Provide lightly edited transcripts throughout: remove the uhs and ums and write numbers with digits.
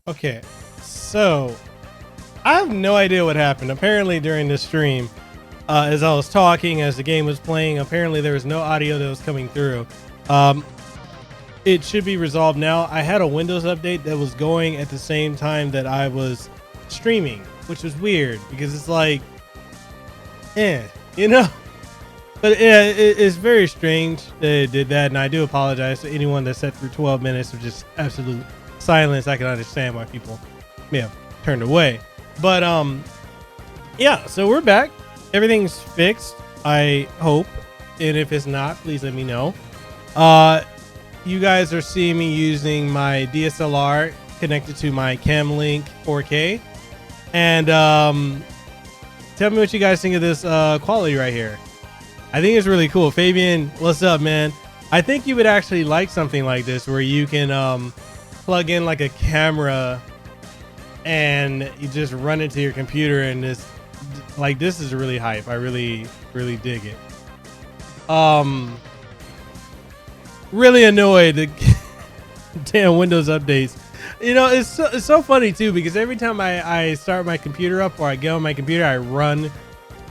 Okay, so I have no idea what happened. Apparently during this stream, as I was talking, as the game was playing, apparently there was no audio that was coming through. It should be resolved now. I had a Windows update that was going at the same time that I was streaming, which was weird because it's like, you know. But yeah, it's very strange that it did that, and I do apologize to anyone that sat through 12 minutes of just absolute silence. I can understand why people may have turned away. But yeah, so we're back. Everything's fixed, I hope. And if it's not, please let me know. You guys are seeing me using my DSLR connected to my Camlink 4K. And tell me what you guys think of this quality right here. I think it's really cool. Fabian, what's up, man? I think you would actually like something like this where you can plug in like a camera and you just run it to your computer, and this is really hype. I really dig it. Really annoyed the damn Windows updates. You know, it's so funny too, because every time I start my computer up or I get on my computer, I run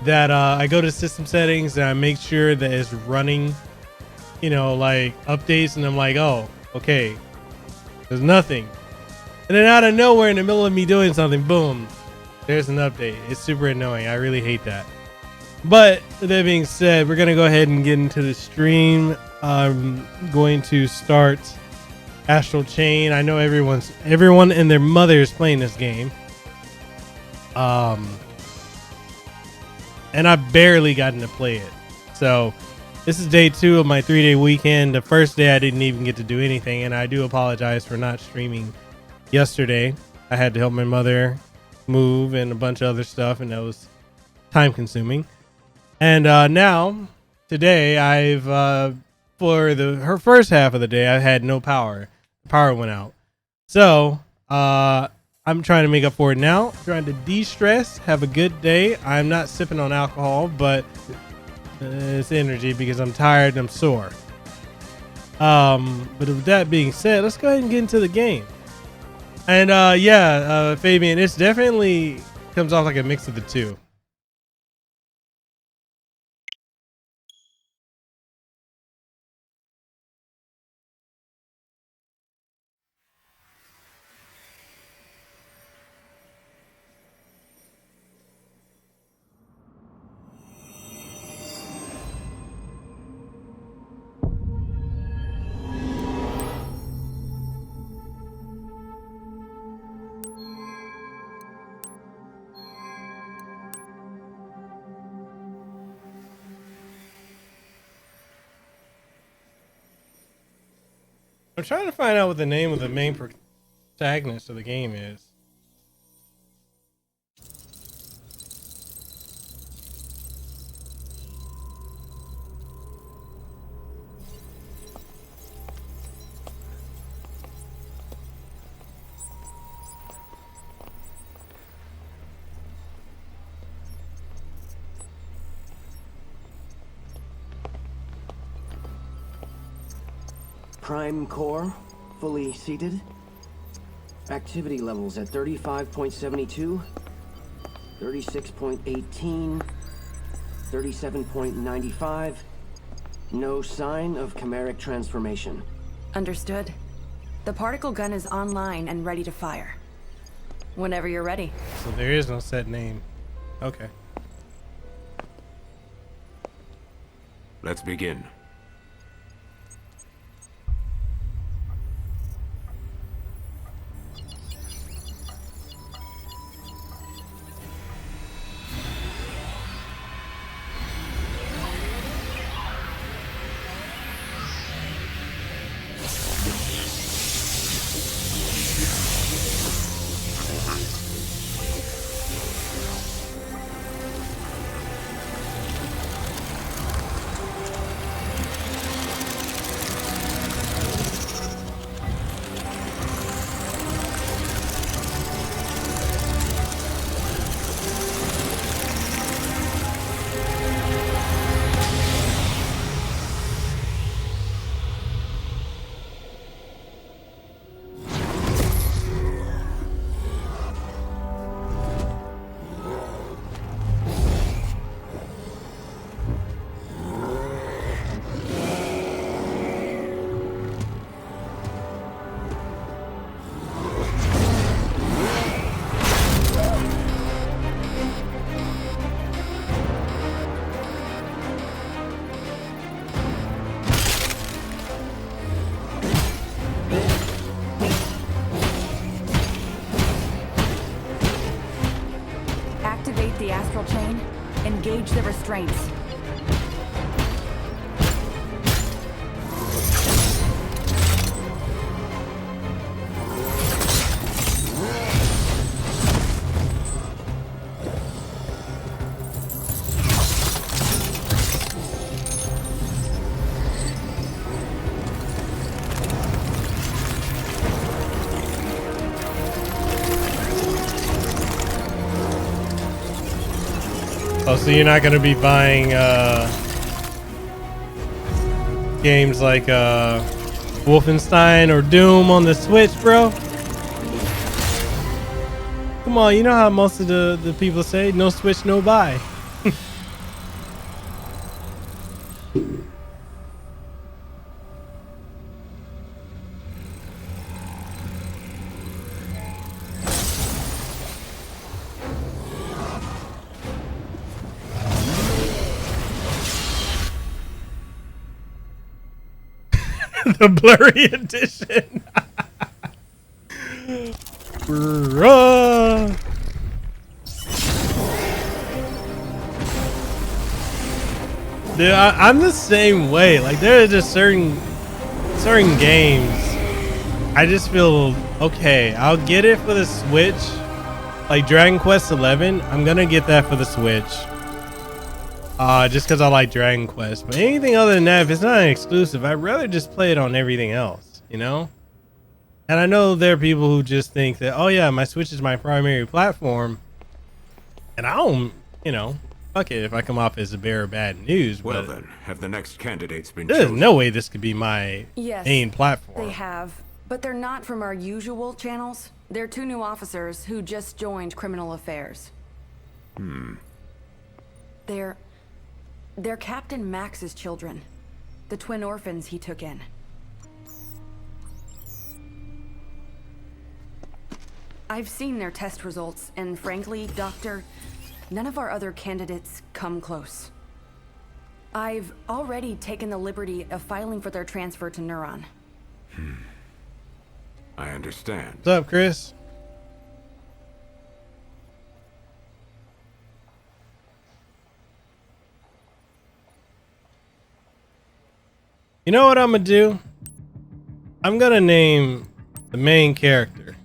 that I go to system settings and I make sure that it's running, you know, like updates, and I'm like, oh, okay, there's nothing. And then out of nowhere, in the middle of me doing something, boom, there's an update. It's super annoying. I really hate that. But with that being said, we're gonna go ahead and get into the stream. I'm going to start Astral Chain. I know everyone and their mother is playing this game. And I've barely gotten to play it. So this is day 2 of my 3-day weekend. The first day I didn't even get to do anything, and I do apologize for not streaming yesterday. I had to help my mother move and a bunch of other stuff, and that was time consuming. And now today I've for her first half of the day I had no power. The power went out. So I'm trying to make up for it now, trying to de-stress, have a good day. I'm not sipping on alcohol, but it's energy because I'm tired and I'm sore. But with that being said, let's go ahead and get into the game. And Fabian, it's definitely comes off like a mix of the two. I'm trying to find out what the name of the main protagonist of the game is. Prime core, fully seated. Activity levels at 35.72, 36.18, 37.95. No sign of chimeric transformation. Understood. The particle gun is online and ready to fire. Whenever you're ready. So there is no set name. Okay. Let's begin. activate the astral chain, engage the restraints. Oh, so you're not gonna be buying games like Wolfenstein or Doom on the Switch, bro? Come on, you know how most of the people say, no Switch, no buy. The blurry edition. Bruh. Dude, I'm the same way. Like, there are just certain games I just feel okay. I'll get it for the Switch. Like Dragon Quest 11, I'm gonna get that for the Switch. Just because I like Dragon Quest. But anything other than that, if it's not an exclusive, I'd rather just play it on everything else, you know? And I know there are people who just think that, oh yeah, my Switch is my primary platform. And I don't, you know, fuck it if I come off as a bearer of bad news. Well but then, have the next candidates been there's chosen? no way this could be my Yes, main platform. they have, but they're not from our usual channels. They're 2 new officers who just joined Criminal Affairs. They're Captain Max's children, the twin orphans he took in. I've seen their test results, and frankly, Doctor, none of our other candidates come close. I've already taken the liberty of filing for their transfer to Neuron. I understand. What's up, Chris? You know what I'm gonna do? I'm gonna name the main character.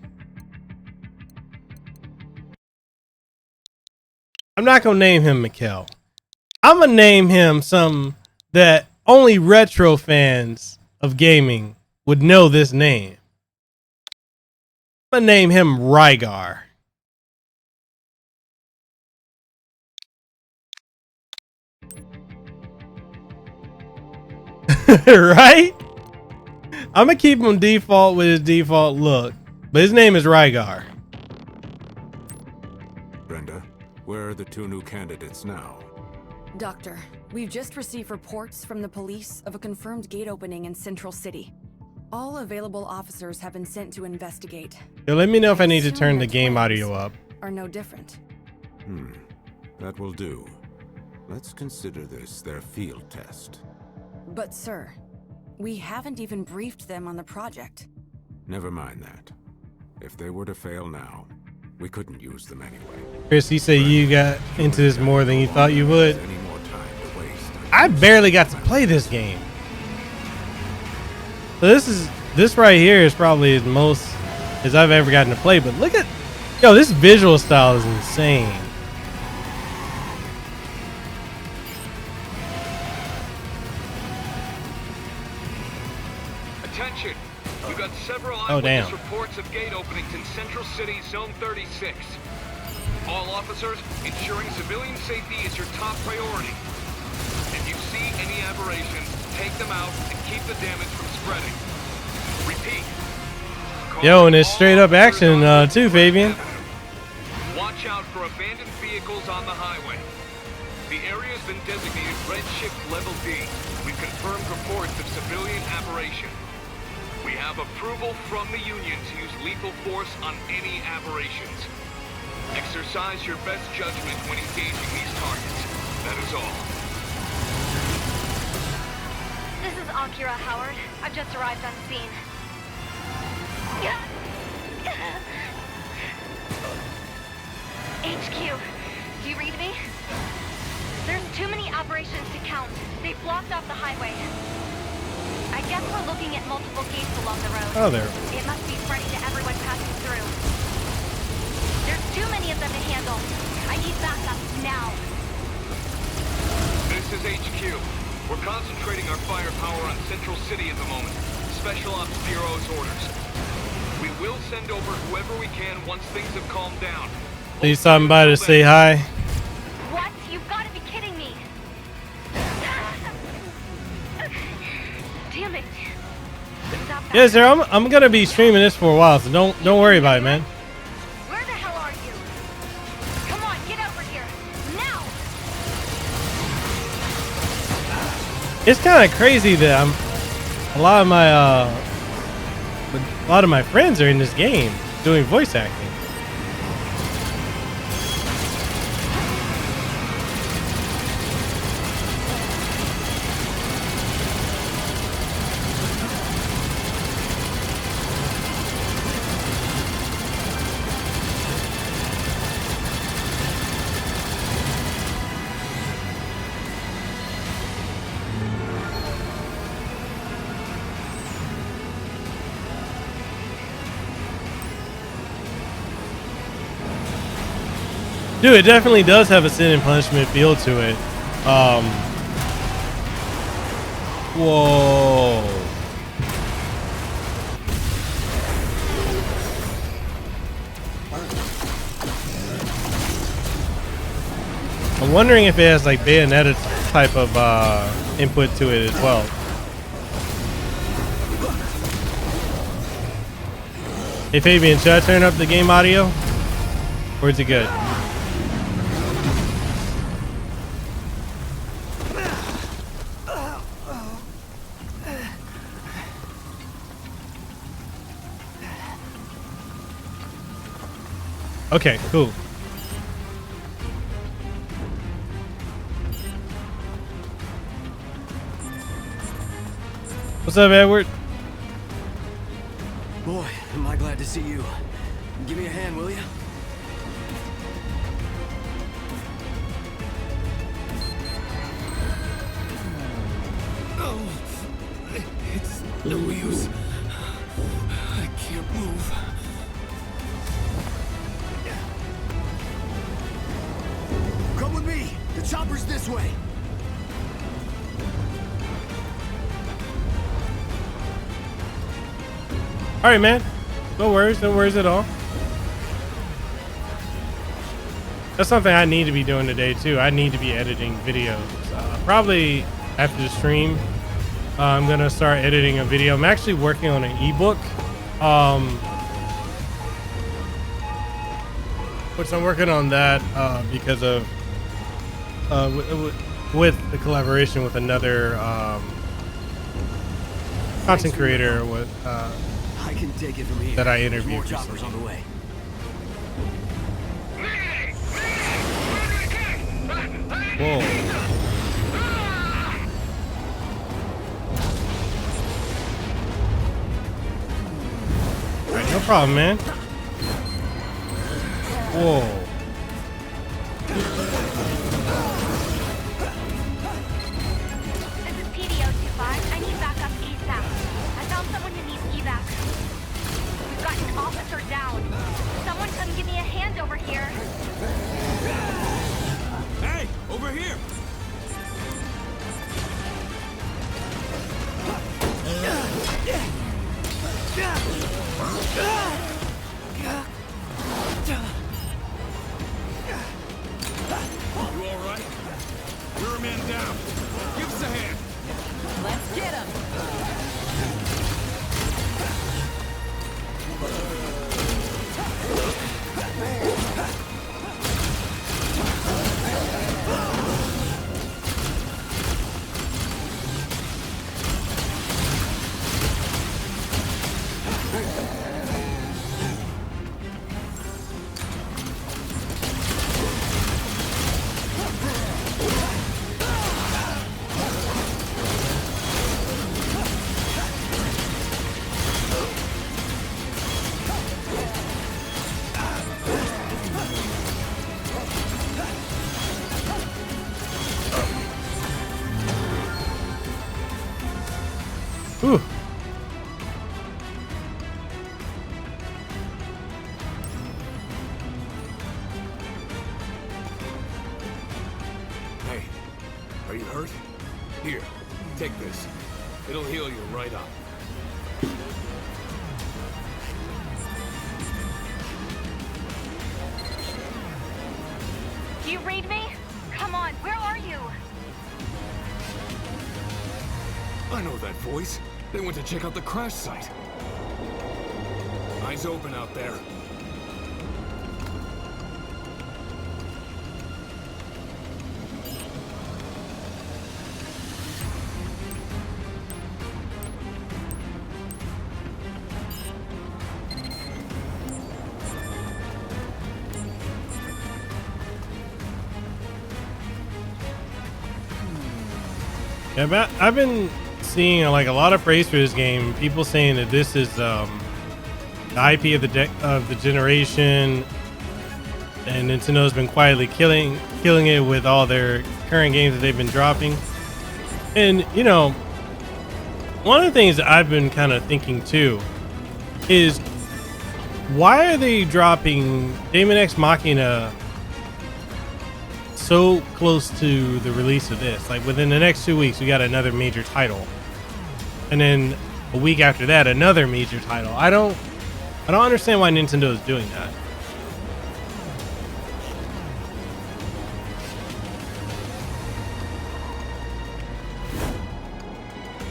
I'm not gonna name him Mekel. I'm gonna name him something that only retro fans of gaming would know this name. I'm gonna name him Rygar. Right? I'm gonna keep him default with his default look, but his name is Rygar. Brenda, where are the 2 new candidates now? Doctor, we've just received reports from the police of a confirmed gate opening in Central City. All available officers have been sent to investigate. Yo, let me know if I need to Assume turn the the game twins audio up. Are no different. That will do. Let's consider this their field test. But sir, we haven't even briefed them on the project. Never mind that. If they were to fail now, we couldn't use them anyway. Chris, you say you got into this more than you thought you would. Any more time to waste? I barely got to play this game. So this right here is probably as most as I've ever gotten to play. But look at, yo, this visual style is insane. Attention! We've got several Oh, damn. eyewitness reports of gate openings in Central City, Zone 36. All officers, ensuring civilian safety is your top priority. If you see any aberrations, take them out and keep the damage from spreading. Repeat. Yo, and it's straight up action too, Fabian. Watch out for abandoned vehicles on the highway. The area has been designated Red Shift Level D. We've confirmed reports of civilian aberration. We have approval from the Union to use lethal force on any aberrations. Exercise your best judgment when engaging these targets. That is all. This is Akira Howard. I've just arrived on scene. HQ, do you read operations to count. They've blocked off the highway. I guess we're looking at multiple gates along the road. Oh, there. It must be spreading to everyone passing through. There's too many of them to handle. I need backup now. This is HQ. We're concentrating our firepower on Central City at the moment. Special Ops Bureau's orders. We will send over whoever we can once things have calmed down. Need somebody to say hi. What? You've got to be kidding me. Damn it. Stop that. Yeah, sir. I'm gonna be streaming this for a while, so don't worry about it, man. Where the hell are you? Come on, get over here. Now! It's kind of crazy that a lot of my friends are in this game doing voice acting. Dude, it definitely does have a sin and punishment feel to it. Whoa. I'm wondering if it has like Bayonetta type of input to it as well. Hey Fabian, should I turn up the game audio? Or is it good? Okay, cool. What's up, Edward? Boy, am I glad to see you. Give me a hand, will you? Oh, it's no use. I can't move. Come with me. The chopper's this way. All right, man. No worries at all. That's something I need to be doing today too. I need to be editing videos. Probably after the stream, I'm gonna start editing a video. I'm actually working on an ebook, which I'm working on that because of with the collaboration with another content creator with I can take it from here. that I There's interviewed more choppers recently. on the way. Whoa. Alright, no problem, man. Whoa. This is PD-025. I need backup ASAP. I found someone who needs evac. We've got an officer down. Someone come give me a hand over here. Hey, over here! Are you hurt? Here, take this. It'll heal you right up. Do you read me? Come on, where are you? I know that voice. They went to check out the crash site. Eyes open out there. Yeah, but I've been seeing like a lot of praise for this game. People saying that this is the IP of the generation, and Nintendo's been quietly killing it with all their current games that they've been dropping. And you know, one of the things that I've been kind of thinking too is why are they dropping Daemon X Machina so close to the release of this? Like within the next 2 weeks we got another major title, and then a week after that another major title. I don't understand why Nintendo is doing that.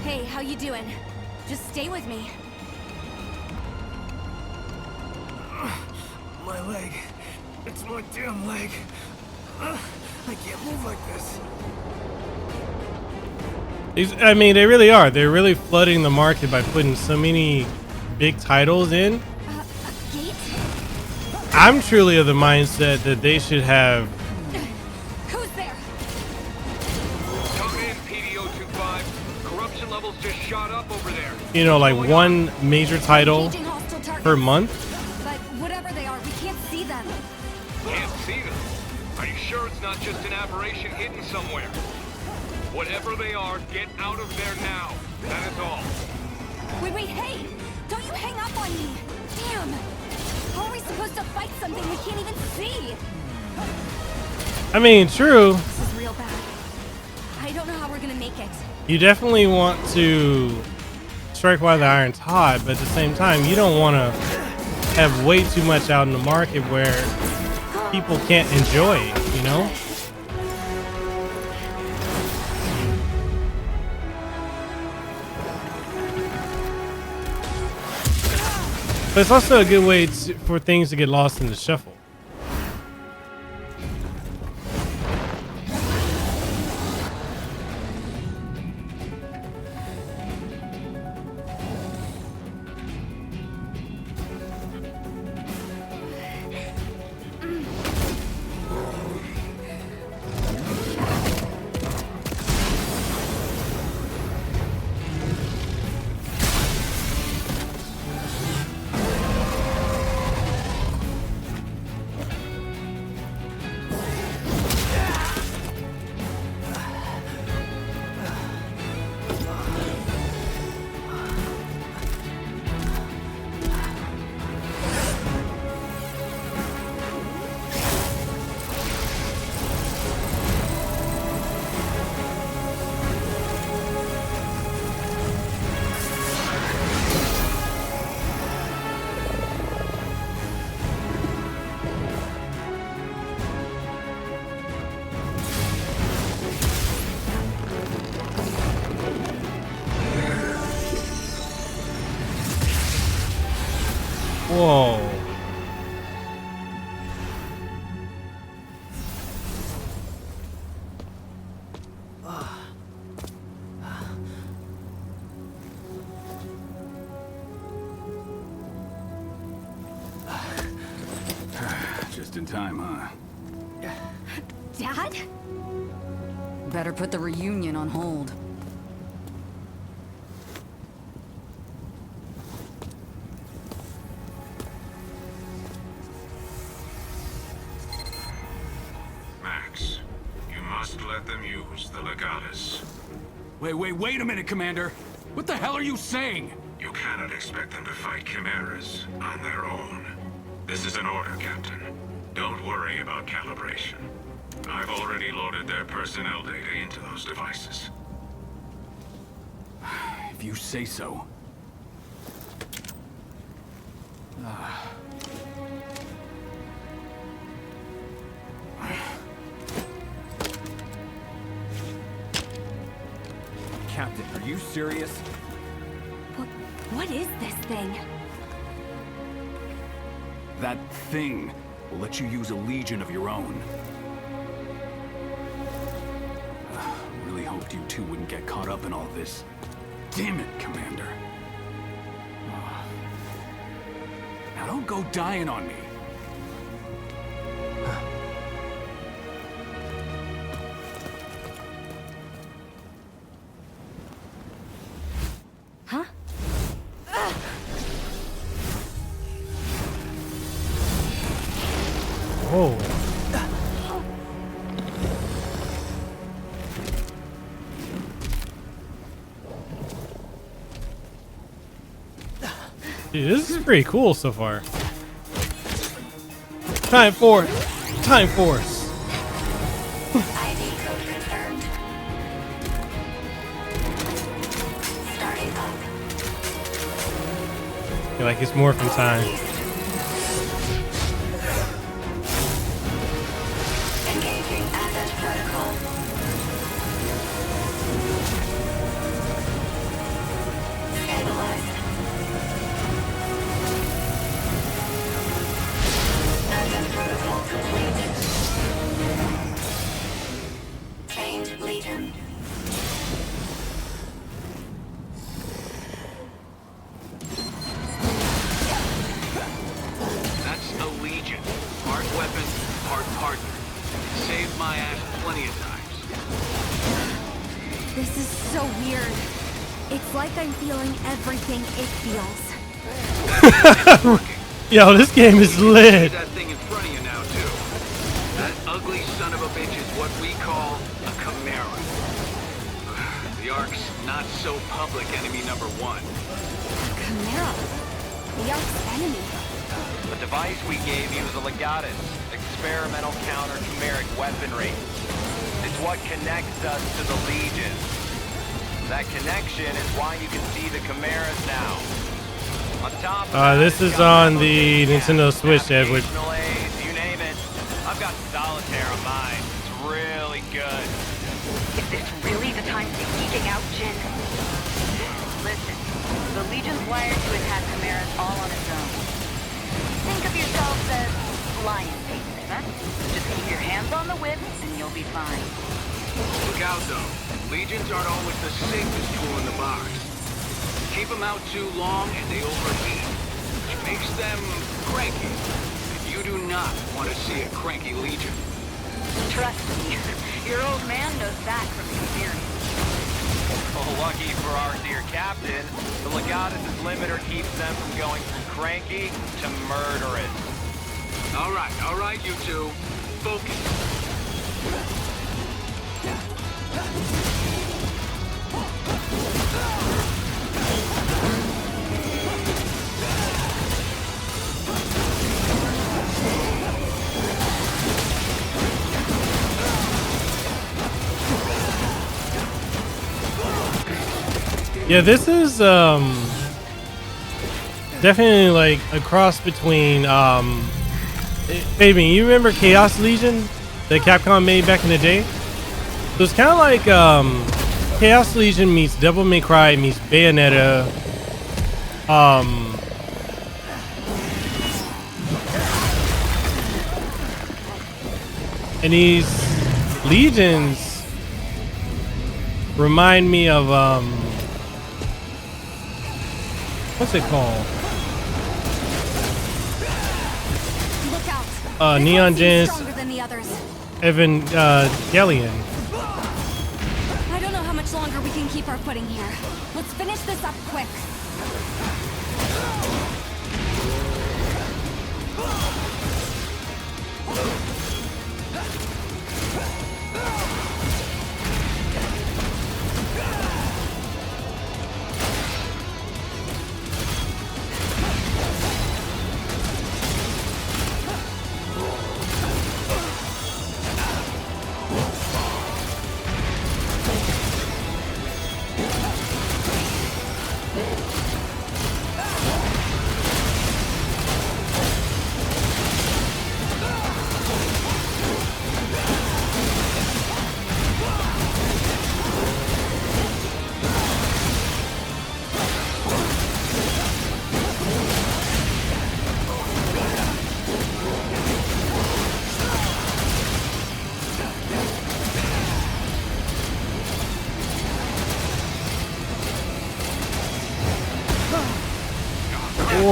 Hey, how you doing? Just stay with me. My leg. It's my damn leg. I can't move like this. I mean, they really are. They're really flooding the market by putting so many big titles in. A gate? I'm truly of the mindset that they should have, Who's there? Come in, PD-025. Corruption levels just shot up over there. you know, like one major title Engaging hostile targets. per month. But whatever they are, we can't see them. Can't see them. Are you sure it's not just an aberration hidden somewhere? Whatever they are, get out of there now. That is all. Wait, hey! Don't you hang up on me! Damn! How are we supposed to fight something we can't even see? I mean, true. This is real bad. I don't know how we're gonna make it. You definitely want to strike while the iron's hot, but at the same time, you don't want to have way too much out in the market where people can't enjoy it, you know? But it's also a good way for things to get lost in the shuffle. Whoa. Just in time, huh? Dad? Better put the reunion on hold. Max, you must let them use the Legatus. Wait a minute, Commander. What the hell are you saying? You cannot expect them to fight chimeras on their own. This is an order, Captain. Don't worry about calibration. I I've already loaded their personnel data into those devices. If you say so. Captain, are you serious? What is this thing? That thing will let you use a legion of your own. Really hoped you two wouldn't get caught up in all this. Damn it, Commander. Now don't go dying on me. Huh? Whoa. Dude, this is pretty cool so far. Time Force. ID code confirmed. Starting up. Feel like it's morphin' time. Engaging asset protocol. Stabilized. Asset protocol complete. Trained Legion. That's a Legion. Part weapon, part partner. Saved my ass plenty of times. This is so weird. It's like I'm feeling everything it feels. It's working. Yo, this game is See lit. that thing in front of you now, too. That ugly son of a bitch is what we call a Chimera. The Ark's not so public enemy number one. Chimera. The Ark's enemy. The device we gave you is a Legatus, experimental counter-chimeric weaponry. It's what connects us to the Legion. That connection is why you can see the Chimeras now. On top of that, This it's is got on the Nintendo Switch, Edward. navigational aids, you name it. I've got solitaire on mine. It's really good. Is this really the time to be geeking out, Jin? Listen, the Legion's wired to attack Chimeras all on its own. Think of yourselves as lion pacers, huh? Just keep your hands on the whip and you'll be fine. Look out, though. Legions aren't always the safest tool in the box. Keep them out too long and they overheat, which makes them cranky. And you do not want to see a cranky Legion. Trust me, your old man knows that from experience. Well, lucky for our dear captain, the Legatus' limiter keeps them from going from cranky to murderous. All right, you two. Focus. Yeah, this is definitely like a cross between baby, you remember Chaos Legion that Capcom made back in the day? So it's kind of like Chaos Legion meets Devil May Cry meets Bayonetta. And these legions remind me of what's it called? Look out. This Neon one seems Genesis stronger than the others. Evangelion. I don't know how much longer we can keep our footing here. Let's finish this up quick.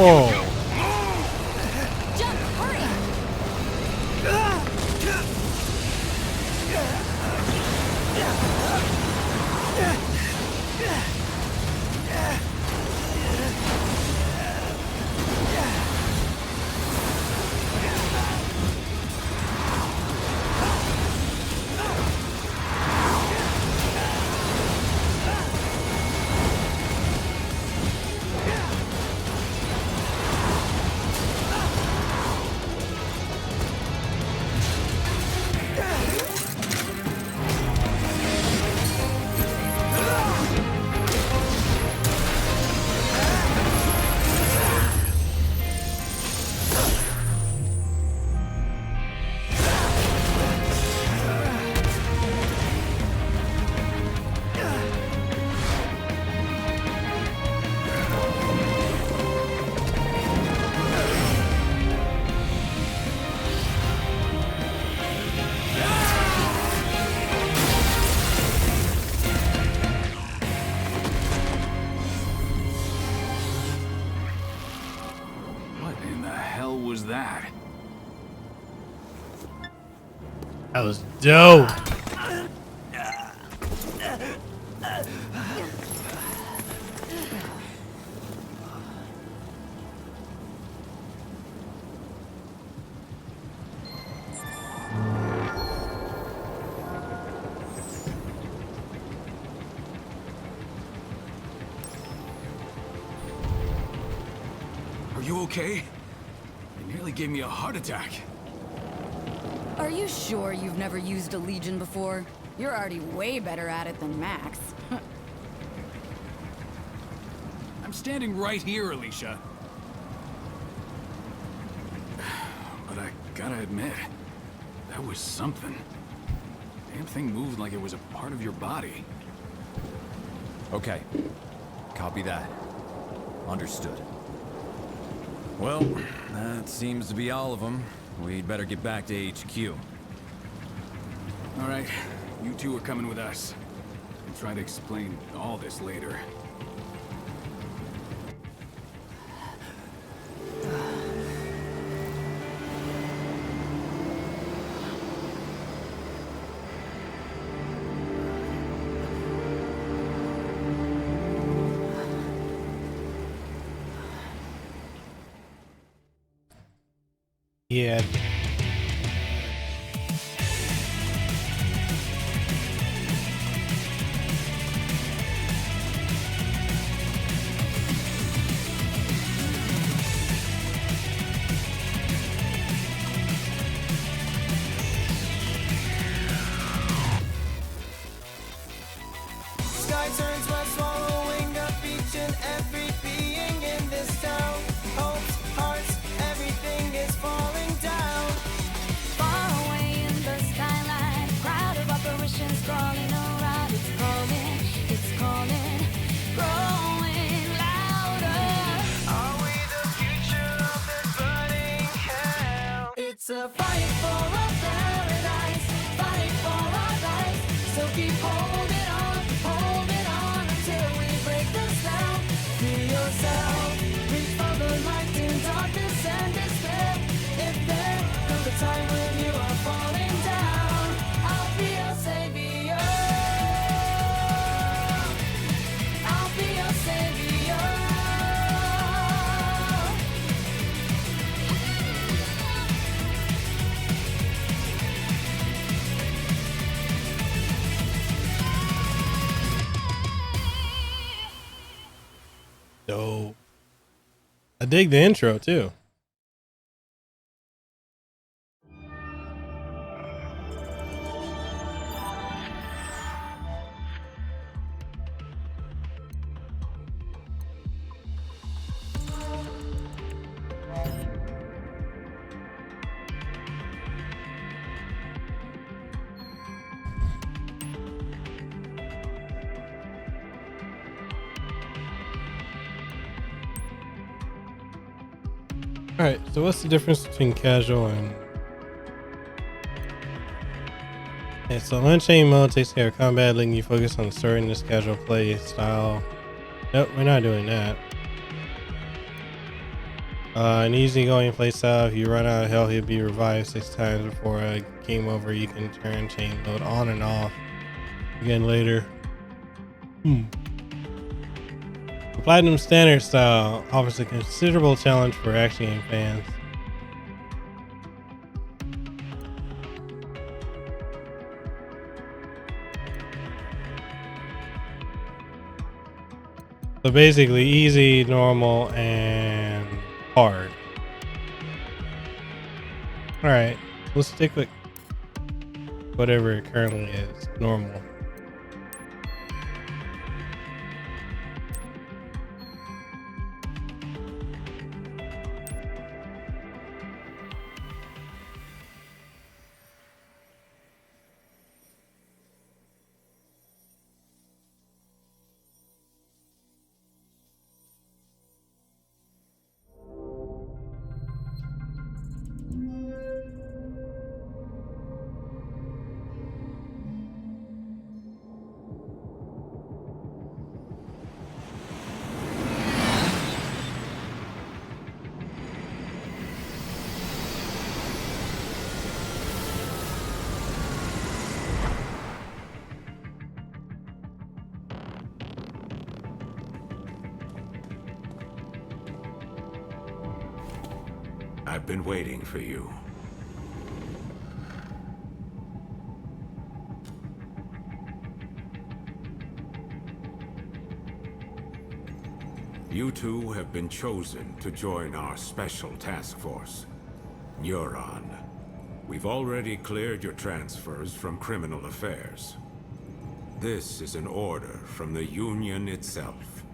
Whoa. Jump, hurry! That? That was dope. Are you okay? You nearly gave me a heart attack. Are you sure you've never used a Legion before? You're already way better at it than Max. I'm standing right here, Alicia. But I gotta admit, that was something. Damn thing moved like it was a part of your body. Okay. Copy that. Understood. Well, that seems to be all of them. We'd better get back to HQ. All right, you two are coming with us. We'll try to explain all this later. Yeah. Sky turns west, swallowing up each and every being in this town. Hopes, hearts, everything is falling down. Far away in the skyline, crowd of apparitions crawling around. It's calling, growing louder. Are we the future of this burning hell? It's a fight for a paradise, fight for our lives. So keep holding on until we break this down. Free yourself, reach for the light in darkness and despair. If there comes a time when you are falling down, I'll be your savior. I'll be your savior. Dope. I dig the intro too. All right, so what's the difference between casual and... Yeah, so Unchained mode takes care of combat, letting you focus on certain this casual play style. Nope, we're not doing that. An easygoing playstyle. If you run out of health, you'll be revived 6 times before a game over. You can turn chain mode on and off again later. The Platinum Standard style offers a considerable challenge for action game fans. So basically easy, normal, and hard. Alright, we'll stick with whatever it currently is, normal. I've been waiting for you. You two have been chosen to join our special task force, Neuron. We've already cleared your transfers from criminal affairs. This is an order from the Union itself.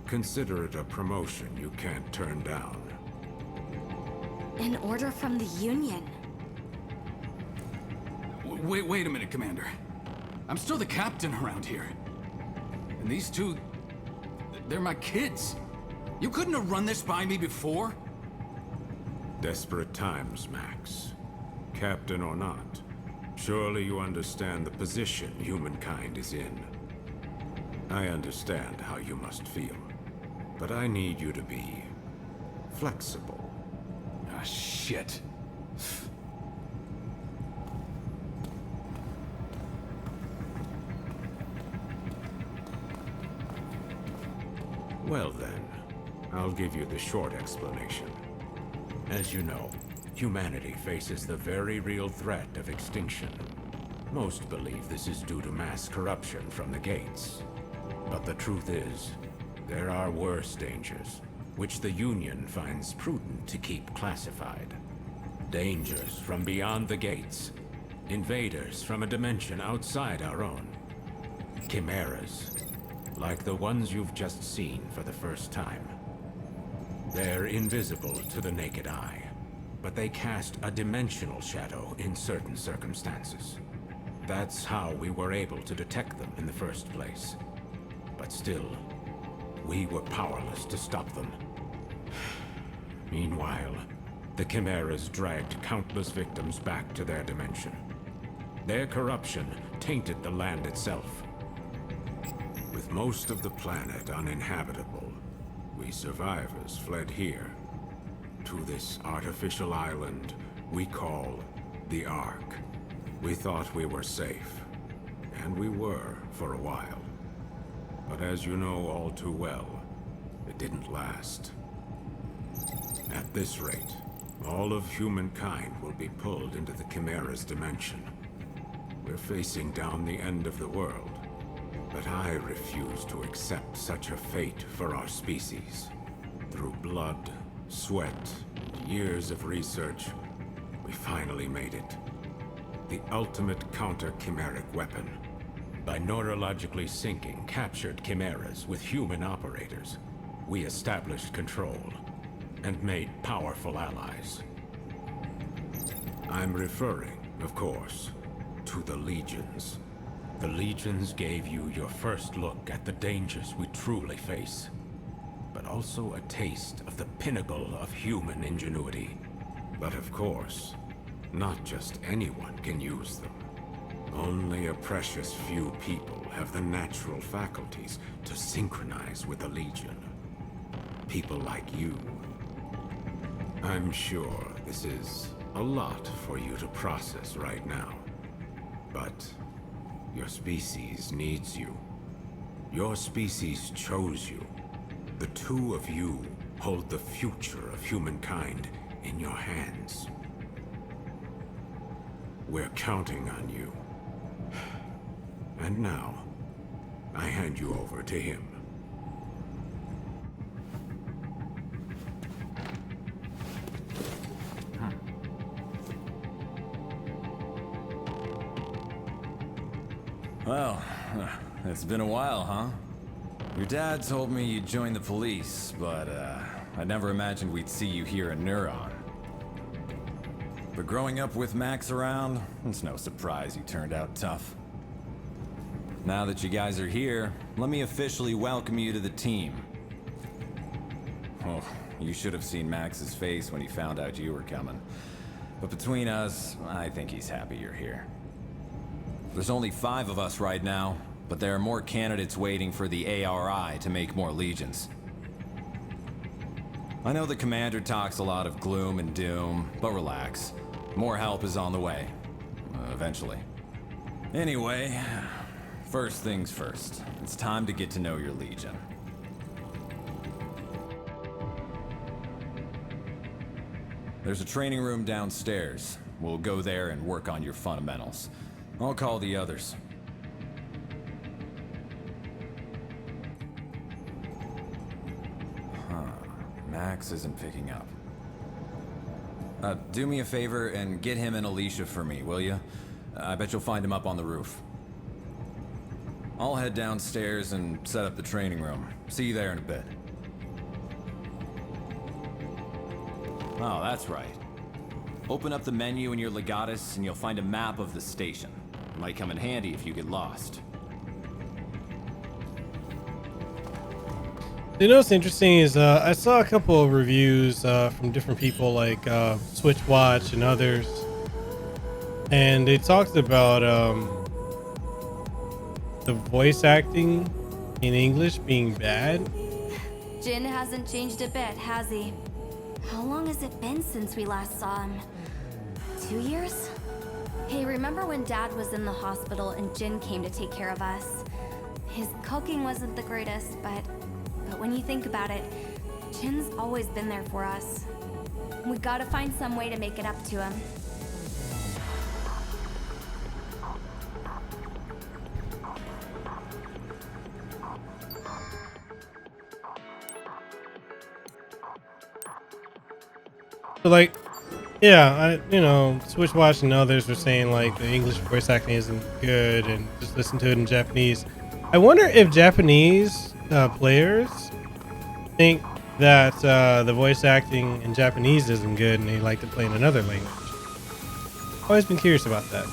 Consider it a promotion you can't turn down. An order from the Union. Wait a minute, Commander. I'm still the captain around here. And these two, they're my kids. You couldn't have run this by me before? Desperate times, Max. Captain or not, surely you understand the position humankind is in. I understand how you must feel, but I need you to be flexible. Ah, shit. Well then, I'll give you the short explanation. As you know, humanity faces the very real threat of extinction. Most believe this is due to mass corruption from the gates. But the truth is, there are worse dangers, which the Union finds prudent to keep classified. Dangers from beyond the gates. Invaders from a dimension outside our own. Chimeras, like the ones you've just seen for the first time. They're invisible to the naked eye, but they cast a dimensional shadow in certain circumstances. That's how we were able to detect them in the first place. But still, we were powerless to stop them. Meanwhile, the Chimeras dragged countless victims back to their dimension. Their corruption tainted the land itself. With most of the planet uninhabitable, we survivors fled here, to this artificial island we call the Ark. We thought we were safe, and we were for a while. But as you know all too well, it didn't last. At this rate, all of humankind will be pulled into the Chimera's dimension. We're facing down the end of the world, but I refuse to accept such a fate for our species. Through blood, sweat, and years of research, we finally made it. The ultimate counter-chimeric weapon. By neurologically syncing captured chimeras with human operators, we established control and made powerful allies. I'm referring, of course, to the Legions. The Legions gave you your first look at the dangers we truly face, but also a taste of the pinnacle of human ingenuity. But of course, not just anyone can use them. Only a precious few people have the natural faculties to synchronize with the Legion. People like you. I'm sure this is a lot for you to process right now. But your species needs you. Your species chose you. The two of you hold the future of humankind in your hands. We're counting on you. And now, I hand you over to him. Well, it's been a while, huh? Your dad told me you'd join the police, but I never imagined we'd see you here in Neuron. But growing up with Max around, it's no surprise you turned out tough. Now that you guys are here, let me officially welcome you to the team. Oh, you should have seen Max's face when he found out you were coming. But between us, I think he's happy you're here. There's only 5 of us right now, but there are more candidates waiting for the ARI to make more legions. I know the commander talks a lot of gloom and doom, but relax. More help is on the way. Eventually. Anyway, first things first. It's time to get to know your legion. There's a training room downstairs. We'll go there and work on your fundamentals. I'll call the others. Max isn't picking up. Do me a favor and get him and Alicia for me, will you? I bet you'll find him up on the roof. I'll head downstairs and set up the training room. See you there in a bit. Oh, that's right. Open up the menu in your Legatus and you'll find a map of the station. It might come in handy if you get lost. You know what's interesting is I saw a couple of reviews from different people like Switch Watch and others, and they talked about the voice acting in English being bad. Jin hasn't changed a bit, has he? How long has it been since we last saw him? 2 years? Hey, remember when Dad was in the hospital and Jin came to take care of us? His cooking wasn't the greatest, but when you think about it, Jin's always been there for us. We gotta find some way to make it up to him. So like, yeah, Switch Watch and others were saying like the English voice acting isn't good and just listen to it in Japanese. I wonder if Japanese players think that the voice acting in Japanese isn't good and they like to play in another language. I've always been curious about that.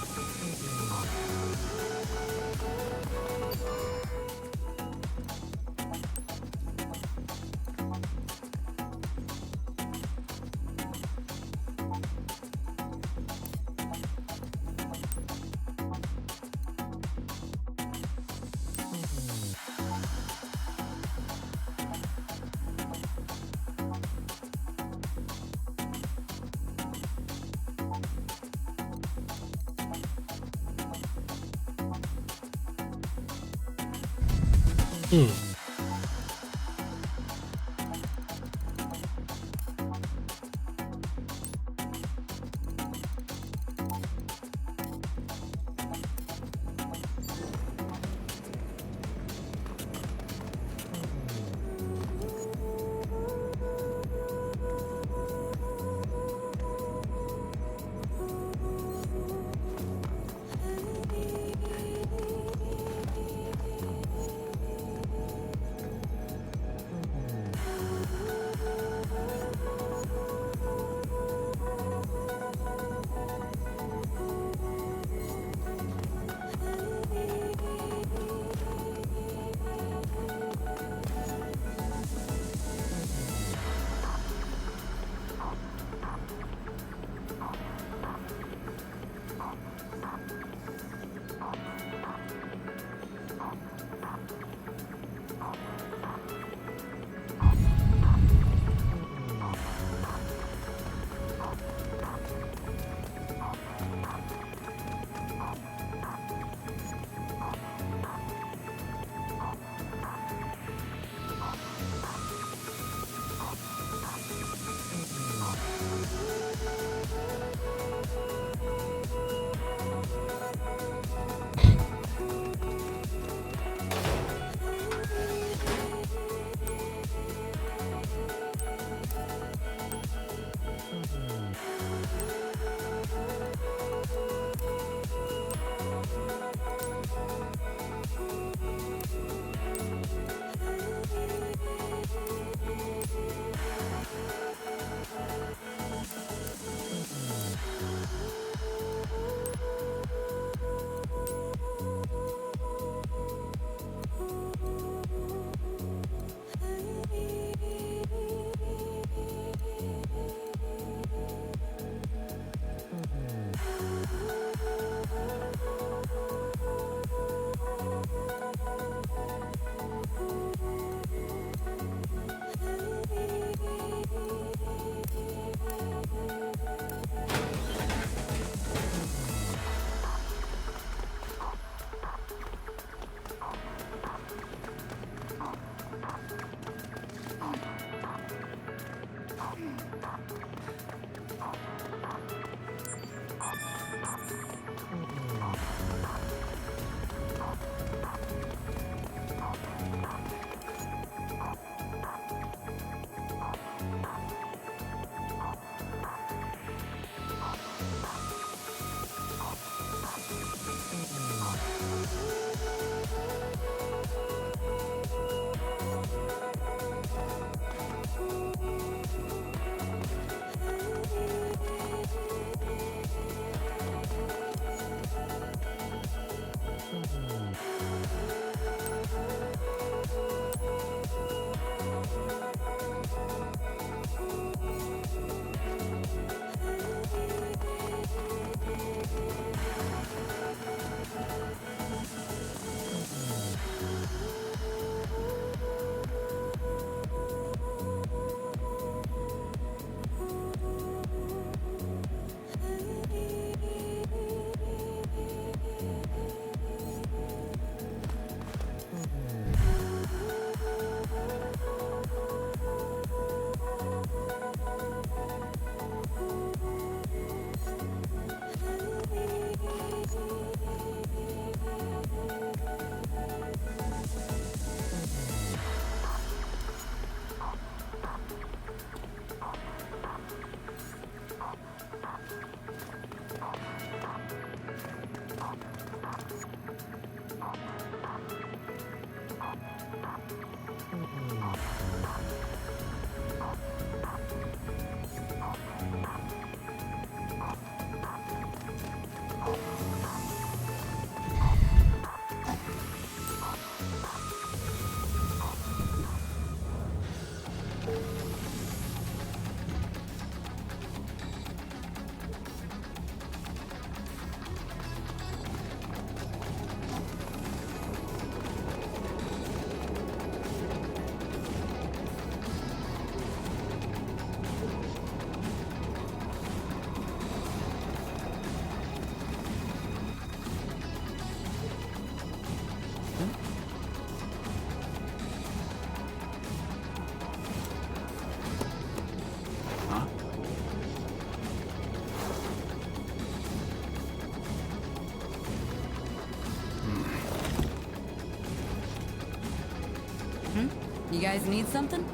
You guys need something?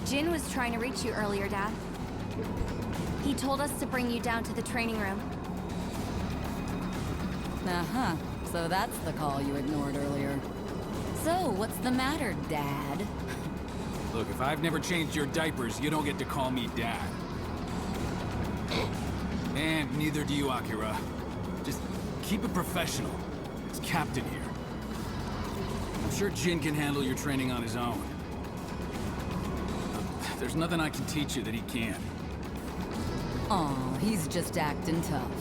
Jin was trying to reach you earlier, Dad. He told us to bring you down to the training room. Uh-huh. So that's the call you ignored earlier. So, what's the matter, Dad? Look, if I've never changed your diapers, you don't get to call me Dad. And neither do you, Akira. Just keep it professional. It's Captain here. I'm sure Jin can handle your training on his own. There's nothing I can teach you that he can't. Aw, he's just acting tough.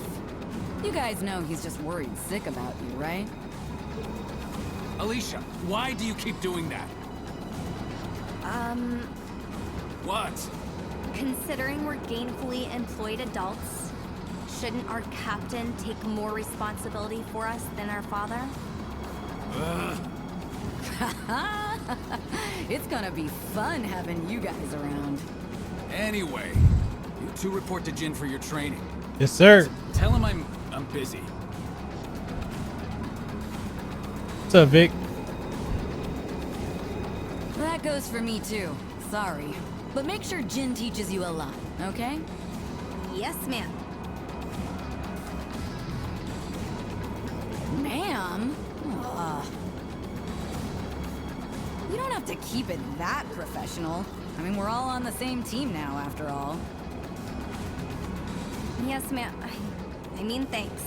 You guys know he's just worried sick about you, right? Alicia, why do you keep doing that? What? Considering we're gainfully employed adults, shouldn't our captain take more responsibility for us than our father? It's gonna be fun having you guys around. Anyway, you two report to Jin for your training. Yes, sir. Tell him I'm busy. What's up, Vic? That goes for me too. Sorry. But make sure Jin teaches you a lot, okay? Yes, ma'am. Ma'am? You don't have to keep it that professional. I mean, we're all on the same team now, after all. Yes, ma'am. I mean, thanks.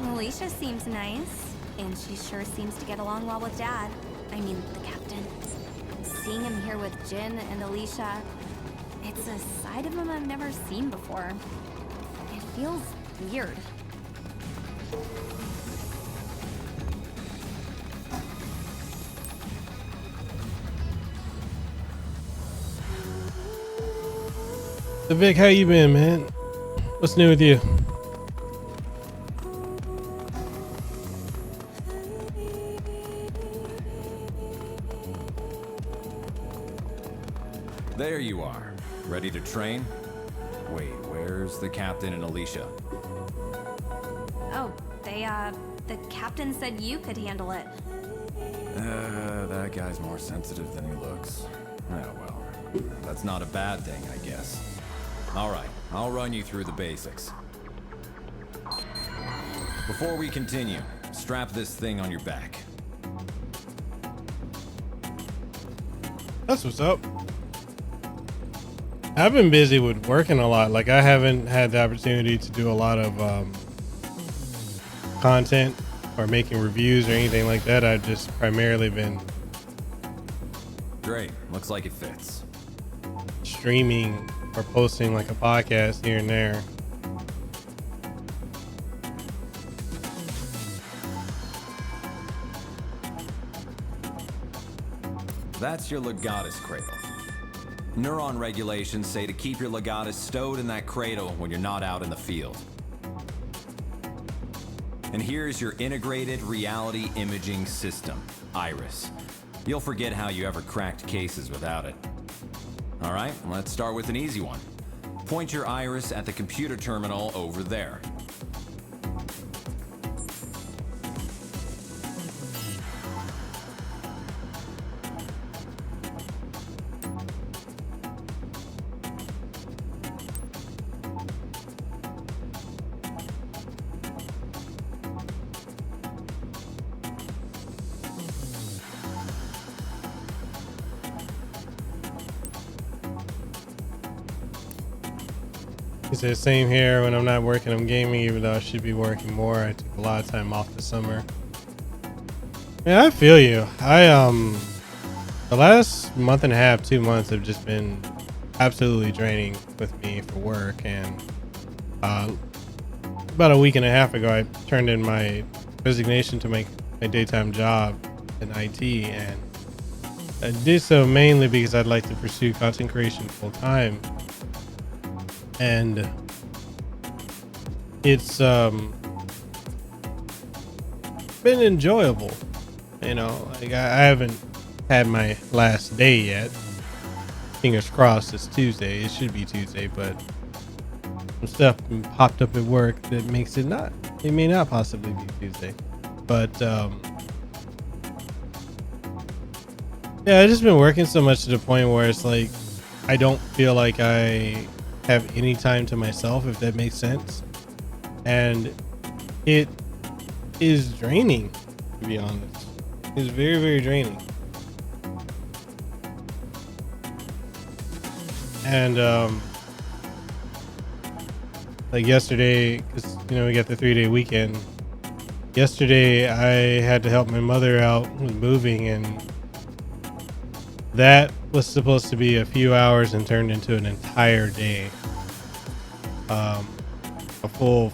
Alicia seems nice, and she sure seems to get along well with Dad. I mean, the captain. Seeing him here with Jin and Alicia, it's a side of him I've never seen before. It feels weird. So Vic, how you been, man? What's new with you? There you are. Ready to train? Wait, where's the captain and Alicia? Oh, the captain said you could handle it. That guy's more sensitive than he looks. Oh well, that's not a bad thing, I guess. Alright, I'll run you through the basics. Before we continue, strap this thing on your back. That's what's up. I've been busy with working a lot. Like, I haven't had the opportunity to do a lot of content or making reviews or anything like that. I've just primarily been Great, looks like it fits. streaming or posting like a podcast here and there. That's your Legatus cradle. Neuron regulations say to keep your Legatus stowed in that cradle when you're not out in the field. And here's your integrated reality imaging system, Iris. You'll forget how you ever cracked cases without it. All right, let's start with an easy one. Point your Iris at the computer terminal over there. He said, same here. When I'm not working, I'm gaming, even though I should be working more. I took a lot of time off this summer. Yeah, I feel you. The last month and a half, 2 months have just been absolutely draining with me for work. And about a week and a half ago, I turned in my resignation to my daytime job in IT. And I did so mainly because I'd like to pursue content creation full time. And it's been enjoyable. You know, like I haven't had my last day yet. Fingers crossed it's Tuesday. It should be Tuesday, but some stuff popped up at work that makes it not. It may not possibly be Tuesday. But yeah, I've just been working so much to the point where it's like I don't feel like I have any time to myself, if that makes sense. And it is draining, to be honest. It's very, very draining. And like yesterday, because you know we got the 3-day weekend. Yesterday I had to help my mother out with moving, and that was supposed to be a few hours and turned into an entire day. A full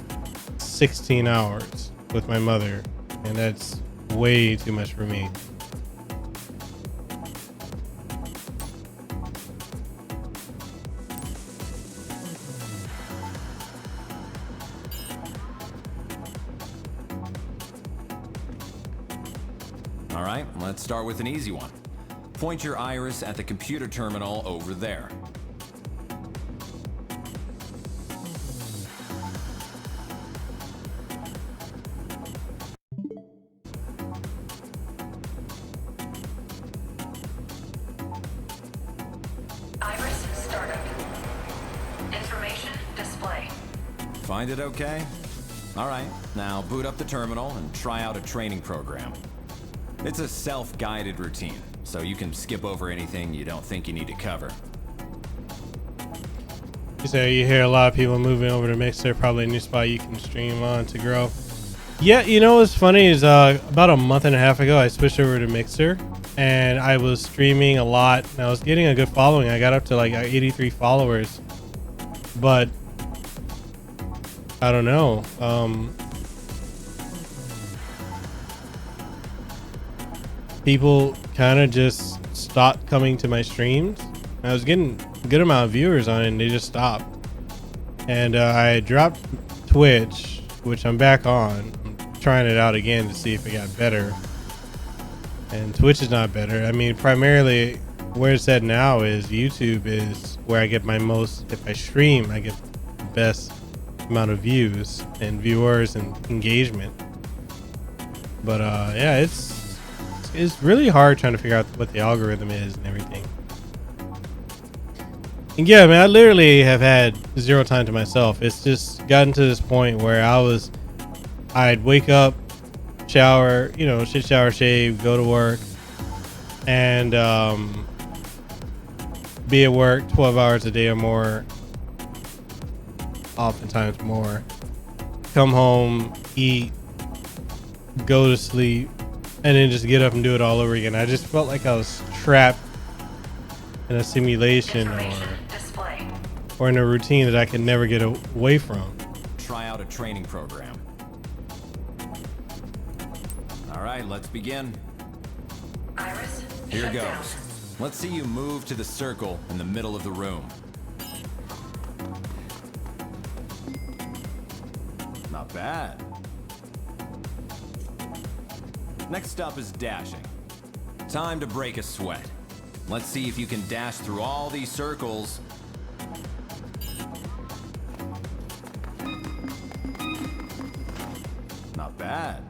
16 hours with my mother, and that's way too much for me. All right, let's start with an easy one. Point your iris at the computer terminal over there. Iris startup. Information display. Find it okay? All right, now boot up the terminal and try out a training program. It's a self-guided routine, so you can skip over anything you don't think you need to cover. You say you hear a lot of people moving over to Mixer, probably a new spot you can stream on to grow. Yeah, you know what's funny is about a month and a half ago I switched over to Mixer, and I was streaming a lot and I was getting a good following. I got up to like 83 followers, but I don't know. People kind of just stopped coming to my streams. I was getting a good amount of viewers on it, and they just stopped. And I dropped Twitch, which I'm back on. I'm trying it out again to see if it got better. And Twitch is not better. I mean, primarily where it's at now is YouTube is where I get my most. If I stream, I get the best amount of views and viewers and engagement. But yeah, it's really hard trying to figure out what the algorithm is and everything. And yeah, man, I literally have had zero time to myself. It's just gotten to this point where I'd wake up, shower, you know, shower, shave, go to work, and be at work 12 hours a day or more, oftentimes more. Come home, eat, go to sleep, and then just get up and do it all over again. I just felt like I was trapped in a simulation or in a routine that I could never get away from. Try out a training program. All right, let's begin. Iris, Here goes. Let's see you move to the circle in the middle of the room. Not bad. Next up is dashing. Time to break a sweat. Let's see if you can dash through all these circles. Not bad.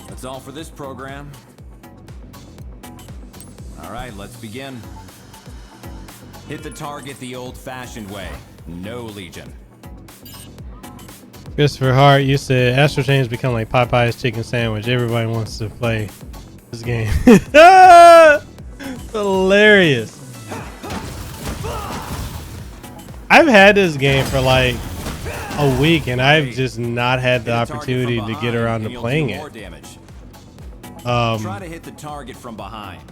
That's all for this program. All right, let's begin. Hit the target the old-fashioned way. No Legion. Christopher Hart, you said Astral Chain's become like Popeye's chicken sandwich. Everybody wants to play this game. Hilarious. I've had this game for like a week, and I've just not had the opportunity to get around to playing it. Try to hit the target from behind.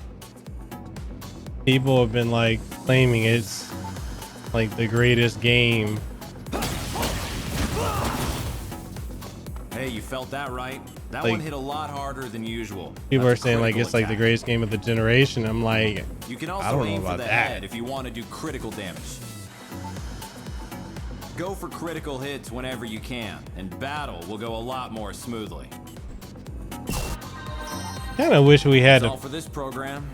People have been like claiming it's like the greatest game. Hey, you felt that right? That Like, one hit a lot harder than usual. People That's are saying like critical it's like the attack. greatest game of the generation. I'm like, You can I also don't know aim for about the that. head if you want to do critical damage. Go for critical hits whenever you can, and battle will go a lot more smoothly. Kind of wish we had That's all for this program.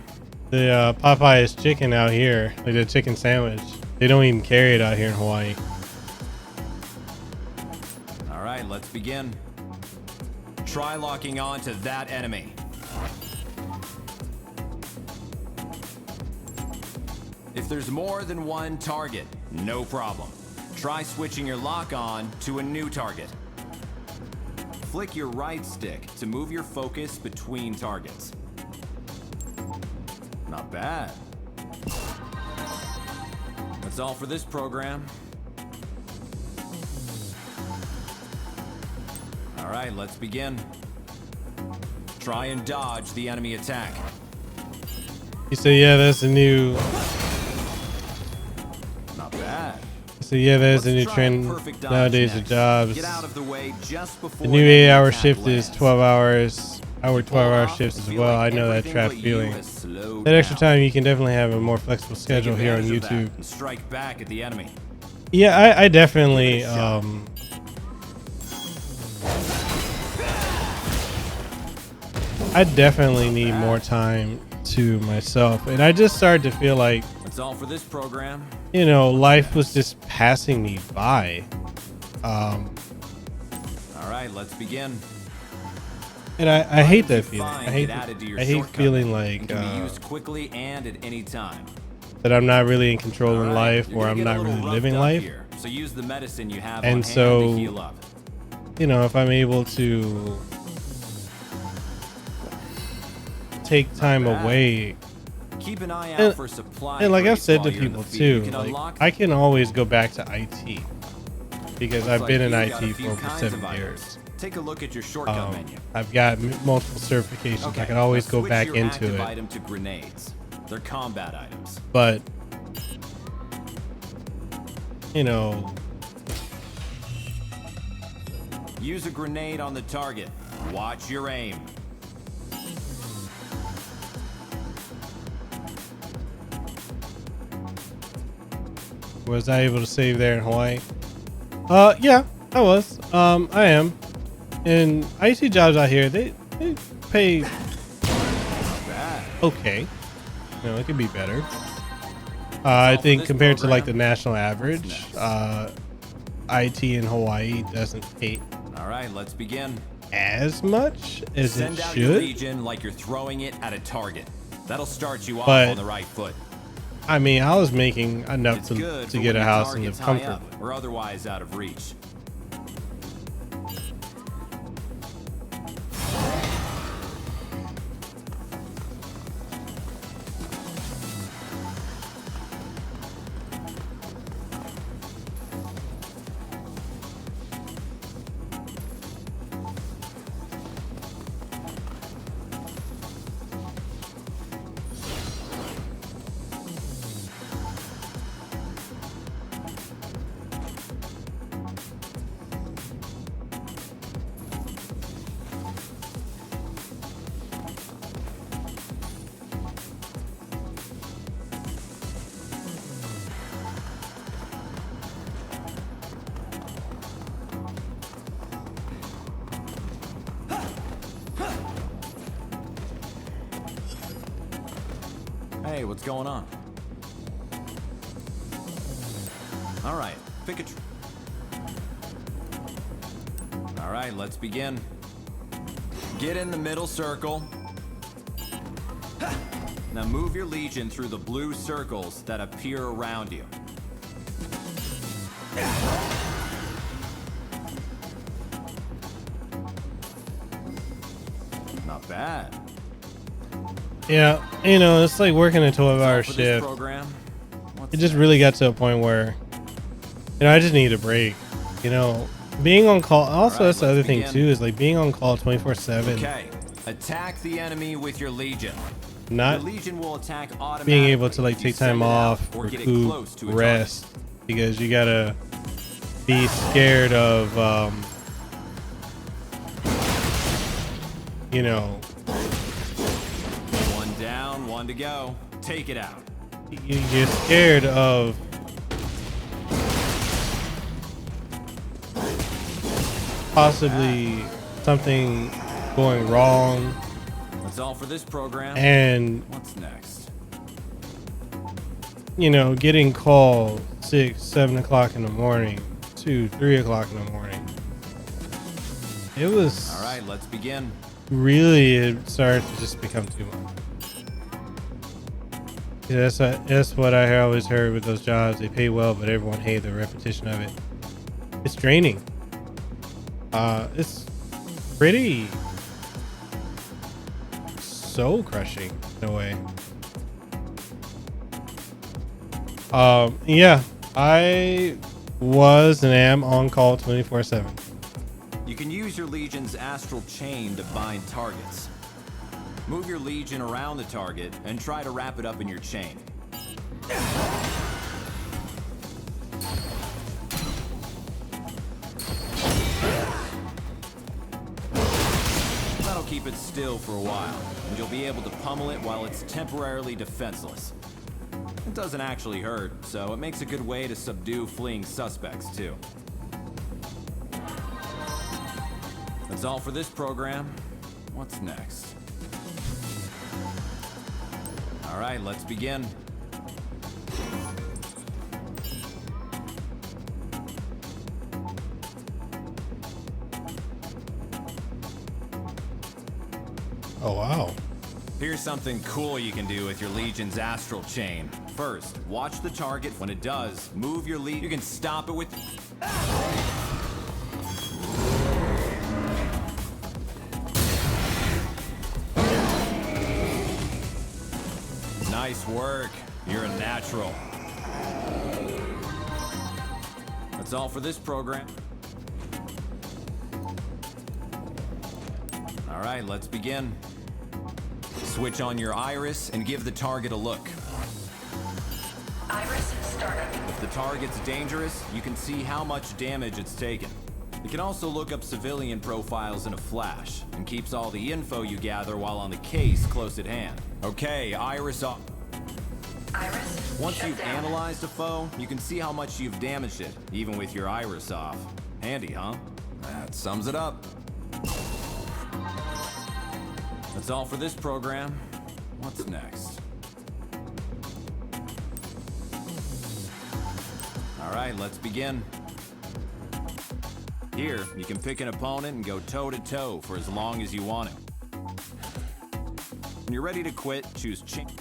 the Popeye's chicken out here, like the chicken sandwich. They don't even carry it out here in Hawaii. All right, let's begin. Try locking on to that enemy. If there's more than one target, no problem. Try switching your lock on to a new target. Flick your right stick to move your focus between targets. Not bad. That's all for this program. All right, let's begin. Try and dodge the enemy attack. You say, yeah, that's a new. Not bad. So yeah, there's a new trend nowadays of jobs. The new 8-hour shift is 12 hours. Our 12-hour shifts as well. I know that trap feeling. That extra time, you can definitely have a more flexible schedule here on YouTube. Strike back at the enemy. Yeah, I definitely I definitely need more time to myself, and I just started to feel like that's all for this program. You know, life was just passing me by. All right, let's begin. And I hate that feeling. I hate feeling like can be used quickly and at any time. That I'm not really in control in life, or I'm not really living life. Here, so use the medicine you have and on so, hand to heal up. You know, if I'm able to take time away. Keep an eye out for supply. And like I've said to people too, like I can always go back to IT because I've been in IT for over 7 years. Take a look at your shortcut menu. I've got multiple certifications. Okay, I can always go back into it. Item to grenades. They're combat items. But you know, use a grenade on the target. Watch your aim. Was I able to save there in Hawaii? Yeah, I was. I am. And IT jobs out here, they pay okay. You know, it could be better. I think compared to like the national average, IT in Hawaii doesn't pay. All right, let's begin. As much as Send it out your should. legion like you're throwing it at a target. That'll start you off But on the right foot. I mean, I was making enough to get a house and live comfortably. Or otherwise out of reach. Hey, what's going on? All right, pick a All right, let's begin. Get in the middle circle. Now move your legion through the blue circles that appear around you. Not bad. Yeah, you know, it's like working a 12-hour shift. It just really got to a point where, you know, I just need a break. You know, being on call. Also, that's the other thing too, is like being on call 24/7. Okay, attack the enemy with your legion. Not your legion will attack automatically. Being able to like take time off, recoup, rest, because you gotta be scared of, you know. One down, one to go. Take it out. You're scared of possibly something going wrong. That's all for this program. And what's next? You know, getting called 6, 7 o'clock in the morning, 2, 3 o'clock in the morning. It was all right. Let's begin. Really, it started to just become too much. Yeah, that's what I always heard with those jobs. They pay well, but everyone hates the repetition of it. It's draining. It's pretty soul crushing in a way. Yeah, I was and am on call 24/7. You can use your Legion's astral chain to bind targets. Move your Legion around the target and try to wrap it up in your chain. That'll keep it still for a while, and you'll be able to pummel it while it's temporarily defenseless. It doesn't actually hurt, so it makes a good way to subdue fleeing suspects, too. That's all for this program. What's next? All right, let's begin. Oh, wow. Here's something cool you can do with your Legion's astral chain. First, watch the target. When it does, move your Legion. You can stop it with... Nice work. You're a natural. That's all for this program. All right, let's begin. Switch on your iris and give the target a look. Iris startup. If the target's dangerous, you can see how much damage it's taken. You can also look up civilian profiles in a flash, and keeps all the info you gather while on the case close at hand. Okay, iris off. Iris. Once you've analyzed a foe, you can see how much you've damaged it, even with your iris off. Handy, huh? That sums it up. That's all for this program. What's next? All right, let's begin. Here, you can pick an opponent and go toe-to-toe for as long as you want to. When you're ready to quit, choose change.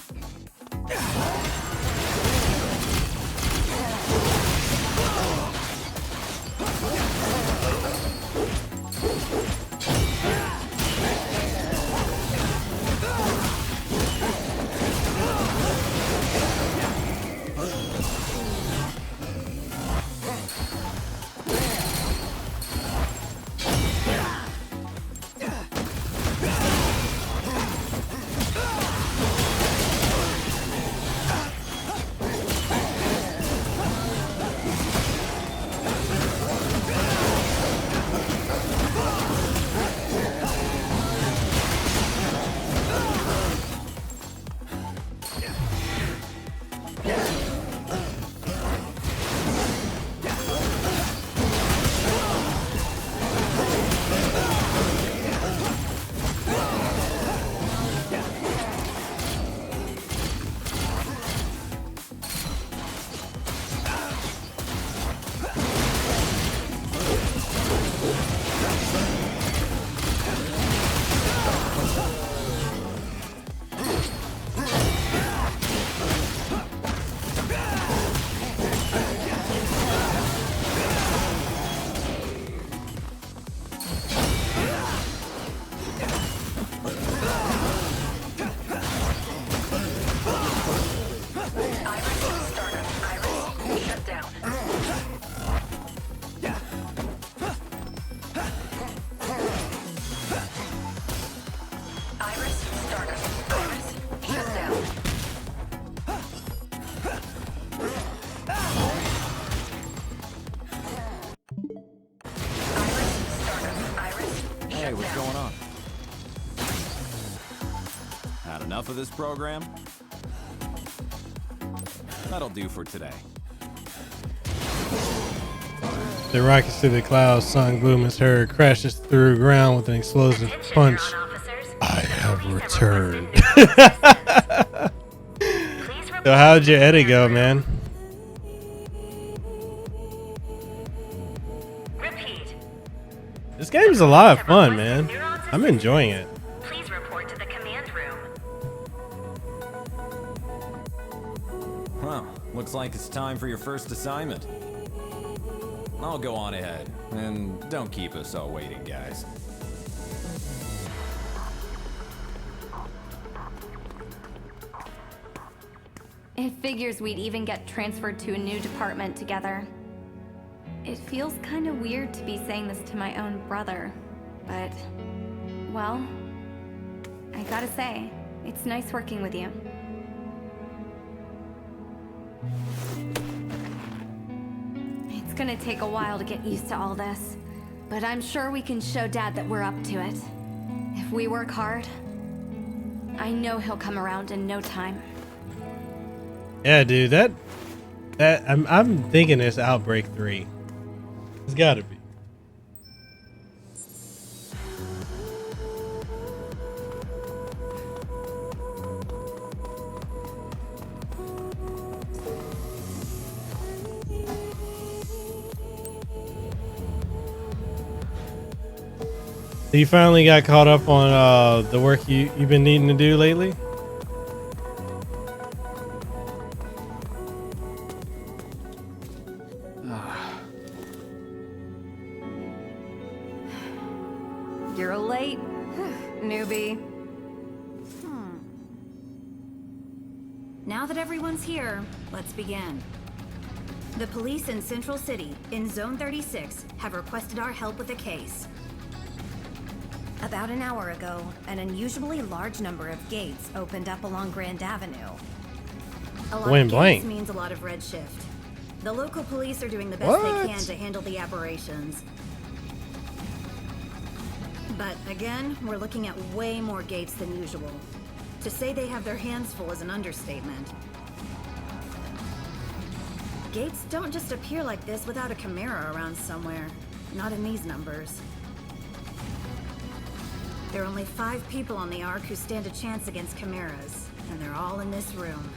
Hey, what's going on? Had enough of this program? That'll do for today. The rockets to the clouds, sonic boom is heard, crashes through ground with an explosive punch. I have returned. So how'd your edit go, man? This game is a lot of fun, man. I'm enjoying it. Please report to the command room. Well, looks like it's time for your first assignment. I'll go on ahead, and don't keep us all waiting, guys. It figures we'd even get transferred to a new department together. It feels kind of weird to be saying this to my own brother, but, well, I gotta say, it's nice working with you. It's gonna take a while to get used to all this, but I'm sure we can show Dad that we're up to it. If we work hard, I know he'll come around in no time. Yeah, dude, that I'm thinking it's Outbreak 3. It's gotta be. So you finally got caught up on the work you've been needing to do lately? You're late, newbie. Now that everyone's here, let's begin. The police in Central City, in Zone 36, have requested our help with a case. About an hour ago, an unusually large number of gates opened up along Grand Avenue. A lot of gates means a lot of redshift. The local police are doing the best they can to handle the aberrations. But again, we're looking at way more gates than usual. To say they have their hands full is an understatement. Gates don't just appear like this without a Chimera around somewhere. Not in these numbers. There are only 5 people on the Ark who stand a chance against Chimeras, and they're all in this room.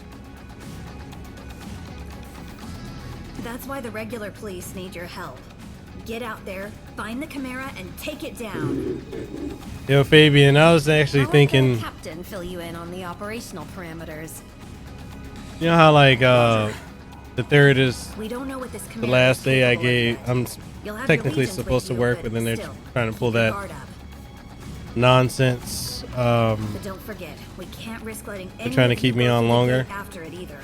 That's why the regular police need your help. Get out there, find the Chimera, and take it down. Yo, Fabian, I was actually thinking. Captain, fill you in on the operational parameters. You know how like the 3rd is We don't know what this the last day I gave. I'm technically supposed to work, but then they're trying to pull that nonsense. But don't forget, we can't risk letting they're trying to keep me on longer. After it either.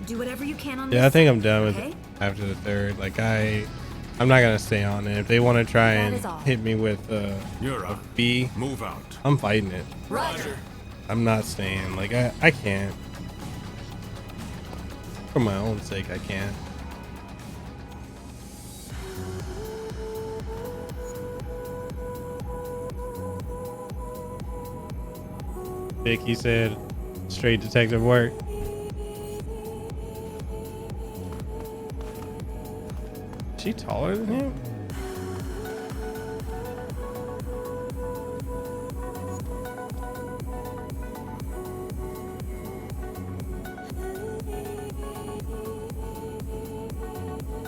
Do whatever you can on Yeah, this I think I'm side, done with okay? it after the 3rd. Like I'm not gonna stay on it. If they want to try and hit me with a B, move out. I'm fighting it. Roger. I'm not staying. Like I can't. For my own sake, I can't. Vic, he said, straight detective work. Is she taller than him?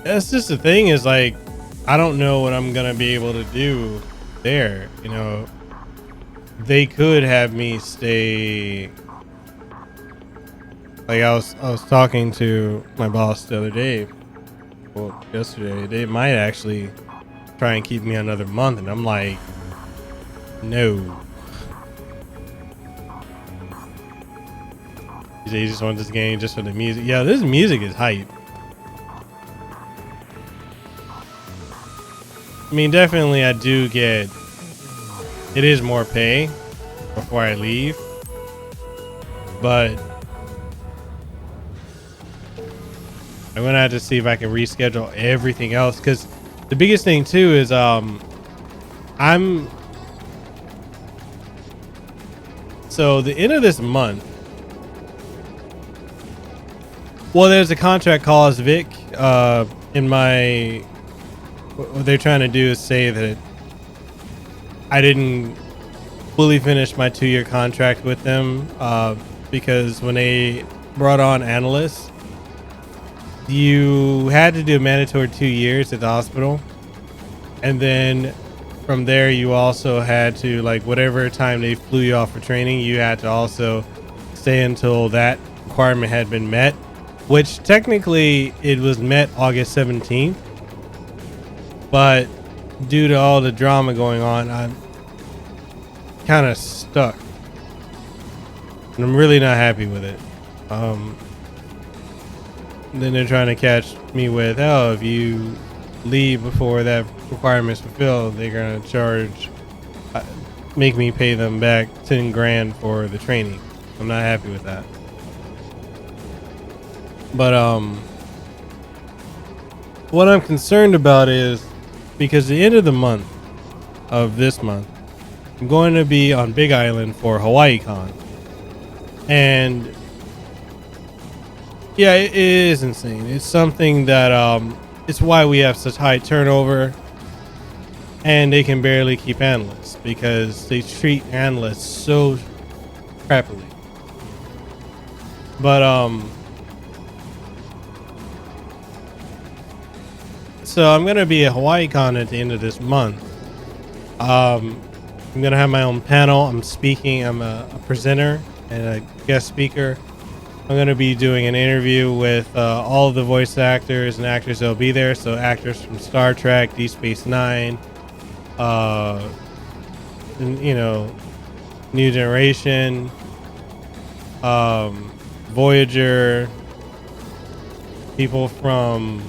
That's just the thing is like, I don't know what I'm gonna be able to do there. You know, they could have me stay. Like I was talking to my boss the other day, well, yesterday. They might actually try and keep me another month, and I'm like, no. They just want this game just for the music. Yeah, this music is hype. I mean, definitely I do get, it is more pay before I leave, but I'm gonna have to see if I can reschedule everything else, because the biggest thing too is so the end of this month, well, there's a contract clause, Vic, in my what they're trying to do is say that I didn't fully finish my 2-year contract with them, because when they brought on analysts, you had to do a mandatory 2 years at the hospital, and then from there you also had to, like, whatever time they flew you off for training, you had to also stay until that requirement had been met, which technically it was met August 17th, but due to all the drama going on, I'm kind of stuck, and I'm really not happy with it. Then they're trying to catch me with, oh, if you leave before that requirement's fulfilled, they're gonna charge, make me pay them back 10 grand for the training. I'm not happy with that. But what I'm concerned about is, because the end of the month of this month, I'm going to be on Big Island for Hawaii Con, and yeah, it is insane. It's something that it's why we have such high turnover, and they can barely keep analysts because they treat analysts so crappily. But so I'm gonna be at Hawaii Con at the end of this month. I'm gonna have my own panel. I'm speaking. I'm a presenter and a guest speaker. I'm going to be doing an interview with all of the voice actors and actors that will be there. So actors from Star Trek, Deep Space Nine, and, you know, New Generation, Voyager, people from,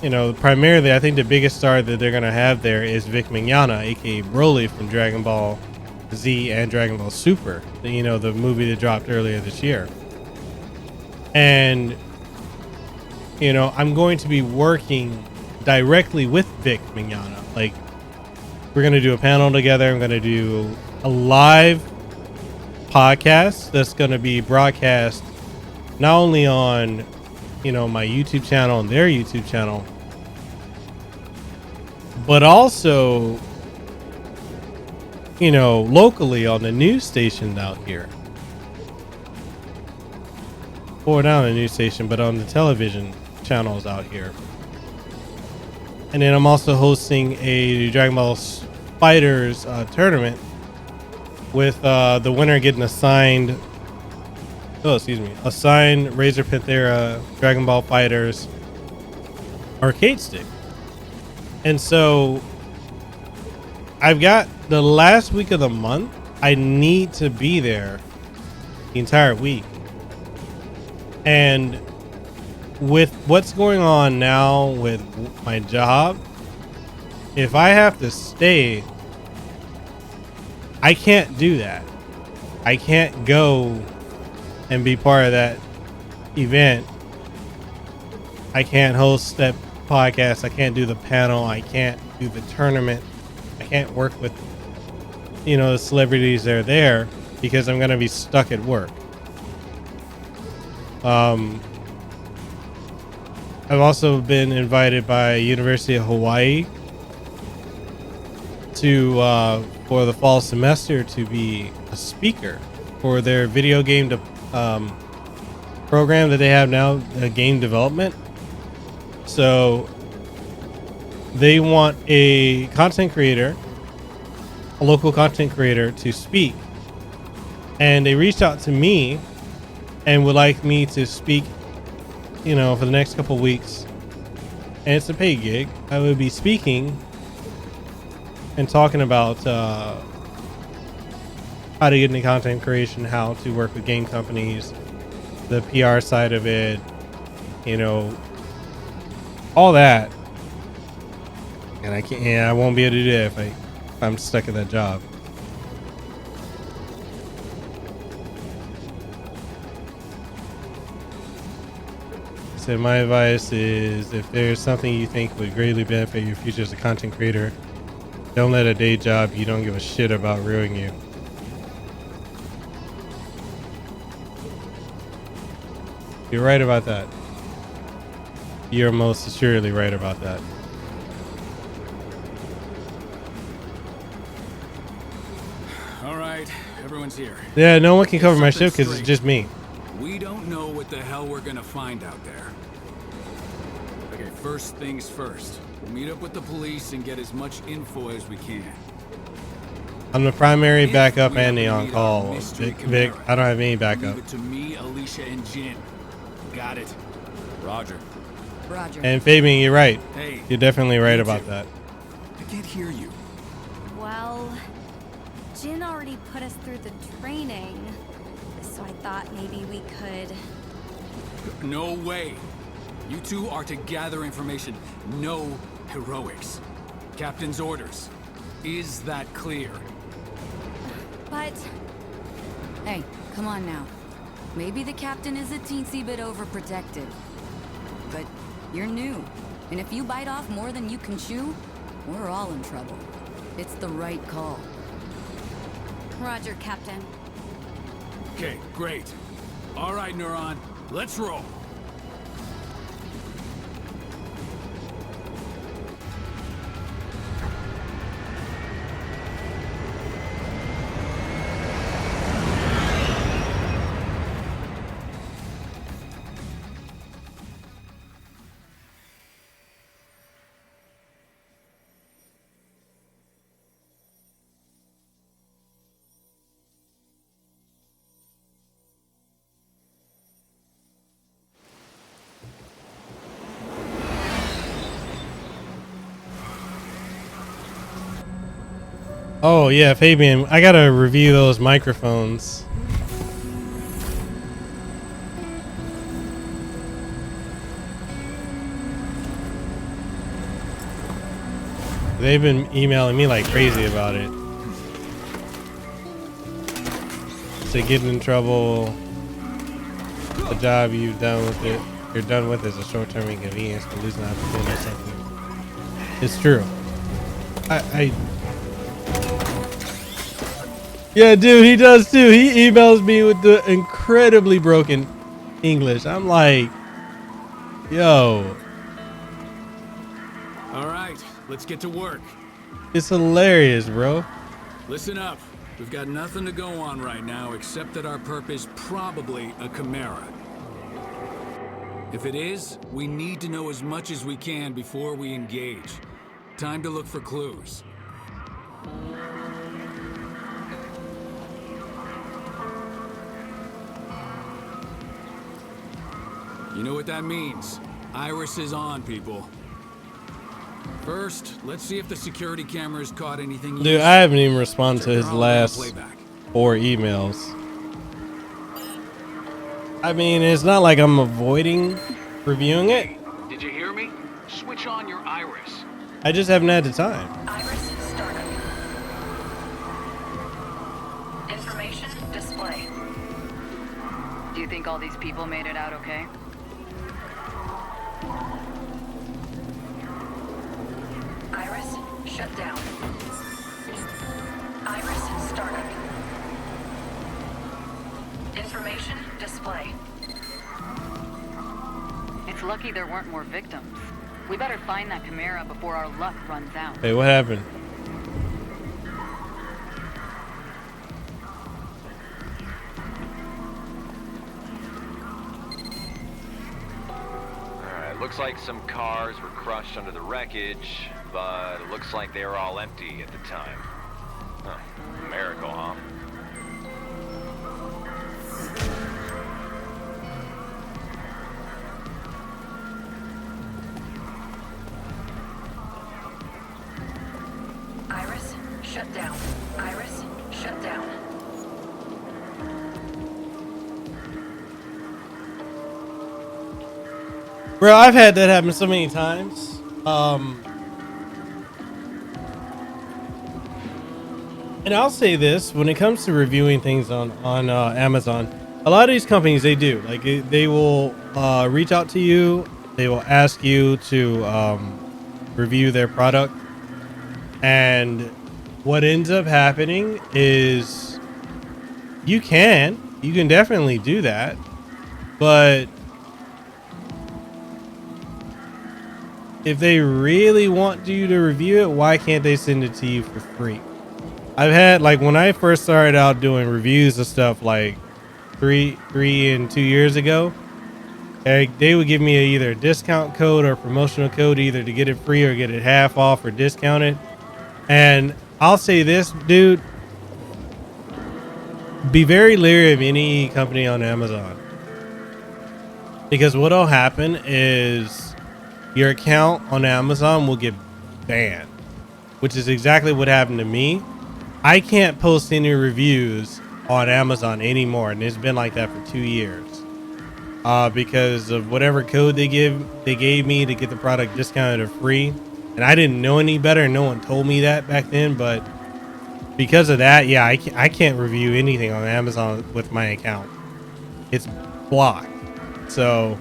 you know, primarily I think the biggest star that they're going to have there is Vic Mignogna, aka Broly from Dragon Ball Z and Dragon Ball Super, you know, the movie that dropped earlier this year. And, you know, I'm going to be working directly with Vic Mignogna. Like, we're going to do a panel together. I'm going to do a live podcast that's going to be broadcast not only on, you know, my YouTube channel and their YouTube channel, but also, you know, locally on the news station out here. Or not on the news station, but on the television channels out here. And then I'm also hosting a Dragon Ball Fighters tournament with the winner getting a signed Razor Panthera Dragon Ball Fighters arcade stick. And so I've got the last week of the month. I need to be there the entire week. And with what's going on now with my job, if I have to stay, I can't do that. I can't go and be part of that event. I can't host that podcast. I can't do the panel. I can't do the tournament. I can't work with, you know, the celebrities that are there because I'm going to be stuck at work. I've also been invited by University of Hawaii to for the fall semester to be a speaker for their video game program that they have now, game development. So they want a content creator, a local content creator, to speak, and they reached out to me and would like me to speak, you know, for the next couple weeks. And it's a paid gig. I would be speaking and talking about how to get into content creation, how to work with game companies, the PR side of it, you know, all that. And I won't be able to do that if I'm stuck in that job. So my advice is, if there's something you think would greatly benefit your future as a content creator, don't let a day job you don't give a shit about ruin you. You're right about that. You're most assuredly right about that. right, everyone's here. Yeah, no one can cover my ship Something because it's just me. We don't know what the hell we're gonna find out there. Okay, first things first. We'll meet up with the police and get as much info as we can. I'm the primary If backup we and the happen to meet our on-call. mystery Vic, Chimera, I don't have any backup. leave it to me, Alicia, and Jin. Got it. Roger. Roger. And Fabian, you're right. Hey, You're definitely right me about too. that. I can't hear you. Well, Jin already put us through the training, so I thought maybe we could... No way. You two are to gather information. No heroics. Captain's orders. Is that clear? But... Hey, come on now. Maybe the captain is a teensy bit overprotective. But you're new. And if you bite off more than you can chew, we're all in trouble. It's the right call. Roger, Captain. Okay, great. All right, Neuron. Let's roll. Oh yeah, Fabian, I gotta review those microphones. They've been emailing me like crazy about it. So getting in trouble, the job you've done with it, you're done with is a short-term inconvenience for losing an opportunity or something. It's true. Yeah, dude, he does too. He emails me with the incredibly broken English. I'm like, yo. All right, let's get to work. It's hilarious, bro. Listen up. We've got nothing to go on right now except that our perp is probably a Chimera. If it is, we need to know as much as we can before we engage. Time to look for clues. You know what that means. Iris is on, people. First, let's see if the security cameras caught anything. Dude, I haven't even responded to his last 4 emails. I mean, it's not like I'm avoiding reviewing it. Did you hear me? Switch on your iris. I just haven't had the time. Iris startup. Information display. Do you think all these people made it out okay? Iris shut down. Iris startup. Information display. It's lucky there weren't more victims. We better find that Chimera before our luck runs out. Hey, what happened? Alright, looks like some cars were crushed under the wreckage, but it looks like they were all empty at the time. Huh, miracle, huh? Iris shut down. Iris shut down. Bro, I've had that happen so many times. And I'll say this, when it comes to reviewing things on Amazon, a lot of these companies, they do. Like, they will reach out to you. They will ask you to review their product. And what ends up happening is you can definitely do that. But if they really want you to review it, why can't they send it to you for free? I've had, like, when I first started out doing reviews of stuff, like 3 and 2 years ago, they would give me either a discount code or promotional code, either to get it free or get it half off or discounted. And I'll say this, dude, be very leery of any company on Amazon, because what'll happen is your account on Amazon will get banned, which is exactly what happened to me. I can't post any reviews on Amazon anymore, and it's been like that for 2 years, because of whatever code they gave me to get the product discounted or free. And I didn't know any better, and no one told me that back then, but because of that, yeah, I can't review anything on Amazon with my account. It's blocked. So,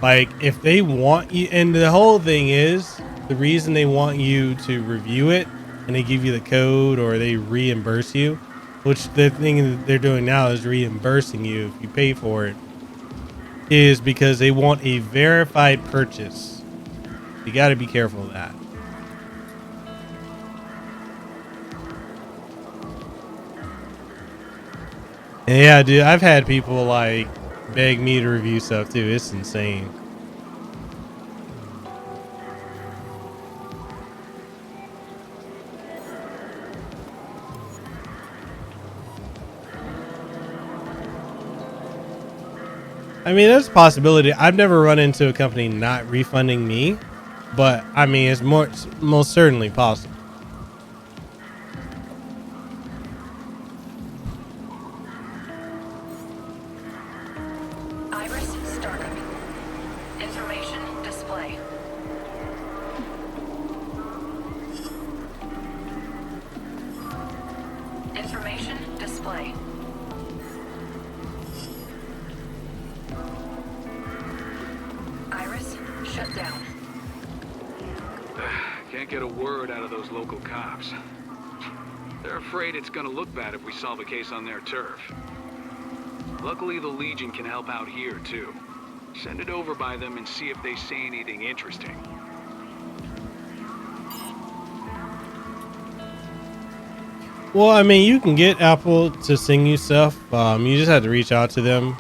like, if they want you, and the whole thing is, the reason they want you to review it and they give you the code or they reimburse you, which the thing that they're doing now is reimbursing you if you pay for it, is because they want a verified purchase. You got to be careful of that. And yeah, dude, I've had people like beg me to review stuff too. It's insane. I mean, there's a possibility. I've never run into a company not refunding me, but I mean, it's most certainly possible. Iris startup. Information display. Information display. Iris shut down. Can't get a word out of those local cops. They're afraid it's gonna look bad if we solve a case on their turf. Luckily, the Legion can help out here, too. Send it over by them and see if they say anything interesting. Well, I mean, you can get Apple to sing you stuff. You just have to reach out to them.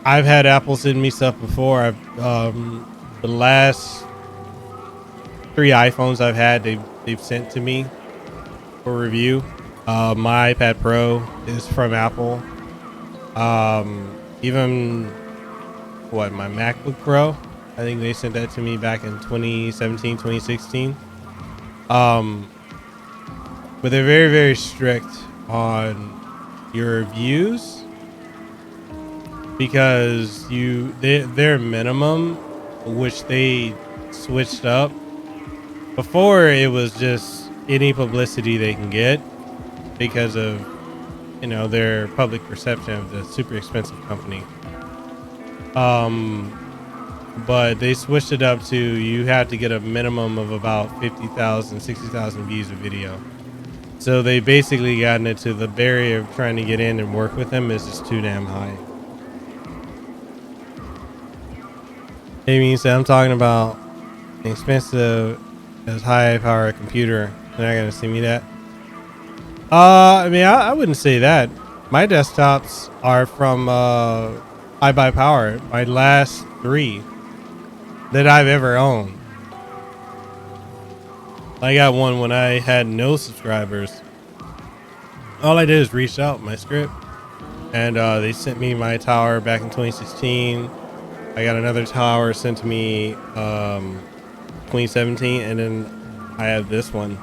I've had Apple send me stuff before. The last 3 iPhones I've had, they've sent to me for review. My iPad Pro is from Apple. Even my MacBook Pro, I think they sent that to me back in 2017, 2016. But they're very, very strict on your reviews, because their minimum, which they switched up. Before, it was just any publicity they can get because of, their public perception of the super expensive company. But they switched it up to, you have to get a minimum of about 50,000, 60,000 views of video. So they basically gotten it to the barrier of trying to get in and work with them is just too damn high. It means that I'm talking about an expensive as high power computer. They're not gonna see me that. I mean, I wouldn't say that. My desktops are from iBuyPower. My last 3 that I've ever owned. I got one when I had no subscribers. All I did is reach out my script, and they sent me my tower back in 2016. I got another tower sent to me 2017, and then I have this one,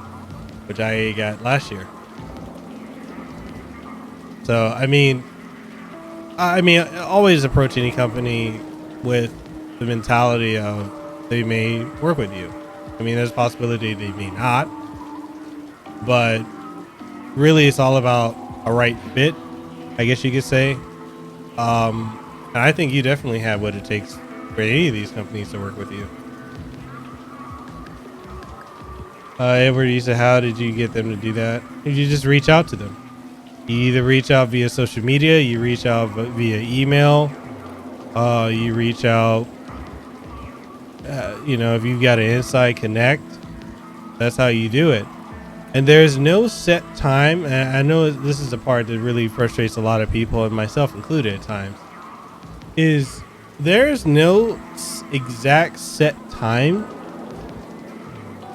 which I got last year. So I mean, always approach any company with the mentality of they may work with you. I mean, there's a possibility they may not, but really it's all about a right fit, I guess you could say. And I think you definitely have what it takes for any of these companies to work with you. Edward, you said, how did you get them to do that? You just reach out to them. You either reach out via social media, you reach out via email, you reach out, if you've got an Inside Connect, that's how you do it. And there's no set time. And I know this is the part that really frustrates a lot of people, and myself included at times, is there's no exact set time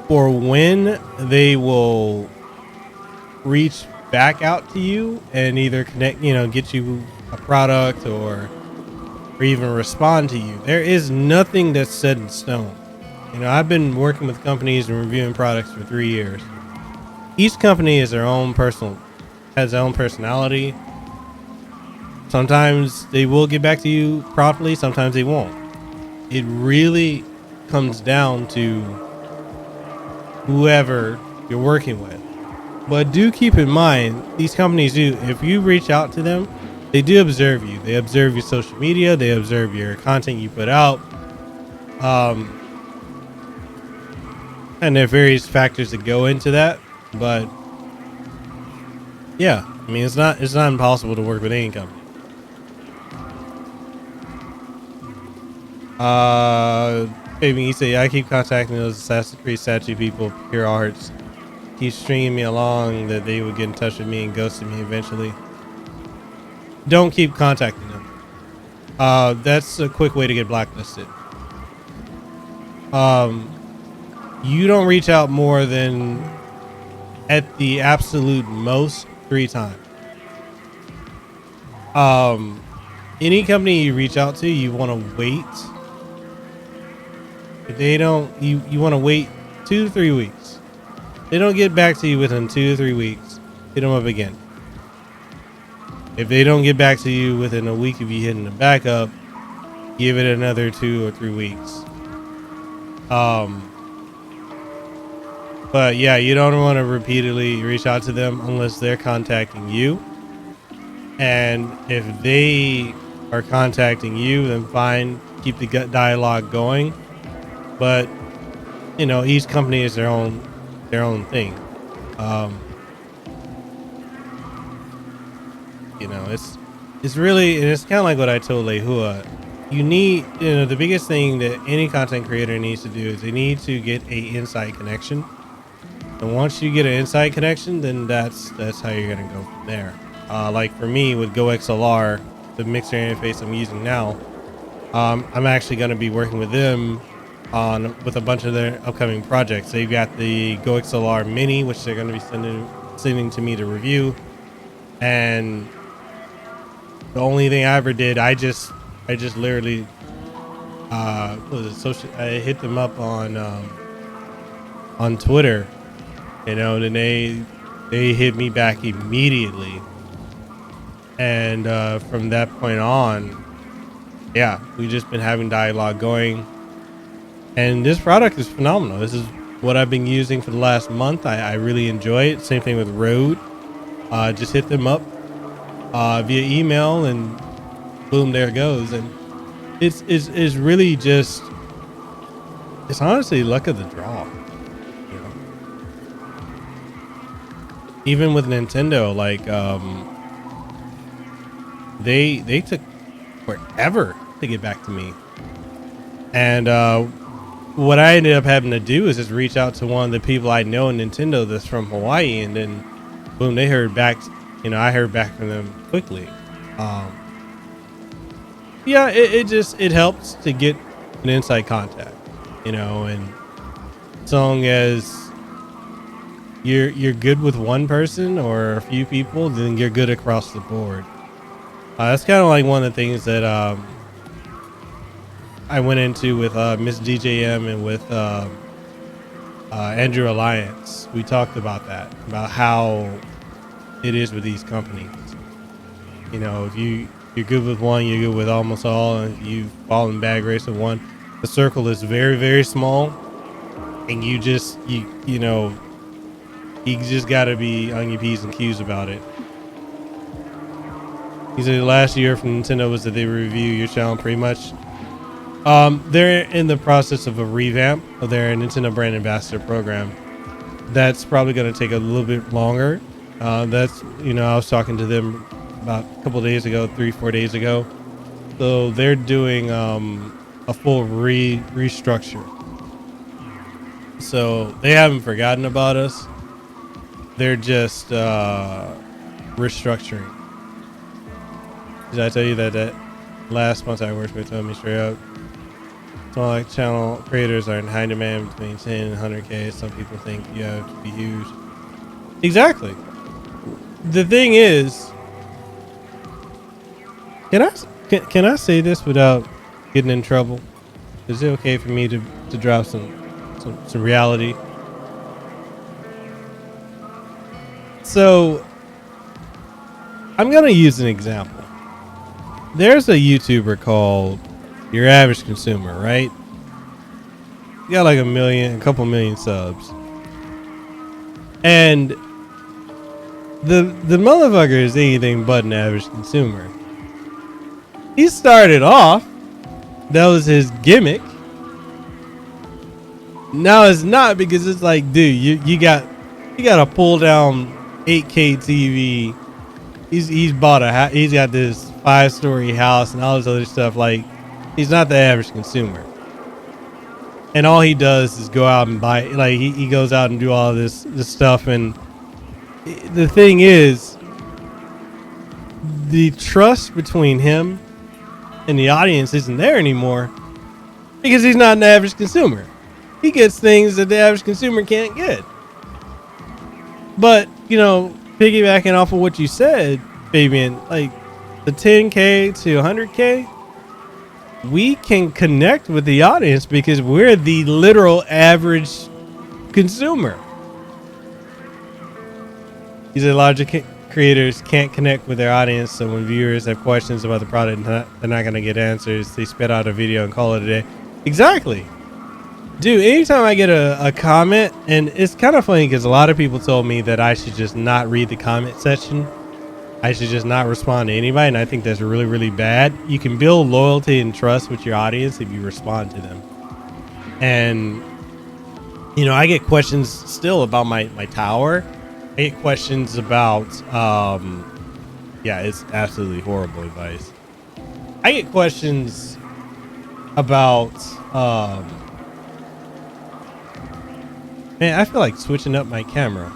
for when they will reach back out to you and either connect, get you a product or even respond to you. There is nothing that's set in stone. I've been working with companies and reviewing products for 3 years. Each company has their own personality. Sometimes they will get back to you promptly, sometimes they won't. It really comes down to whoever you're working with. But do keep in mind, these companies do, if you reach out to them, they do observe you. They observe your social media, they observe your content you put out. And there are various factors that go into that. But yeah, I mean, it's not impossible to work with any company. Maybe you say, I keep contacting those Assassin's Creed statue people, pure arts. Keep stringing me along that they would get in touch with me and ghosted me eventually. Don't keep contacting them. That's a quick way to get blacklisted. You don't reach out more than, at the absolute most, 3 times. Any company you reach out to, you want to wait. If they don't, you want to wait 2 to 3 weeks. They don't get back to you within 2 to 3 weeks, hit them up again. If they don't get back to you within a week of you hitting them back up, give it another 2 or 3 weeks. But yeah, you don't want to repeatedly reach out to them unless they're contacting you. And if they are contacting you, then fine, keep the dialogue going. But each company is their own thing. It's really, and it's kind of like what I told Lehua. You need, the biggest thing that any content creator needs to do is they need to get a inside connection. And once you get an inside connection, then that's how you're gonna go from there. Like for me with GoXLR, the mixer interface I'm using now, I'm actually gonna be working with them with a bunch of their upcoming projects. They've got the GoXLR Mini, which they're gonna be sending to me to review, and the only thing I ever did, I just literally I hit them up on Twitter, and they hit me back immediately, and from that point on, yeah, we've just been having dialogue going, and this product is phenomenal. This is what I've been using for the last month. I really enjoy it. Same thing with Rode. Just hit them up via email, and boom, there it goes. And it's really just, it's honestly luck of the draw. Even with Nintendo, like they took forever to get back to me, and what I ended up having to do is just reach out to one of the people I know in Nintendo that's from Hawaii, and then boom, they heard back. I heard back from them quickly. Yeah, it helps to get an inside contact, and as long as you're good with one person or a few people, then you're good across the board. That's kind of like one of the things that I went into with Miss DJM and with Andrew Alliance. We talked about that, about how it is with these companies. If you're good with one, you're good with almost all, and if you fall in bad grace with one, the circle is very, very small, and you just gotta be on your P's and Q's about it. He said the last year from Nintendo was that they review your channel pretty much. They're in the process of a revamp of their Nintendo brand ambassador program. That's probably going to take a little bit longer. I was talking to them about a couple days ago, 3-4 days ago. So they're doing a full restructure. So they haven't forgotten about us. they're just restructuring. Did I tell you that last month I worked with told me straight up? Small like channel creators are in high demand between 10 and 100K. Some people think you have to be huge. Exactly. The thing is, can I say this without getting in trouble? Is it okay for me to drop some reality? So I'm gonna use an example. There's a YouTuber called Your Average Consumer, right? You got like a couple million subs. And the motherfucker is anything but an average consumer. He started off, that was his gimmick. Now it's not, because it's like, dude, you got a pull down 8K TV. He's bought he's got this 5-story house and all this other stuff. Like, he's not the average consumer. And all he does is go out and buy, like he goes out and do all this stuff. And the thing is, the trust between him and the audience isn't there anymore, because he's not an average consumer. He gets things that the average consumer can't get. But, you know, piggybacking off of what you said, Fabian, like the 10K to 100K, we can connect with the audience because we're the literal average consumer. These are larger creators can't connect with their audience, so when viewers have questions about the product, they're not going to get answers. They spit out a video and call it a day. Exactly. Dude, anytime I get a comment, and it's kind of funny because a lot of people told me that I should just not read the comment section. I should just not respond to anybody, and I think that's really, really bad. You can build loyalty and trust with your audience if you respond to them. And, you know, I get questions still about my tower. I get questions about, yeah, it's absolutely horrible advice. I get questions about, man, I feel like switching up my camera,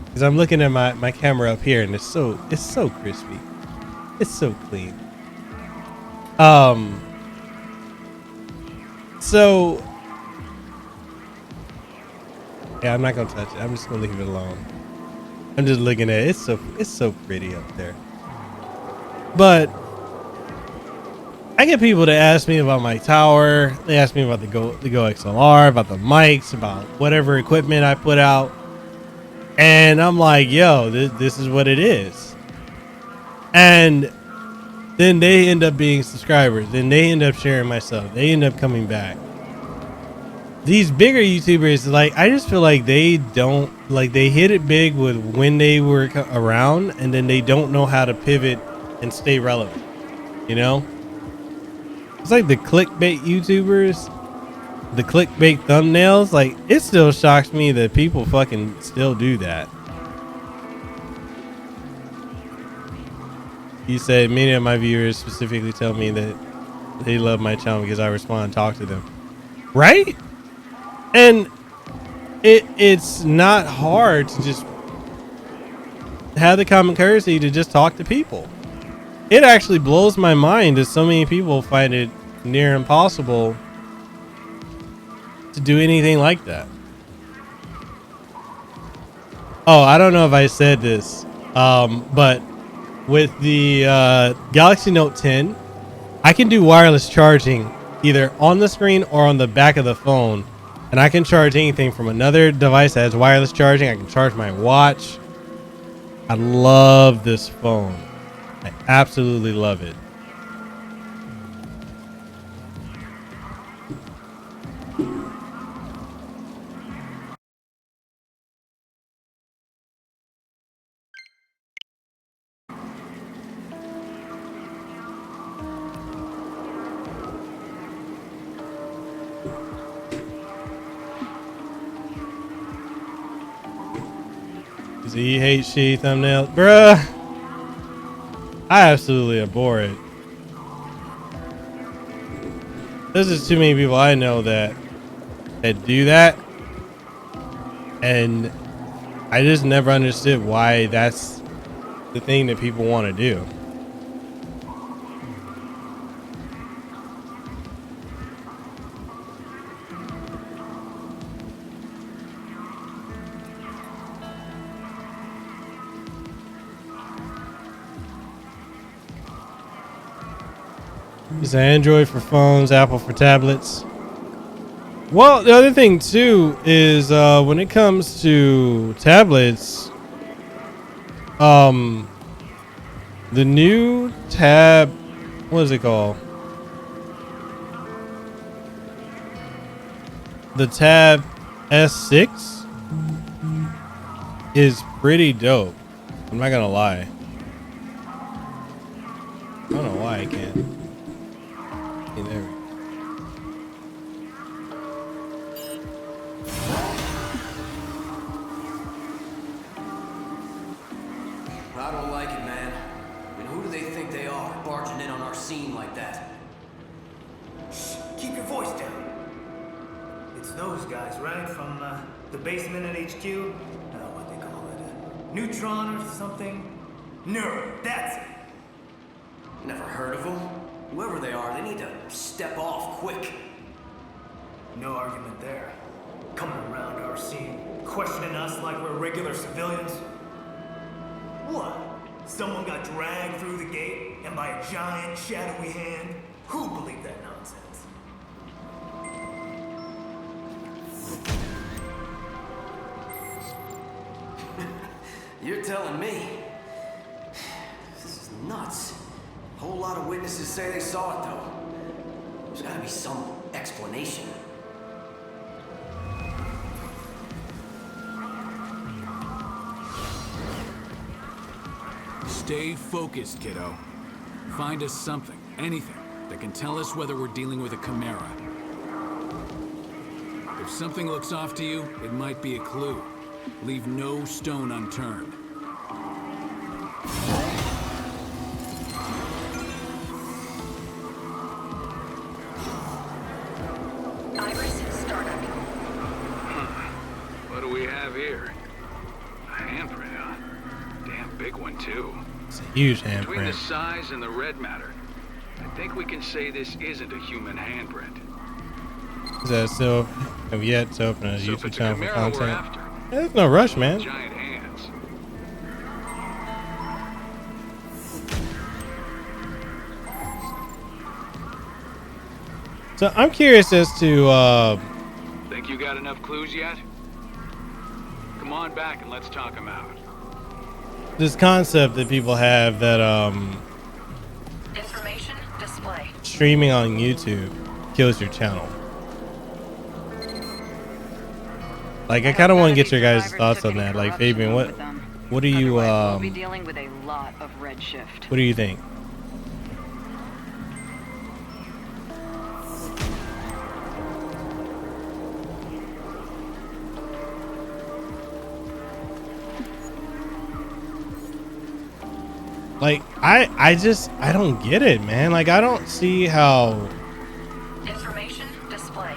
because I'm looking at my camera up here and it's so crispy. It's so clean. So yeah, I'm not gonna touch it. I'm just gonna leave it alone. I'm just looking at it. It's so pretty up there. But I get people to ask me about my tower. They ask me about the Go XLR, about the mics, about whatever equipment I put out. And I'm like, yo, this is what it is. And then they end up being subscribers. Then they end up sharing my stuff. They end up coming back. These bigger YouTubers, like, I just feel like they don't, like, they hit it big with when they were around, and then they don't know how to pivot and stay relevant, you know? It's like the clickbait YouTubers, the clickbait thumbnails. Like, it still shocks me that people fucking still do that. You said many of my viewers specifically tell me that they love my channel because I respond and talk to them. Right? And it's not hard to just have the common courtesy to just talk to people. It actually blows my mind that so many people find it near impossible to do anything like that. Oh, I don't know if I said this, but with the Galaxy Note 10, I can do wireless charging either on the screen or on the back of the phone. And I can charge anything from another device that has wireless charging. I can charge my watch. I love this phone. I absolutely love it. You hate shitty thumbnails, bruh. I absolutely abhor it. There's just too many people I know that do that, and I just never understood why that's the thing that people want to do. It's an Android for phones, Apple for tablets. Well, the other thing too is when it comes to tablets, the new tab, what is it called? The Tab S6 is pretty dope. I'm not gonna lie. I don't know why I can't. Okay, there we go. I don't like it, man. I mean, who do they think they are, barging in on our scene like that? Shh, keep your voice down. It's those guys, right? From the basement at HQ? What they call it? Neutron or something? Neuro, that's it. Never heard of them? Whoever they are, they need to step off quick. No argument there. Coming around our scene, questioning us like we're regular civilians. What? Someone got dragged through the gate and by a giant shadowy hand? Who believed that nonsense? You're telling me? This is nuts. A whole lot of witnesses say they saw it, though. There's gotta be some explanation. Stay focused, kiddo. Find us something, anything, that can tell us whether we're dealing with a Chimera. If something looks off to you, it might be a clue. Leave no stone unturned. What do we have here? A handprint, huh? Damn big one, too. It's a huge Between the handprint. size and the red matter, I think we can say this isn't a human handprint. Is that still have yet to open a So if YouTube it's a channel for Chimera we're content? after, Yeah, there's no rush, man. giant hands. So I'm curious as to Think you got enough clues yet? Come on back and let's talk them out. this concept that people have that Information display. streaming on YouTube kills your channel. Like, I kind of want to get your guys' thoughts on that. Like, Fabian, what do you We'll be dealing with a lot of redshift. what do you think? Like, I don't get it, man. Like, I don't see how Information display.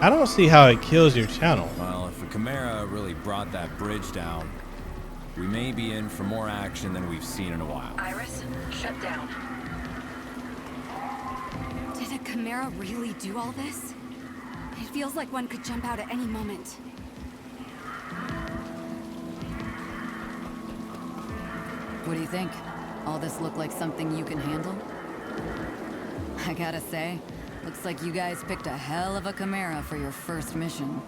I don't see how it kills your channel. Well, if the Chimera really brought that bridge down, we may be in for more action than we've seen in a while. Iris, shut down. Did a Chimera really do all this? It feels like one could jump out at any moment. What do you think? All this look like something you can handle? I gotta say, looks like you guys picked a hell of a Chimera for your first mission.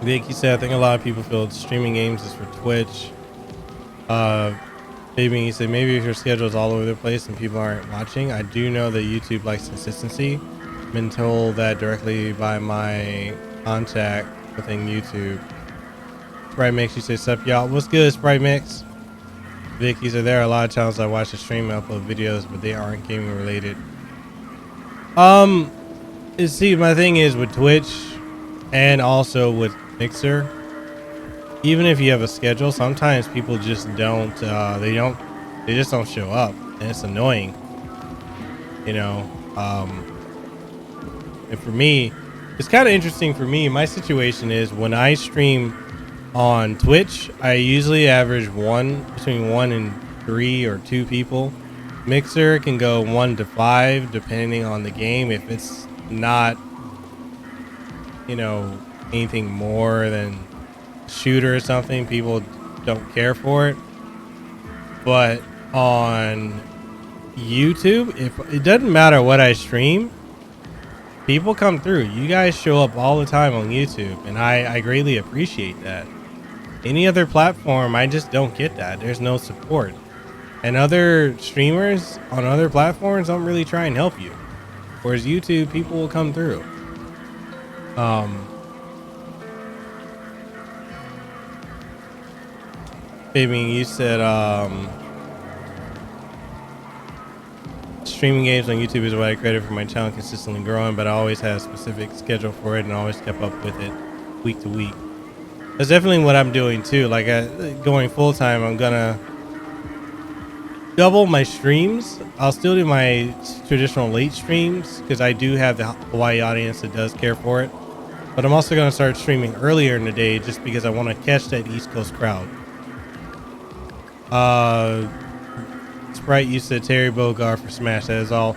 Vic, you said I think a lot of people feel streaming games is for Twitch. Fabian, you said maybe if your schedule is all over the place and people aren't watching. I do know that YouTube likes consistency. Been told that directly by my contact within YouTube. Sprite Mix, you say sup y'all. What's good, Sprite Mix? Vic, you said there are a lot of channels I watch the stream and upload videos, but they aren't gaming related. See, my thing is with Twitch and also with Mixer, even if you have a schedule, sometimes people just don't they just don't show up, and it's annoying, you know. And for me, it's kind of interesting. For me, my situation is when I stream On Twitch, I usually average between 1 and 3 or 2 people. Mixer can go 1 to 5 depending on the game. If it's not, anything more than shooter or something, people don't care for it. But on YouTube, if it doesn't matter what I stream, people come through. You guys show up all the time on YouTube, and I greatly appreciate that. Any other platform, I just don't get that. There's no support. And other streamers on other platforms don't really try and help you. Whereas YouTube, people will come through. Baby, you said streaming games on YouTube is what I created for my channel, consistently growing, but I always had a specific schedule for it and always kept up with it week to week. That's definitely what I'm doing too. Like going full time, I'm gonna double my streams. I'll still do my traditional late streams because I do have the Hawaii audience that does care for it. But I'm also gonna start streaming earlier in the day just because I want to catch that East Coast crowd. Sprite, you said Terry Bogard for Smash. That is all.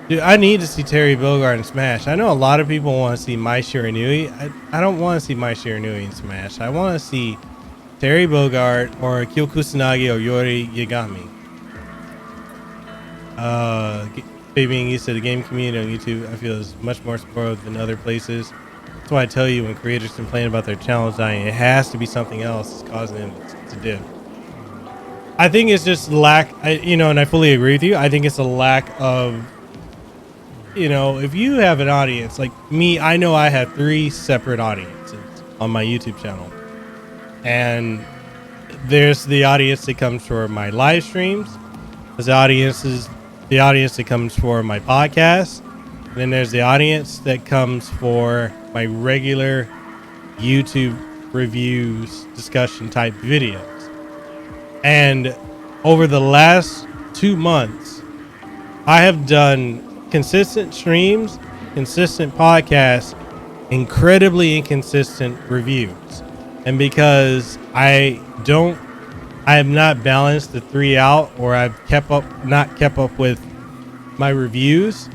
Dude, I need to see Terry Bogard in Smash. I know a lot of people want to see Mai Shiranui. I don't want to see Mai Shiranui in Smash. I want to see Terry Bogard or Kyo Kusanagi or Yori Yagami. Baby, you said the game community on YouTube, I feel, is much more supportive than other places. That's why I tell you, when creators complain about their channels dying, it has to be something else that's causing them to dip. I think it's just lack, and I fully agree with you. I think it's a lack of, if you have an audience like me, I know I have 3 separate audiences on my YouTube channel. And there's the audience that comes for my live streams. There's the audience that comes for my podcast. And then there's the audience that comes for my regular YouTube reviews, discussion type videos. And over the last 2 months, I have done consistent streams, consistent podcasts, incredibly inconsistent reviews. And because I have not balanced the 3 out, or I've not kept up with my reviews,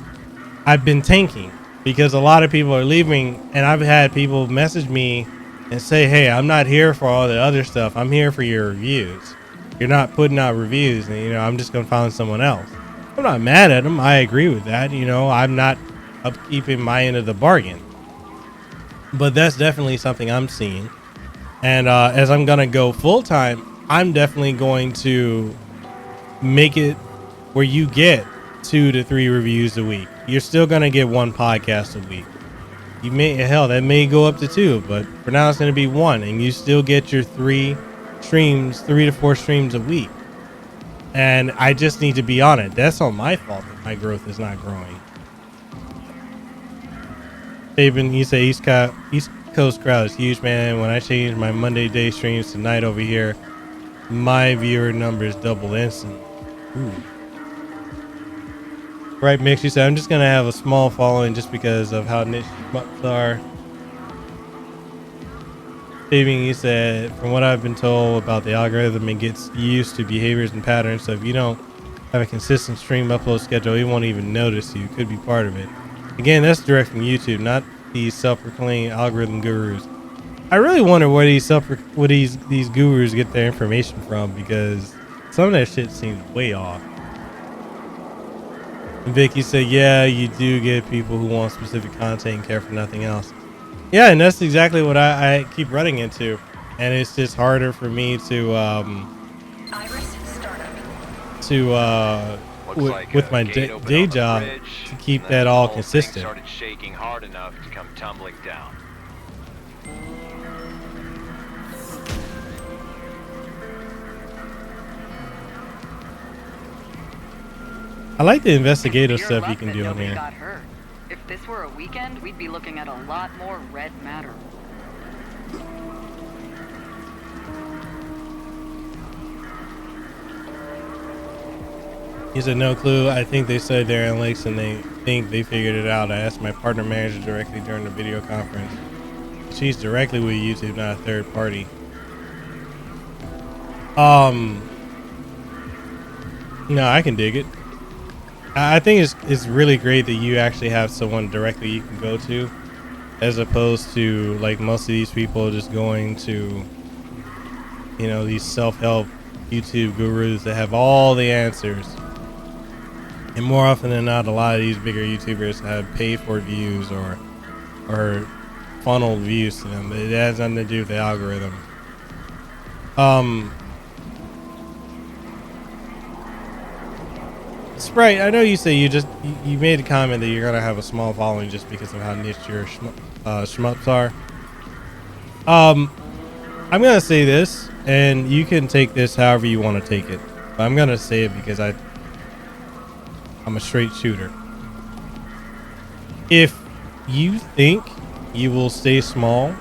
I've been tanking because a lot of people are leaving, and I've had people message me and say, hey, I'm not here for all the other stuff. I'm here for your reviews. You're not putting out reviews, and I'm just gonna find someone else. I'm not mad at them. I agree with that. I'm not upkeeping my end of the bargain. But that's definitely something I'm seeing. And as I'm gonna go full time, I'm definitely going to make it where you get 2 to 3 reviews a week. You're still gonna get 1 podcast a week. That may go up to 2, but for now it's gonna be 1, and you still get your 3 to 4 streams a week. And I just need to be on it. That's on my fault that my growth is not growing. Fabian, you say East Coast crowd is huge, man. When I change my Monday day streams to night over here, my viewer numbers double instant. Ooh. Right, Mix, you said I'm just gonna have a small following just because of how niche mups are. Fabian, you said, from what I've been told about the algorithm, it gets used to behaviors and patterns. So if you don't have a consistent stream upload schedule, it won't even notice you. Could be part of it. Again, that's direct from YouTube, not these self-proclaimed algorithm gurus. I really wonder where these gurus get their information from, because some of that shit seems way off. And Vicky said, yeah, you do get people who want specific content and care for nothing else. Yeah, and that's exactly what I keep running into. And it's just harder for me to with my day job to keep that all consistent. Started shaking hard enough to come tumbling down. I like the investigative stuff you can do on here. If this were a weekend, we'd be looking at a lot more red matter. He said, no clue. I think they studied their analytics and they think they figured it out. I asked my partner manager directly during the video conference. She's directly with YouTube, not a third party. No, I can dig it. I think it's really great that you actually have someone directly you can go to, as opposed to like most of these people just going to, you know, these self-help YouTube gurus that have all the answers. And more often than not, a lot of these bigger YouTubers have paid for views or funneled views to them. It has nothing to do with the algorithm. Sprite, I know you say you made a comment that you're gonna have a small following just because of how niche your shmups are. I'm gonna say this, and you can take this however you want to take it. But I'm gonna say it because I'm a straight shooter. If you think you will stay small,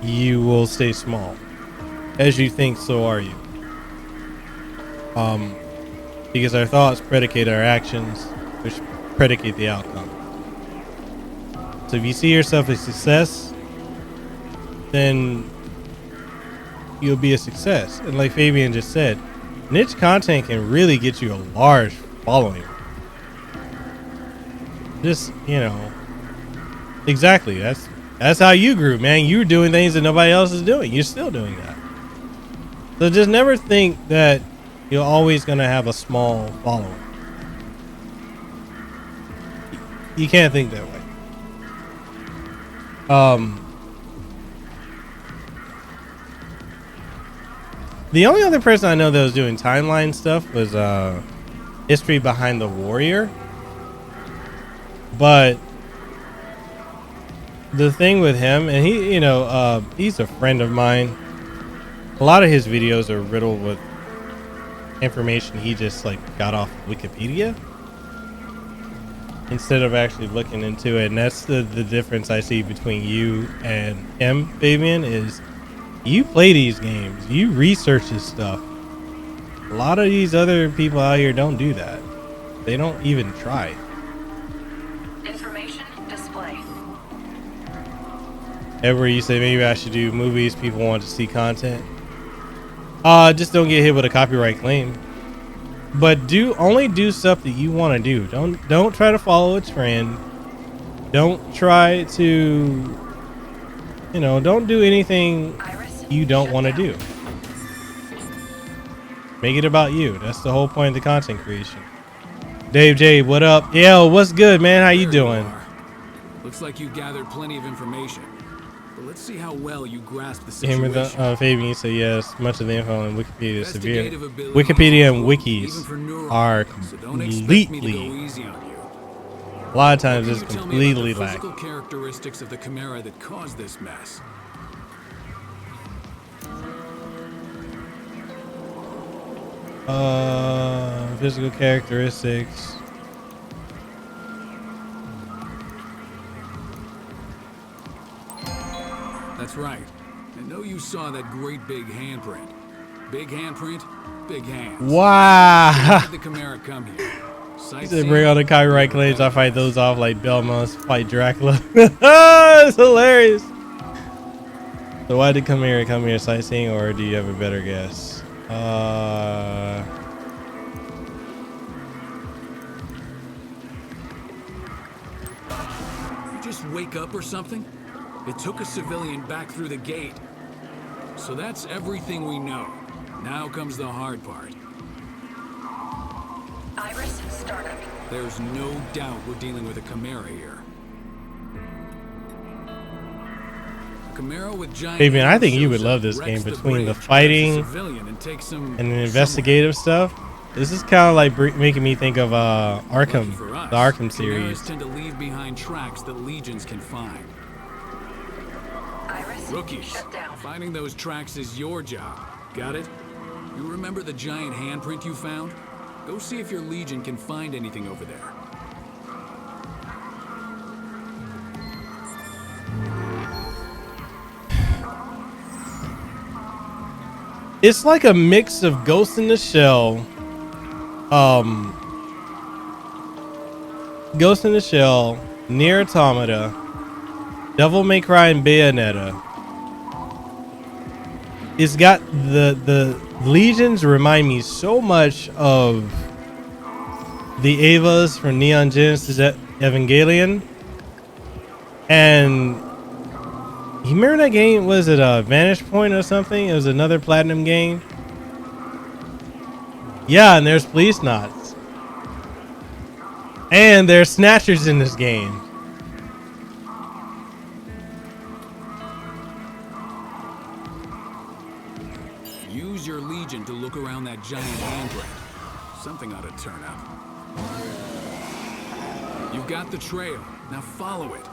you will stay small. As you think, so are you. Because our thoughts predicate our actions, which predicate the outcome. So if you see yourself as success, then you'll be a success. And like Fabian just said, niche content can really get you a large following. Just, you know, exactly. That's how you grew, man. You were doing things that nobody else is doing. You're still doing that. So just never think that you're always going to have a small following. You can't think that way. The only other person I know that was doing timeline stuff was History Behind the Warrior. But the thing with him, and he, you know, he's a friend of mine. A lot of his videos are riddled with information he just like got off Wikipedia instead of actually looking into it. And that's the difference I see between you and him, Fabian, is you play these games, you research this stuff. A lot of these other people out here don't do that. They don't even try. Information display. Ever you say maybe I should do movies, people want to see content. Just don't get hit with a copyright claim. But only do stuff that you want to do. Don't try to follow a trend. Don't try to, you know, don't do anything you don't want to do. Make it about you. That's the whole point of the content creation. Dave J, what up? Yo, what's good, man? How you doing? Looks like you gathered plenty of information. But let's see how well you grasp the situation. Fabian said yes. Much of the info on Wikipedia is severe. Wikipedia and wikis are completely. A lot of times it's completely lacking. Physical characteristics of the Chimera that caused this mess. Physical characteristics. That's right. I know you saw that great big handprint. Big handprint, big hands. Wow. Why did the Chimera come here? He said bring all the copyright claims. I fight those off like Belmont's fight Dracula. It's hilarious. So why did Chimera come here sightseeing, or do you have a better guess? You just wake up or something? It took a civilian back through the gate. So that's everything we know. Now comes the hard part. Iris startup. There's no doubt we're dealing with a Chimera here. A Chimera with giant. Hey man, I think you would love this game. Between the fighting and the investigative stuff, this is kind of like making me think of Arkham, the Arkham series. Chimeras tend to leave behind tracks that legions can find. Rookies, finding those tracks is your job. Got it? You remember the giant handprint you found? Go see if your legion can find anything over there. It's like a mix of Ghost in the Shell, Ghost in the Shell, Nier Automata, Devil May Cry, and Bayonetta. it's got the legions remind me so much of the Avas from Neon Genesis Evangelion. And you remember that game? Was it a Vantage Point or something? It was another Platinum game. Yeah, and there's police knots. And there's snatchers in this game. Use your legion to look around that giant handprint. Something ought to turn up. You've got the trail. Now follow it.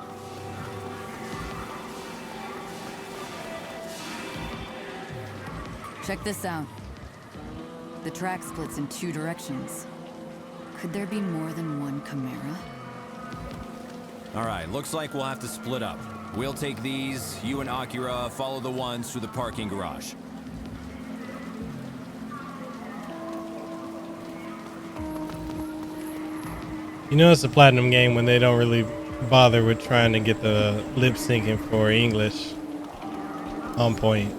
Check this out. The track splits in 2 directions. Could there be more than one Chimera? All right, looks like we'll have to split up. We'll take these, you and Akira follow the ones through the parking garage. You know it's a Platinum game when they don't really bother with trying to get the lip syncing for English on point.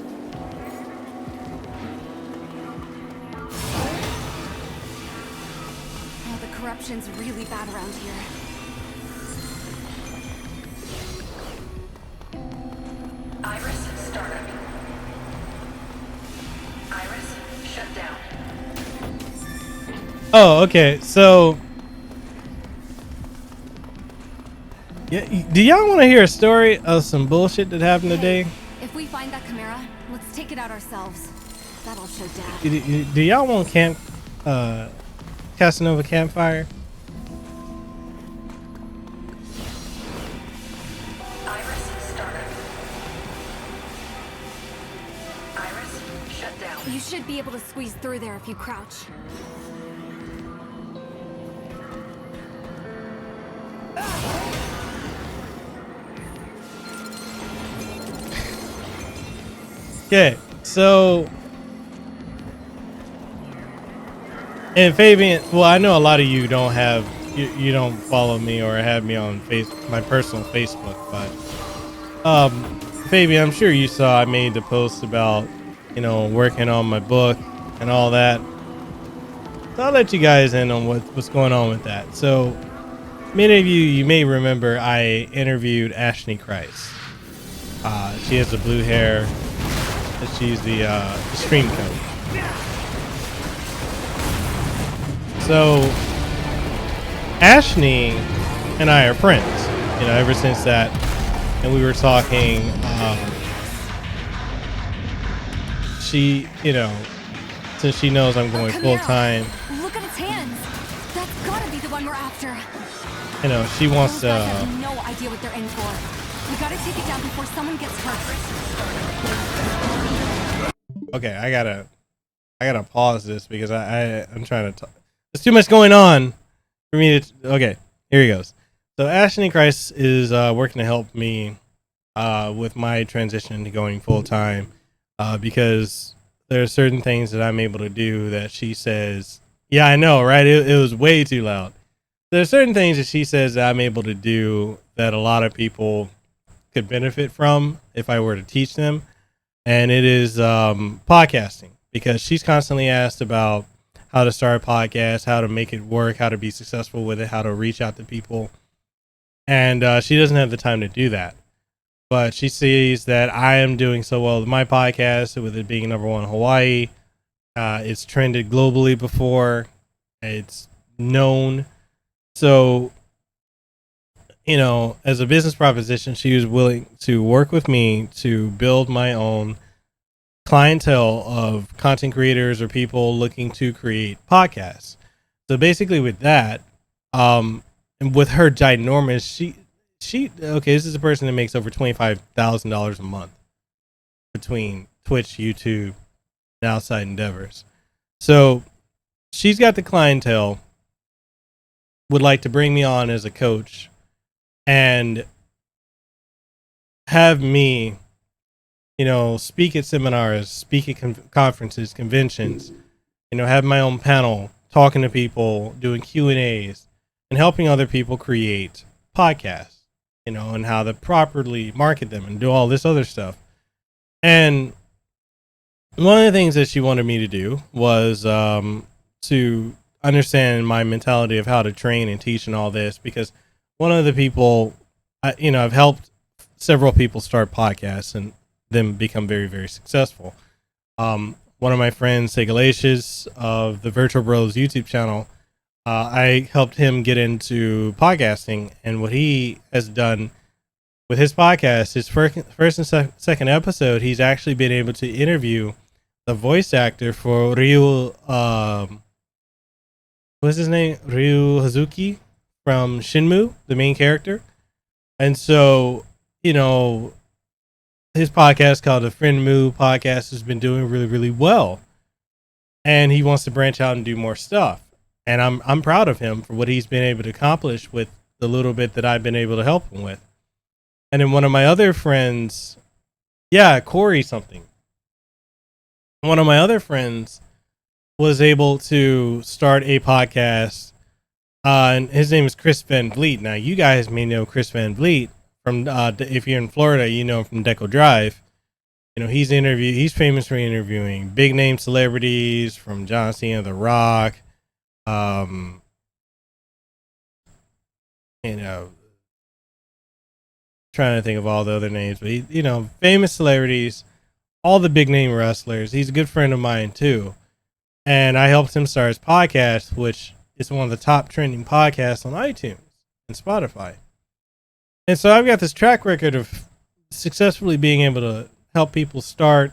Oh, the corruption's really bad around here. Iris, startup. Iris, shut down. Oh, okay. So, yeah, do y'all want to hear a story of some bullshit that happened today? If we find that Chimera, let's take it out ourselves. That'll show Dad. Do y'all want Kasanova campfire? Iris, startup. Iris, shut down. You should be able to squeeze through there if you crouch. Okay, so, and Fabian, well, I know a lot of you don't have, you don't follow me or have me on my personal Facebook, but Fabian, I'm sure you saw I made the post about, working on my book and all that. So I'll let you guys in on what's going on with that. So many of you may remember I interviewed Ashley Christ. She has the blue hair. She's the stream coach. So Ashley and I are friends, ever since that. And we were talking, she, since she knows I'm going full time, Look at its hands. That's gotta be the one we're after. She wants Those guys to. have no idea what they're in for. We gotta take it down before someone gets hurt. Okay, I gotta pause this because I'm trying to talk. There's too much going on for me to. Okay, here he goes. So Ashley Christ is working to help me with my transition to going full time because there are certain things that I'm able to do that she says. Yeah, I know, right? It was way too loud. There are certain things that she says that I'm able to do that a lot of people could benefit from if I were to teach them. And it is podcasting, because she's constantly asked about how to start a podcast, how to make it work, how to be successful with it, how to reach out to people. And she doesn't have the time to do that. But she sees that I am doing so well with my podcast, with it being #1 in Hawaii. It's trended globally before. It's known. So, as a business proposition, she was willing to work with me to build my own clientele of content creators or people looking to create podcasts. So basically with that, and with her ginormous, okay, this is a person that makes over $25,000 a month between Twitch, YouTube, and outside endeavors. So she's got the clientele, would like to bring me on as a coach and have me, speak at seminars, speak at conferences, conventions, have my own panel, talking to people, doing Q&As, and helping other people create podcasts, and how to properly market them and do all this other stuff. And one of the things that she wanted me to do was to understand my mentality of how to train and teach and all this, because one of the people, I've helped several people start podcasts and them become very, very successful. One of my friends, Segalatius of the Virtual Bros YouTube channel, I helped him get into podcasting, and what he has done with his podcast, his first and second episode, he's actually been able to interview the voice actor for Ryu. What's his name? Ryu Hazuki from Shinmu, the main character. And so, his podcast called the Friend Moo Podcast has been doing really, really well. And he wants to branch out and do more stuff. And I'm proud of him for what he's been able to accomplish with the little bit that I've been able to help him with. And then one of my other friends, Corey something. One of my other friends was able to start a podcast, and his name is Chris Van Vliet. Now, you guys may know Chris Van Vliet from, if you're in Florida, you know him from Deco Drive. He's famous for interviewing big name celebrities from John Cena, The Rock, trying to think of all the other names, but famous celebrities, all the big name wrestlers. He's a good friend of mine too. And I helped him start his podcast, which is one of the top trending podcasts on iTunes and Spotify. And so I've got this track record of successfully being able to help people start,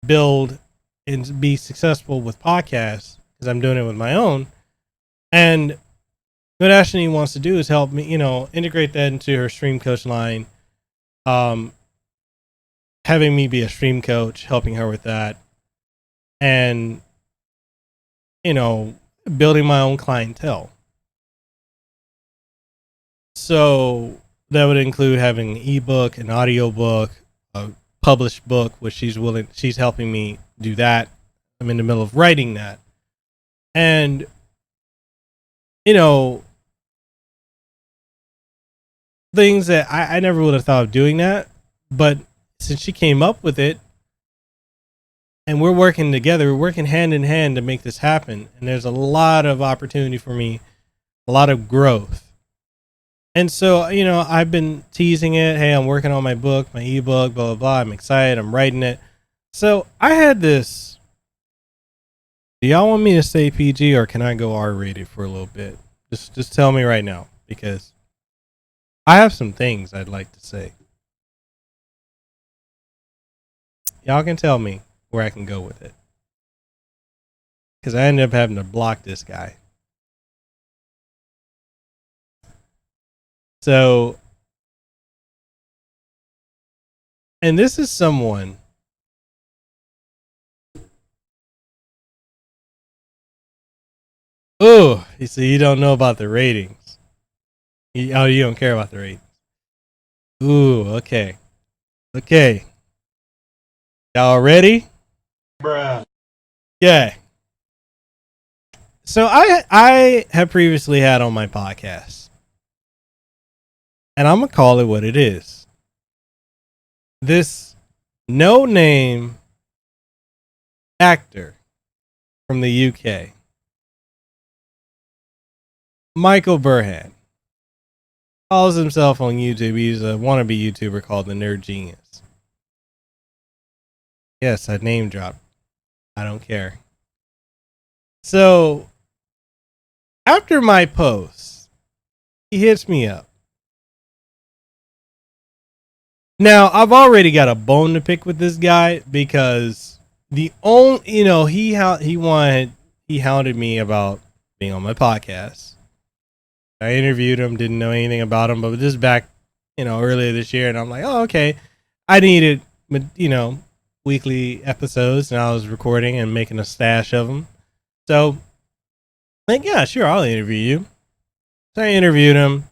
build, and be successful with podcasts, because I'm doing it with my own. And what Ashley wants to do is help me, integrate that into her stream coach line. Having me be a stream coach, helping her with that. And, building my own clientele. So that would include having an ebook, an audio book, a published book, which she's helping me do that. I'm in the middle of writing that. And, things that I never would have thought of doing that. But since she came up with it, and we're working together, we're working hand in hand to make this happen. And there's a lot of opportunity for me, a lot of growth. And so, I've been teasing it. Hey, I'm working on my book, my ebook, blah, blah, blah. I'm excited. I'm writing it. So I had this. Do y'all want me to stay PG or can I go R-rated for a little bit? Just tell me right now, because I have some things I'd like to say. Y'all can tell me where I can go with it, because I ended up having to block this guy. So, and this is someone you see, you don't know about the ratings. You don't care about the ratings. Okay. Y'all ready? Bruh. Yeah. So I have previously had on my podcast, and I'm going to call it what it is. This no-name actor from the UK, Michael Burhan, calls himself on YouTube. He's a wannabe YouTuber called the Nerd Genius. Yes, I name dropped. I don't care. So, after my post, he hits me up. Now, I've already got a bone to pick with this guy, because the only, he hounded me about being on my podcast. I interviewed him, didn't know anything about him, but this is back, earlier this year, and I'm like, oh, okay. I needed, weekly episodes, and I was recording and making a stash of them. So, yeah, sure, I'll interview you. So I interviewed him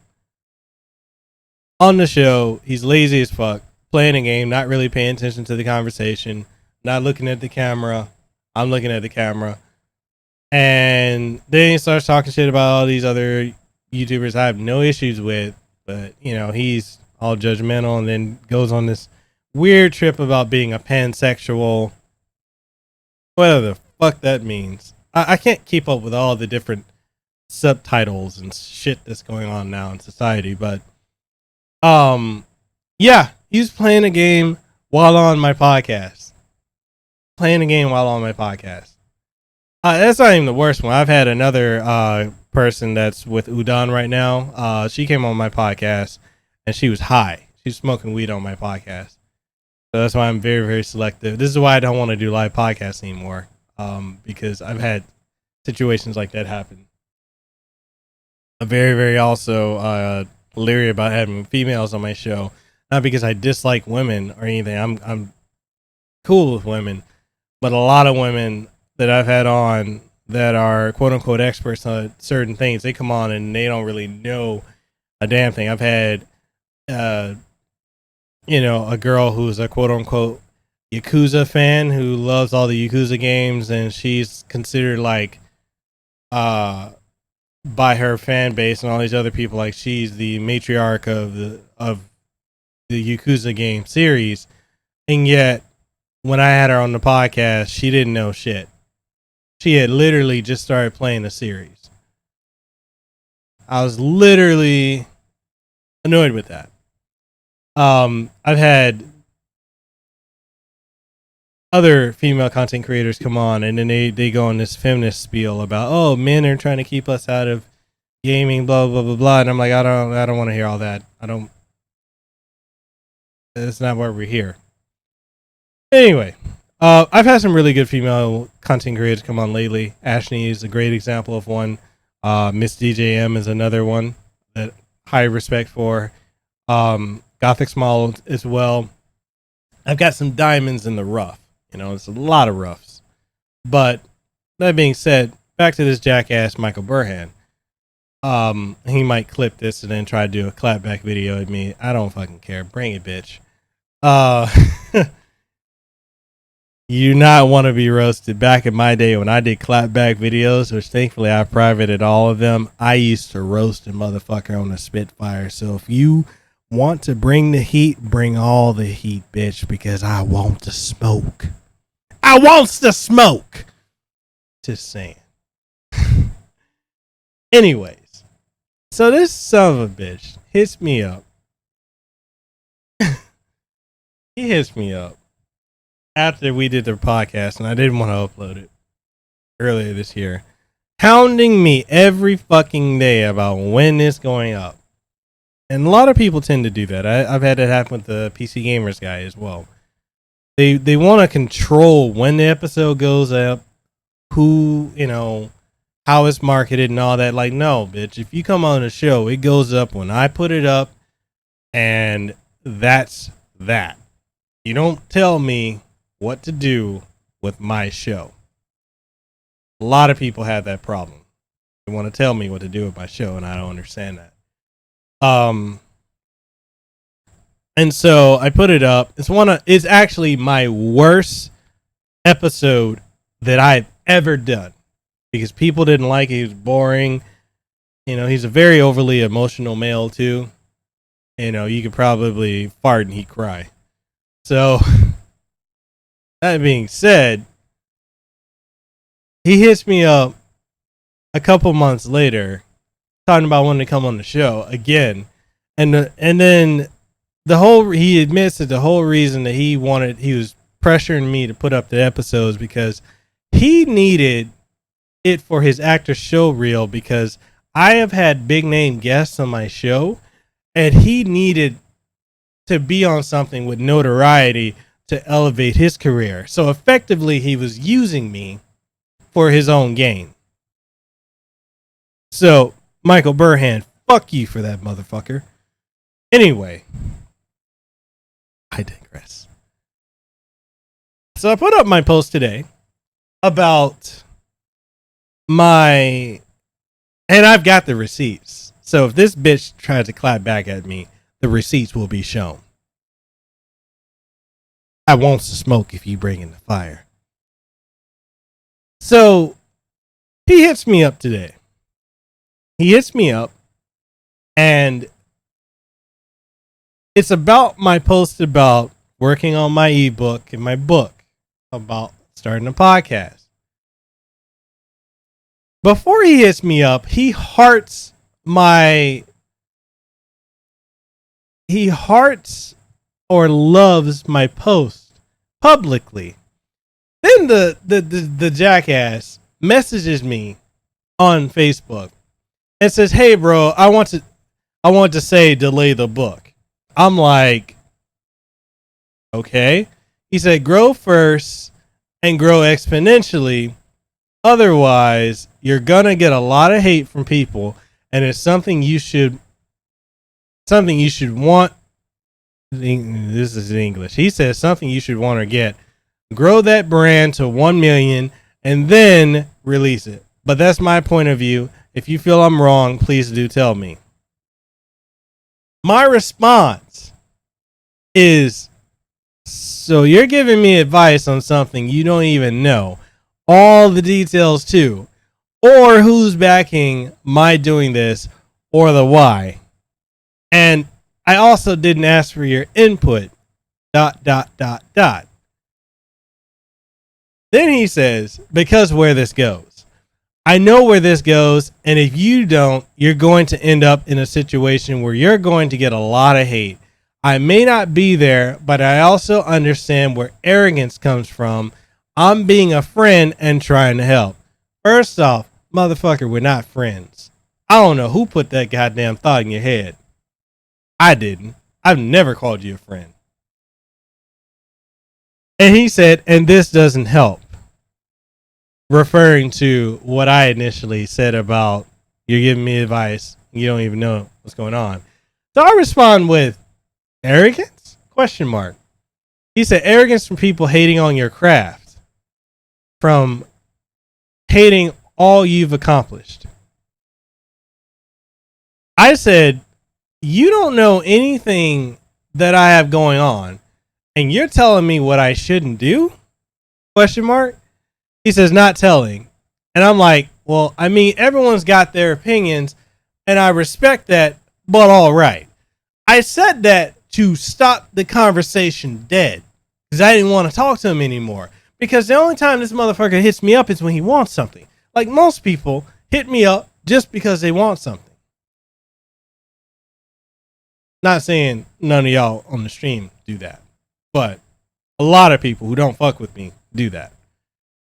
on the show. He's lazy as fuck, playing a game, not really paying attention to the conversation, not looking at the camera. I'm looking at the camera. And then he starts talking shit about all these other YouTubers I have no issues with, but, he's all judgmental, and then goes on this weird trip about being a pansexual whatever the fuck that means. I can't keep up with all the different subtitles and shit that's going on now in society, but yeah, he's playing a game while on my podcast. That's not even the worst one. I've had another person that's with Udon right now. She came on my podcast and she was high. She was smoking weed on my podcast. So that's why I'm very, very selective. This is why I don't want to do live podcasts anymore. Because I've had situations like that happen. I'm very, very also leery about having females on my show. Not because I dislike women or anything. I'm cool with women. But a lot of women that I've had on that are quote unquote experts on certain things, they come on and they don't really know a damn thing. I've had a girl who's a quote unquote Yakuza fan who loves all the Yakuza games, and she's considered like by her fan base and all these other people, like she's the matriarch of the Yakuza game series. And yet when I had her on the podcast, she didn't know shit. She had literally just started playing the series. I was literally annoyed with that. I've had other female content creators come on and then they go on this feminist spiel about, oh, men are trying to keep us out of gaming, blah, blah, blah, blah. And I'm like, I don't want to hear all that. That's not why we're here. Anyway, I've had some really good female content creators come on lately. Ashley is a great example of one. Miss DJM is another one that high respect for. Gothic Small as well. I've got some diamonds in the rough. It's a lot of roughs. But that being said, back to this jackass Michael Burhan. He might clip this and then try to do a clapback video at me. I don't fucking care. Bring it, bitch. You do not want to be roasted. Back in my day when I did clapback videos, which thankfully I privated all of them, I used to roast a motherfucker on the Spitfire. So if you want to bring the heat, bring all the heat, bitch, because I want to smoke. I wants to smoke. Just saying. Anyways, so this son of a bitch hits me up. He hits me up after we did the podcast, and I didn't want to upload it earlier this year, hounding me every fucking day about when it's going up. And a lot of people tend to do that. I've had it happen with the PC Gamers guy as well. They want to control when the episode goes up, who, how it's marketed and all that. Like, no, bitch, if you come on the show, it goes up when I put it up, and that's that. You don't tell me what to do with my show. A lot of people have that problem. They want to tell me what to do with my show, and I don't understand that. And so I put it up. It's actually my worst episode that I've ever done because people didn't like it. He was boring. He's a very overly emotional male too. You could probably fart and he'd cry. So that being said, he hits me up a couple months later talking about wanting to come on the show again. And then he admits that the whole reason that he was pressuring me to put up the episodes because he needed it for his actor show reel, because I have had big name guests on my show and he needed to be on something with notoriety to elevate his career. So effectively he was using me for his own gain. So Michael Burhan, fuck you for that, motherfucker. Anyway, I digress. So I put up my post today about and I've got the receipts. So if this bitch tries to clap back at me, the receipts will be shown. I wants to smoke if you bring in the fire. So he hits me up today. And it's about my post about working on my ebook and my book about starting a podcast. Before he hits me up, he hearts or loves my post publicly. Then the jackass messages me on Facebook and says, "Hey bro, I want to say delay the book." I'm like, okay. He said, "Grow first and grow exponentially. Otherwise, you're gonna get a lot of hate from people, and it's something you should want." This is in English. He says something you should want to get. Grow that brand to 1 million and then release it. But that's my point of view. If you feel I'm wrong, please do tell me. My response is, so you're giving me advice on something you don't even know all the details to, or who's backing my doing this, or the why. And I also didn't ask for your input. ... Then he says, because where this goes. I know where this goes, and if you don't, you're going to end up in a situation where you're going to get a lot of hate. I may not be there, but I also understand where arrogance comes from. I'm being a friend and trying to help. First off, motherfucker, we're not friends. I don't know who put that goddamn thought in your head. I didn't. I've never called you a friend. And he said, and this doesn't help. Referring to what I initially said about you're giving me advice. You don't even know what's going on. So I respond with arrogance? Question mark. He said arrogance from people hating on your craft. From hating all you've accomplished. I said, you don't know anything that I have going on, and you're telling me what I shouldn't do? Question mark. He says, not telling. And I'm like, well, I mean, everyone's got their opinions, and I respect that, but all right. I said that to stop the conversation dead, because I didn't want to talk to him anymore. Because the only time this motherfucker hits me up is when he wants something. Like most people hit me up just because they want something. Not saying none of y'all on the stream do that, but a lot of people who don't fuck with me do that.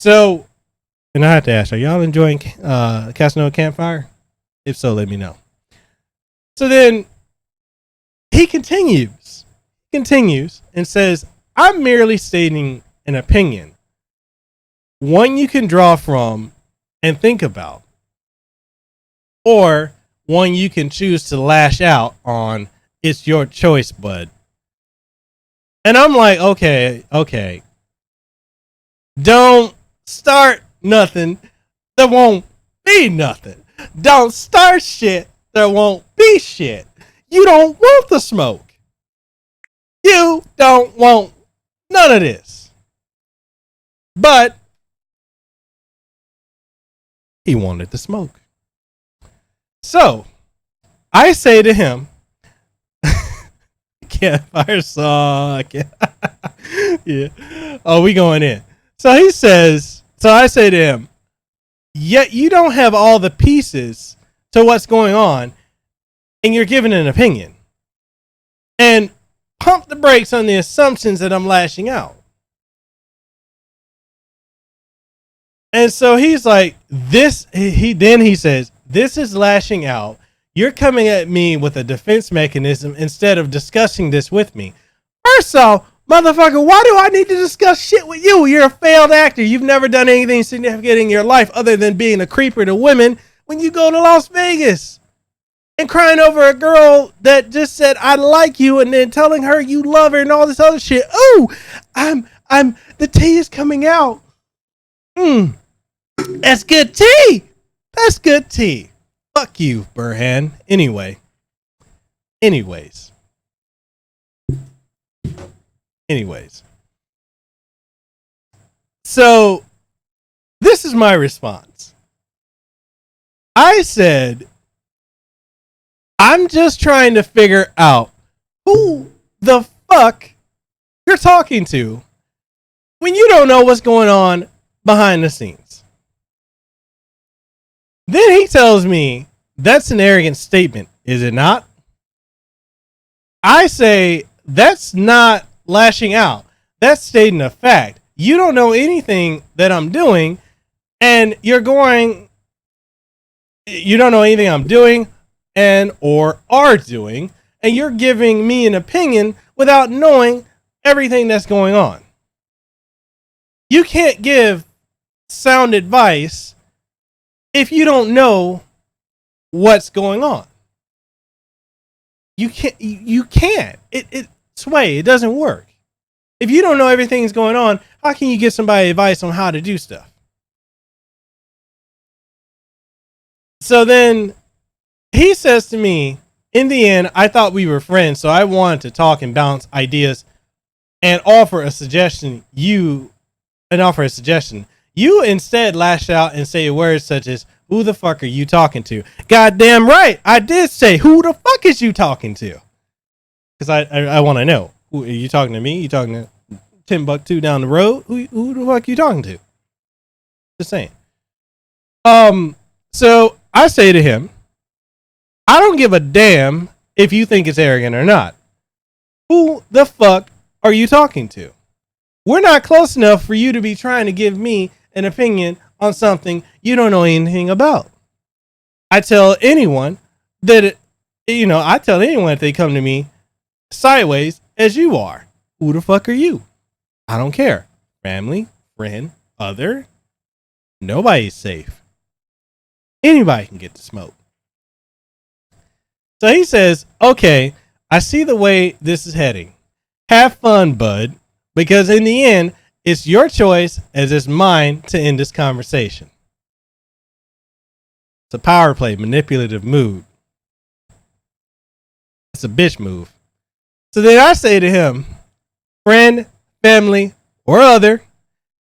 So, and I have to ask, are y'all enjoying Kasanova Campfire? If so, let me know. So then he continues and says, I'm merely stating an opinion. One you can draw from and think about, or one you can choose to lash out on. It's your choice, bud. And I'm like, okay. Don't start nothing. There won't be nothing. Don't start shit. There won't be shit. You don't want the smoke. You don't want none of this. But he wanted the smoke. So I say to him, campfire song. Yeah. Oh, we going in. So he says, so I say to him, yet you don't have all the pieces to what's going on, and you're giving an opinion. And pump the brakes on the assumptions that I'm lashing out. And so he's like, he says, this is lashing out. You're coming at me with a defense mechanism instead of discussing this with me. First off, motherfucker, why do I need to discuss shit with you? You're a failed actor. You've never done anything significant in your life other than being a creeper to women when you go to Las Vegas and crying over a girl that just said, I like you, and then telling her you love her and all this other shit. Ooh, the tea is coming out. That's good tea. That's good tea. Fuck you, Burhan. Anyways. So, this is my response. I said, I'm just trying to figure out who the fuck you're talking to when you don't know what's going on behind the scenes? Then he tells me that's an arrogant statement, is it not? I say that's not lashing out. That's stating a fact. You don't know anything that I'm doing, and you don't know anything I'm doing and or are doing, and you're giving me an opinion without knowing everything that's going on. You can't give sound advice if you don't know what's going on. You can't. It's way. It doesn't work. If you don't know everything's going on, how can you give somebody advice on how to do stuff? So then he says to me, in the end, I thought we were friends, so I wanted to talk and bounce ideas and offer a suggestion. You instead lash out and say words such as, who the fuck are you talking to? Goddamn right, I did say, who the fuck is you talking to? Because I want to know. Who, are you talking to me? You talking to Timbuktu down the road? Who the fuck are you talking to? Just saying. So I say to him, I don't give a damn if you think it's arrogant or not. Who the fuck are you talking to? We're not close enough for you to be trying to give me an opinion on something you don't know anything about. I tell anyone that, if they come to me sideways as you are, who the fuck are you? I don't care. Family, friend, other, nobody's safe. Anybody can get the smoke. So he says, okay, I see the way this is heading. Have fun, bud, because in the end, it's your choice as it's mine to end this conversation. It's a power play, manipulative mood. It's a bitch move. So then I say to him, friend, family, or other,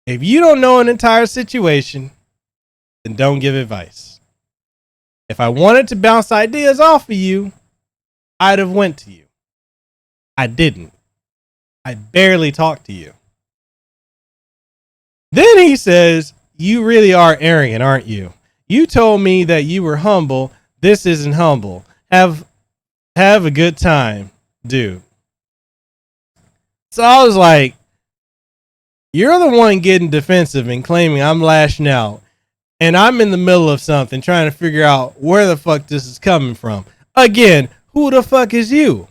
if you don't know an entire situation, then don't give advice. If I wanted to bounce ideas off of you, I'd have went to you. I didn't. I barely talked to you. Then he says, you really are arrogant, aren't you? You told me that you were humble. This isn't humble. Have a good time, dude. So I was like, you're the one getting defensive and claiming I'm lashing out. And I'm in the middle of something trying to figure out where the fuck this is coming from. Again, who the fuck is you?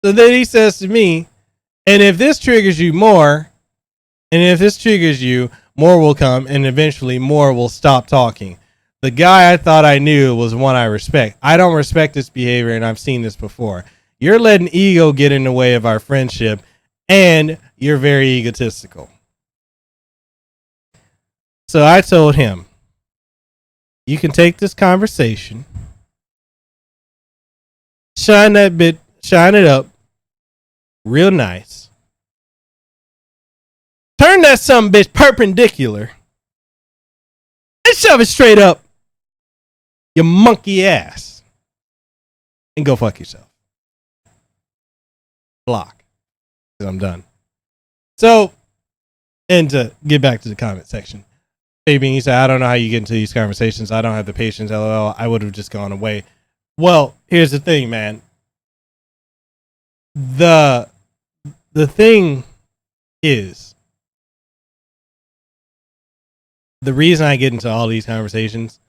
So then he says to me, and if this triggers you, more will come, and eventually more will stop talking. The guy I thought I knew was one I respect. I don't respect this behavior, and I've seen this before. You're letting ego get in the way of our friendship, and you're very egotistical. So I told him, you can take this conversation, shine it up real nice, turn that some bitch perpendicular, and shove it straight up your monkey ass, and go fuck yourself. Block. I'm done. So, and to get back to the comment section. He said, I don't know how you get into these conversations. I don't have the patience. LOL. I would have just gone away. Well, here's the thing, man. The thing is, the reason I get into all these conversations,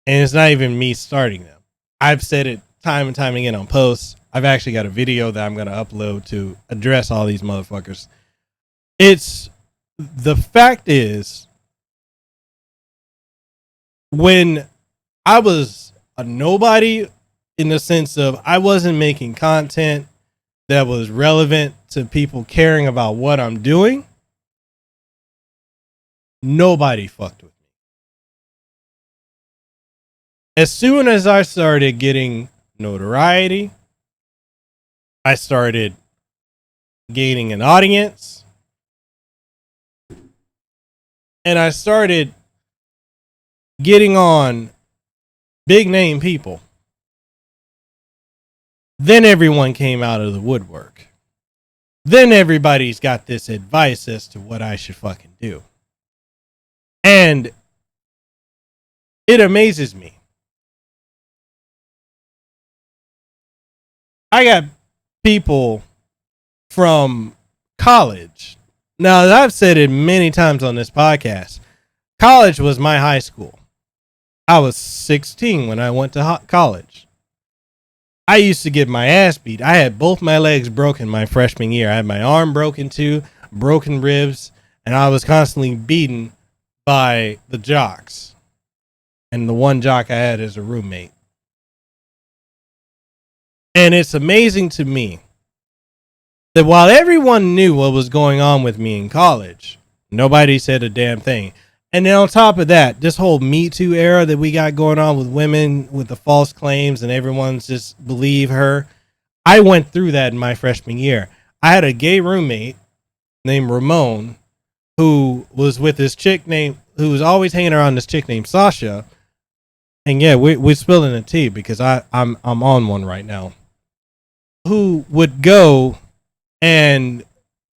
and it's not even me starting them. I've said it time and time again on posts. I've actually got a video that I'm going to upload to address all these motherfuckers. The fact is, when I was a nobody, in the sense of I wasn't making content that was relevant to people caring about what I'm doing, nobody fucked with me. As soon as I started getting notoriety, I started gaining an audience, and I started getting on big name people. Then everyone came out of the woodwork. then everybody's got this advice as to what I should fucking do. And it amazes me. I got people from college. Now, I've said it many times on this podcast. College was my high school. I was 16 when I went to college. I used to get my ass beat. I had both my legs broken my freshman year. I had my arm broken too, broken ribs, and I was constantly beaten by the jocks. And the one jock I had as a roommate. And it's amazing to me that while everyone knew what was going on with me in college, nobody said a damn thing. And then on top of that, this whole Me Too era that we got going on with women with the false claims and everyone's just believe her. I went through that in my freshman year. I had a gay roommate named Ramon who was with this chick who was always hanging around this chick named Sasha. And yeah, we're spilling the tea because I'm on one right now. Who would go and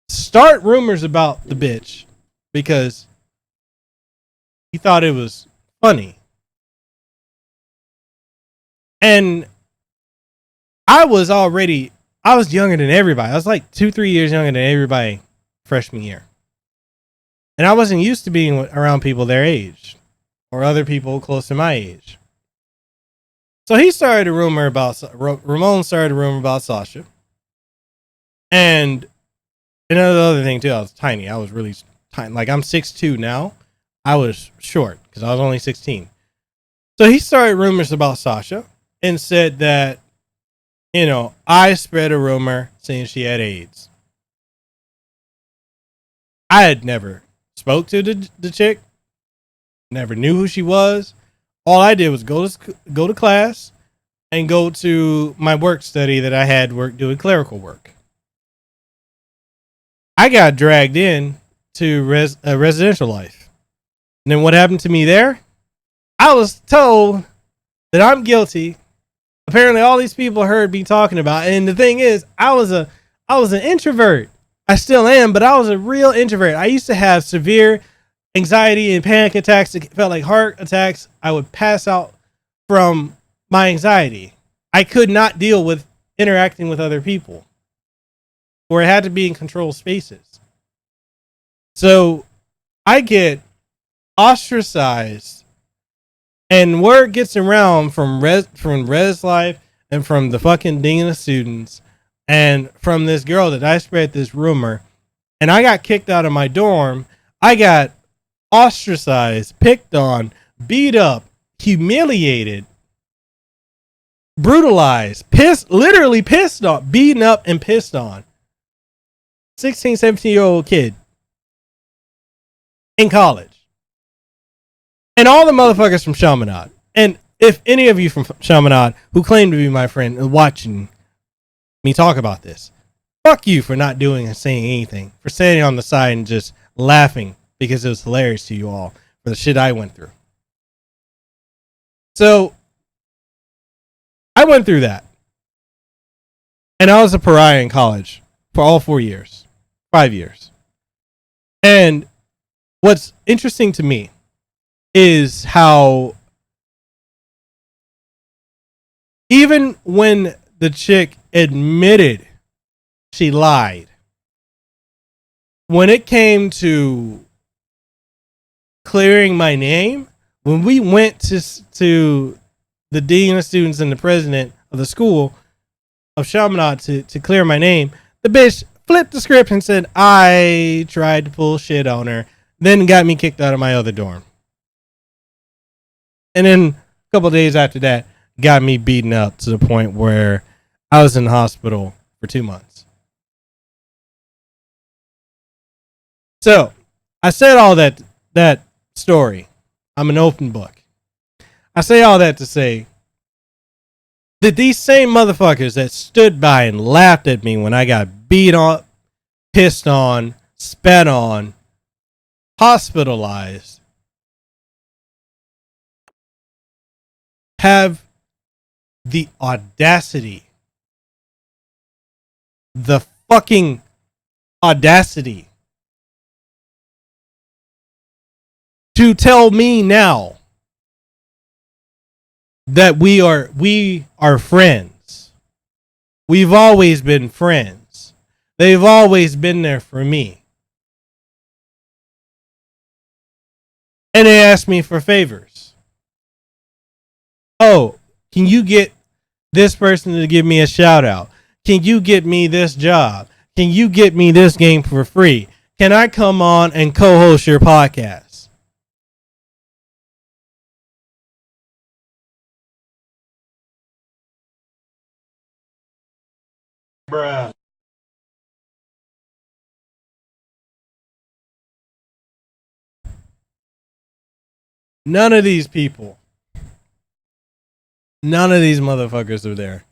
start rumors about the bitch because he thought it was funny. And I was younger than everybody. I was like 2-3 years younger than everybody freshman year. And I wasn't used to being around people their age or other people close to my age. So Ramon started a rumor about Sasha. And another other thing too, I was tiny. I was really tiny. Like I'm 6'2" now. I was short because I was only 16. So he started rumors about Sasha and said that, I spread a rumor saying she had AIDS. I had never spoke to the chick, never knew who she was. All I did was go to class and go to my work study that I had doing clerical work. I got dragged in to residential life. And then what happened to me there? I was told that I'm guilty. Apparently all these people heard me talking about it. And the thing is, I was an introvert. I still am, but I was a real introvert. I used to have severe anxiety and panic attacks. It felt like heart attacks. I would pass out from my anxiety. I could not deal with interacting with other people, or it had to be in controlled spaces. So I get ostracized, and word gets around from Res Life and from the fucking dean of students and from this girl that I spread this rumor, and I got kicked out of my dorm. I got ostracized, picked on, beat up, humiliated, brutalized, literally pissed on, beaten up and pissed on. 16, 17-year-old kid in college. And all the motherfuckers from Chaminade. And if any of you from Chaminade who claim to be my friend are watching me talk about this, fuck you for not doing and saying anything, for standing on the side and just laughing because it was hilarious to you all for the shit I went through. So I went through that. And I was a pariah in college for all 5 years. And what's interesting to me is how even when the chick admitted she lied, when it came to clearing my name, when we went to the dean of students and the president of the school of Chaminade to clear my name, the bitch flipped the script and said I tried to pull shit on her, then got me kicked out of my other dorm. And then a couple of days after that, got me beaten up to the point where I was in the hospital for 2 months. So I said all that story. I'm an open book. I say all that to say that these same motherfuckers that stood by and laughed at me when I got beat on, pissed on, spat on, hospitalized, have the audacity, the fucking audacity to tell me now that we are friends. We've always been friends. They've always been there for me. And they ask me for favors. Oh, can you get this person to give me a shout out? Can you get me this job? Can you get me this game for free? Can I come on and co-host your podcast? Bruh. None of these people. None of these motherfuckers are there.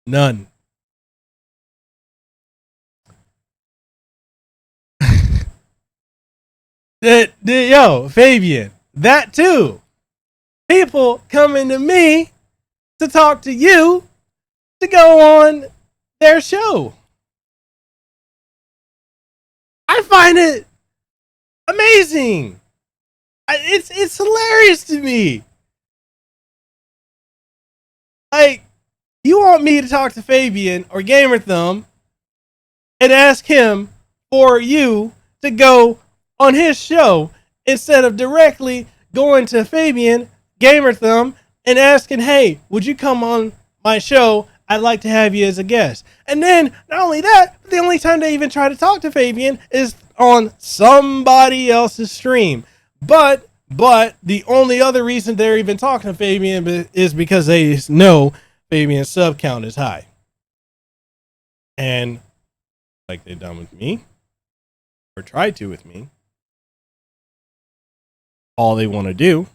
None. Yo, Fabian, that too. People coming to me to talk to you to go on their show. I find it amazing. It's hilarious to me. Like, you want me to talk to Fabian or Gamer Thumb and ask him for you to go on his show instead of directly going to Fabian, Gamer Thumb, and asking, hey, would you come on my show? I'd like to have you as a guest. And then, not only that, but the only time they even try to talk to Fabian is on somebody else's stream. But the only other reason they're even talking to Fabian is because they know Fabian's sub count is high. And like they've done with me, or tried to with me, all they want to do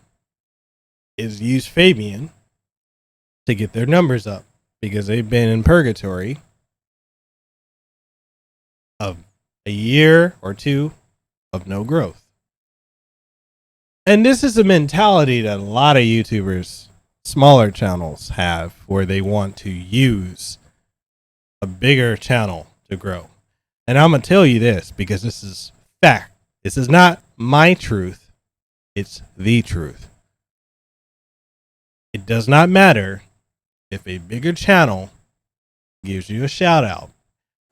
is use Fabian to get their numbers up because they've been in purgatory of a year or two of no growth. And this is a mentality that a lot of YouTubers, smaller channels have, where they want to use a bigger channel to grow. And I'm going to tell you this because this is fact. This is not my truth. It's the truth. It does not matter if a bigger channel gives you a shout out.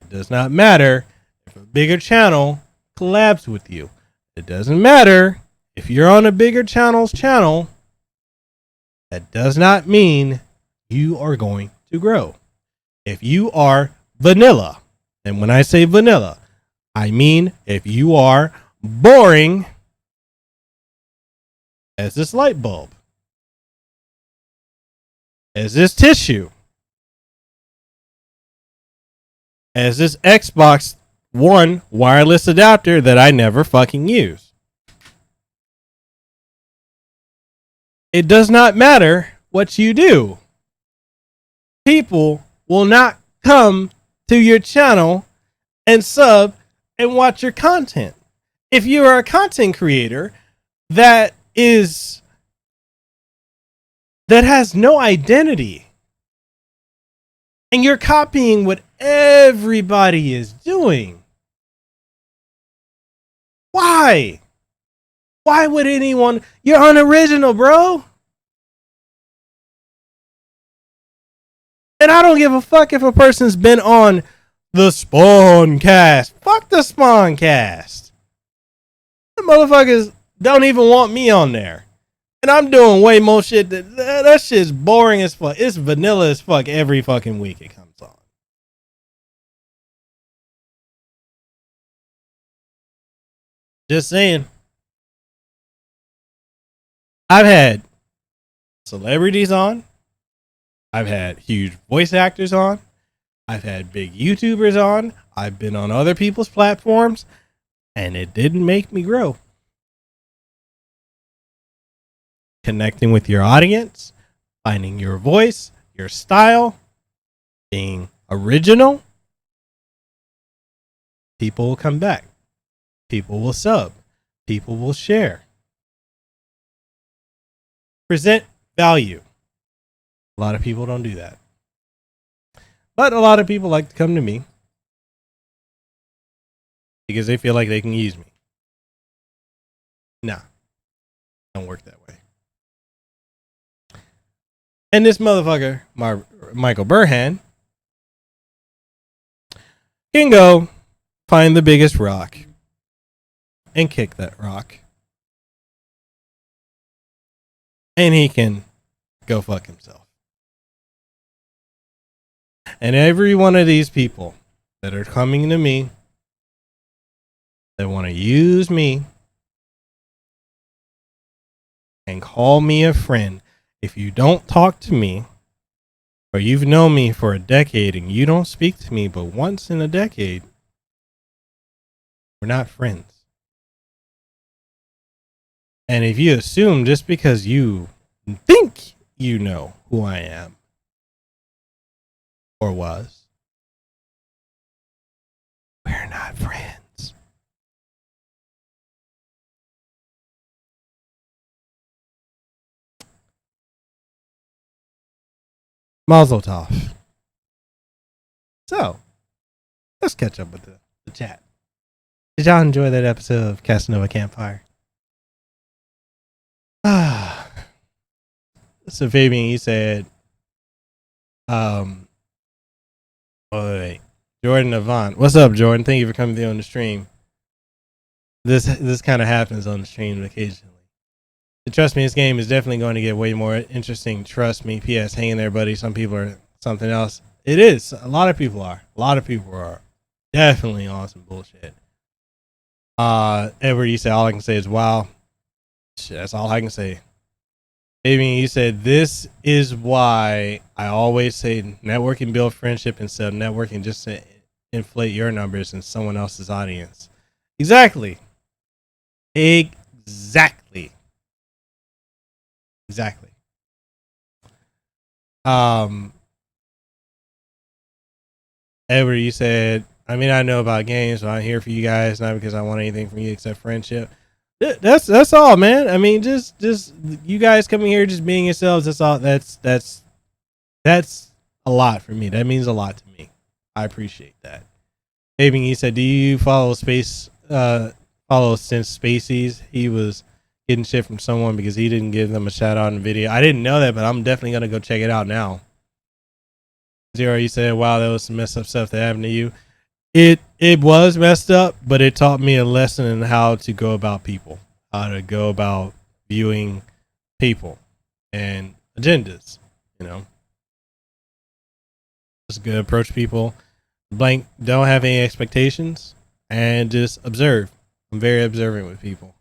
It does not matter if a bigger channel collabs with you. It doesn't matter if you're on a bigger channel's channel. That does not mean you are going to grow. If you are vanilla, and when I say vanilla, I mean if you are boring as this light bulb, as this tissue, as this Xbox One wireless adapter that I never fucking use. It does not matter what you do. People will not come to your channel and sub and watch your content. If you are a content creator that has no identity and you're copying what everybody is doing, why? Why would anyone? You're unoriginal, bro. And I don't give a fuck if a person's been on the Spawn cast. Fuck the Spawn cast. The motherfuckers don't even want me on there. And I'm doing way more shit that shit's boring as fuck. It's vanilla as fuck every fucking week it comes on. Just saying. I've had celebrities on. I've had huge voice actors on. I've had big YouTubers on. I've been on other people's platforms. And it didn't make me grow. Connecting with your audience, finding your voice, your style, being original. People will come back. People will sub. People will share. Present value. A lot of people don't do that. But a lot of people like to come to me because they feel like they can use me. Nah, don't work that way. And this motherfucker, Michael Burhan, can go find the biggest rock and kick that rock. And he can go fuck himself. And every one of these people that are coming to me that want to use me and call me a friend, if you don't talk to me, or you've known me for a decade and you don't speak to me but once in a decade, we're not friends. And if you assume just because you think you know who I am or was, we're not friends. Mazel tov. So, let's catch up with the chat. Did y'all enjoy that episode of Kasanova Campfire? So Fabian, you said, wait. Jordan Avant. What's up, Jordan? Thank you for coming through on the stream. This kind of happens on the stream occasionally. But trust me, this game is definitely going to get way more interesting. Trust me. P.S. Hang in there, buddy. Some people are something else. It is. A lot of people are. A lot of people are definitely on some bullshit. Edward, you said all I can say is wow. Shit, that's all I can say. Fabian, you said this is why I always say networking build friendship instead of networking just to inflate your numbers in someone else's audience. Exactly. Exactly. Edward, you said, I mean, I know about games, but I'm here for you guys, not because I want anything from you except friendship. That's all, man. I mean, just you guys coming here, just being yourselves. That's all. That's a lot for me. That means a lot to me. I appreciate that. Fabian, he said, do you follow since Spacey's? He was getting shit from someone because he didn't give them a shout out in the video. I didn't know that, but I'm definitely gonna go check it out now. Zero, you said, wow, that was some messed up stuff that happened to you. It was messed up, but it taught me a lesson in how to go about people, how to go about viewing people and agendas, you know. Just good approach people. Blank, don't have any expectations and just observe. I'm very observant with people.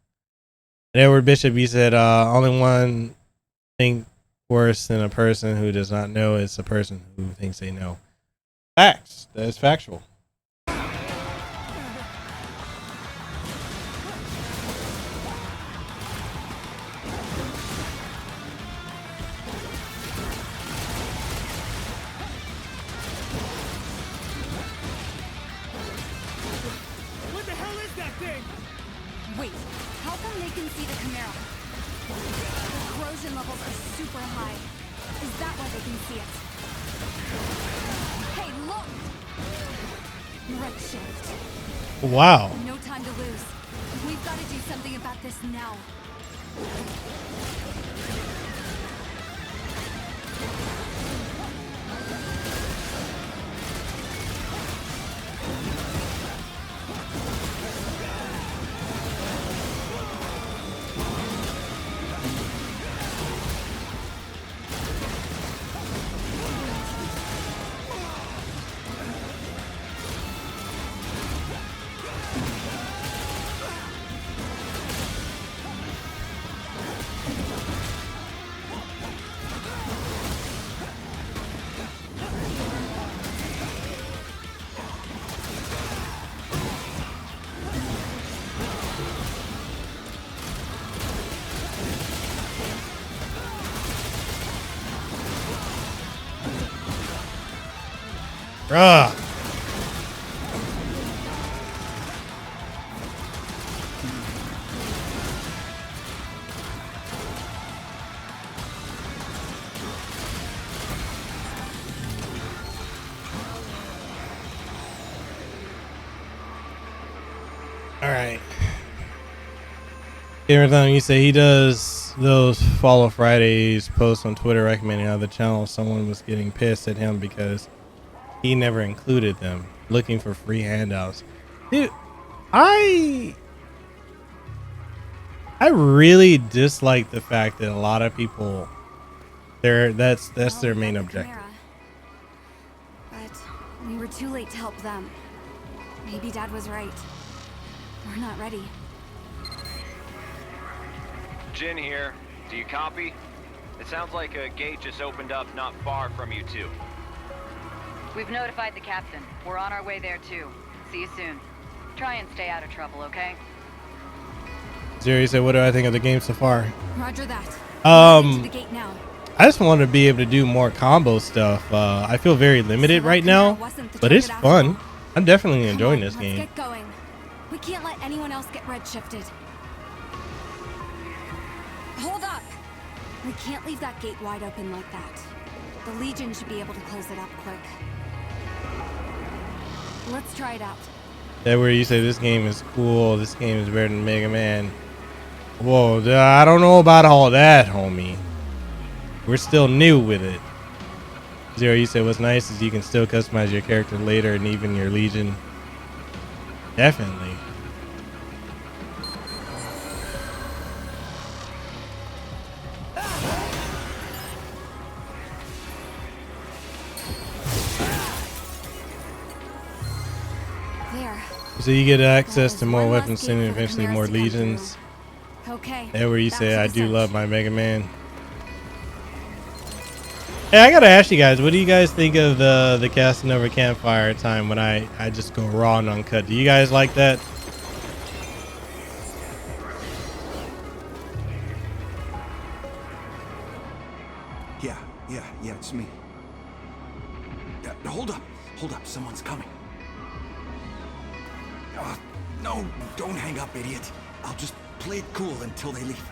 And Edward Bishop, he said, only one thing worse than a person who does not know is a person who thinks they know. Facts. That is factual. What the hell is that thing? Wait, how come they can see the Chimera? The corrosion levels are super high. Is that why they can see it? Hey, look! Right shift. Wow. No time to lose. We've got to do something about this now. Bruh. All right. Everything you say, he does those Follow Fridays posts on Twitter recommending other channels. Someone was getting pissed at him because he never included them, looking for free handouts. Dude, I really dislike the fact that a lot of people that's their main objective. But we were too late to help them. Maybe Dad was right. We're not ready. Jin here. Do you copy? It sounds like a gate just opened up not far from you two. We've notified the captain. We're on our way there too. See you soon. Try and stay out of trouble, okay? Zero, you said, what do I think of the game so far? Roger that. To the gate now. I just want to be able to do more combo stuff. I feel very limited right now, but it's fun. I'm definitely enjoying this game. Let's get going. We can't let anyone else get redshifted. Hold up! We can't leave that gate wide open like that. The Legion should be able to close it up quick. Let's try it out. That where you say this game is cool, this game is better than Mega Man. Whoa, I don't know about all that, homie. We're still new with it. Zero, you said what's nice is you can still customize your character later and even your Legion. Definitely. So you get access to more weapons and eventually more legions. Okay. That where you say I do love my Mega Man. Hey, I gotta ask you guys, what do you guys think of the Kasanova campfire time when I just go raw and uncut? Do you guys like that? Yeah, it's me. Hold up, someone's coming. No, don't hang up, idiot. I'll just play it cool until they leave.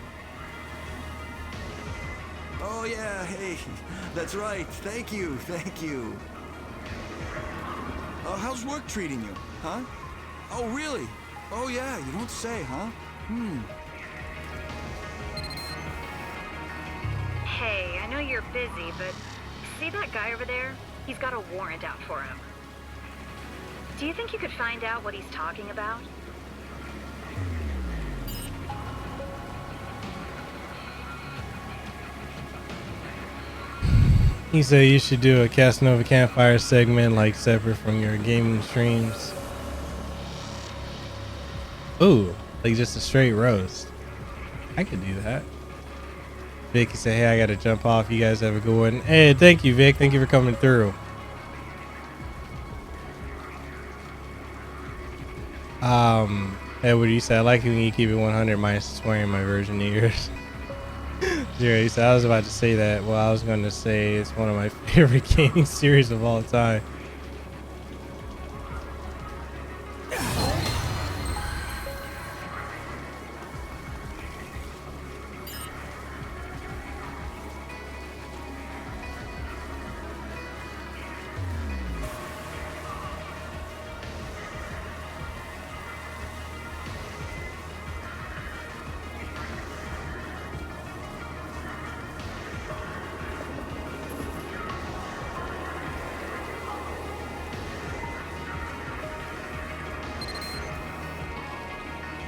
Oh yeah, hey, that's right. Thank you. How's work treating you, huh? Oh really? Oh yeah, you don't say, huh? Hey, I know you're busy, but see that guy over there? He's got a warrant out for him. Do you think you could find out what he's talking about? He said you should do a Kasanova campfire segment like separate from your gaming streams. Ooh, like just a straight roast. I could do that. Vic, he said, hey, I gotta jump off. You guys have a good one. Hey, thank you, Vic. Thank you for coming through. Hey, what do you say? I like it when you keep it 100 minus swearing my version of yours. Zero, he said, I was about to say that. Well, I was going to say it's one of my favorite gaming series of all time.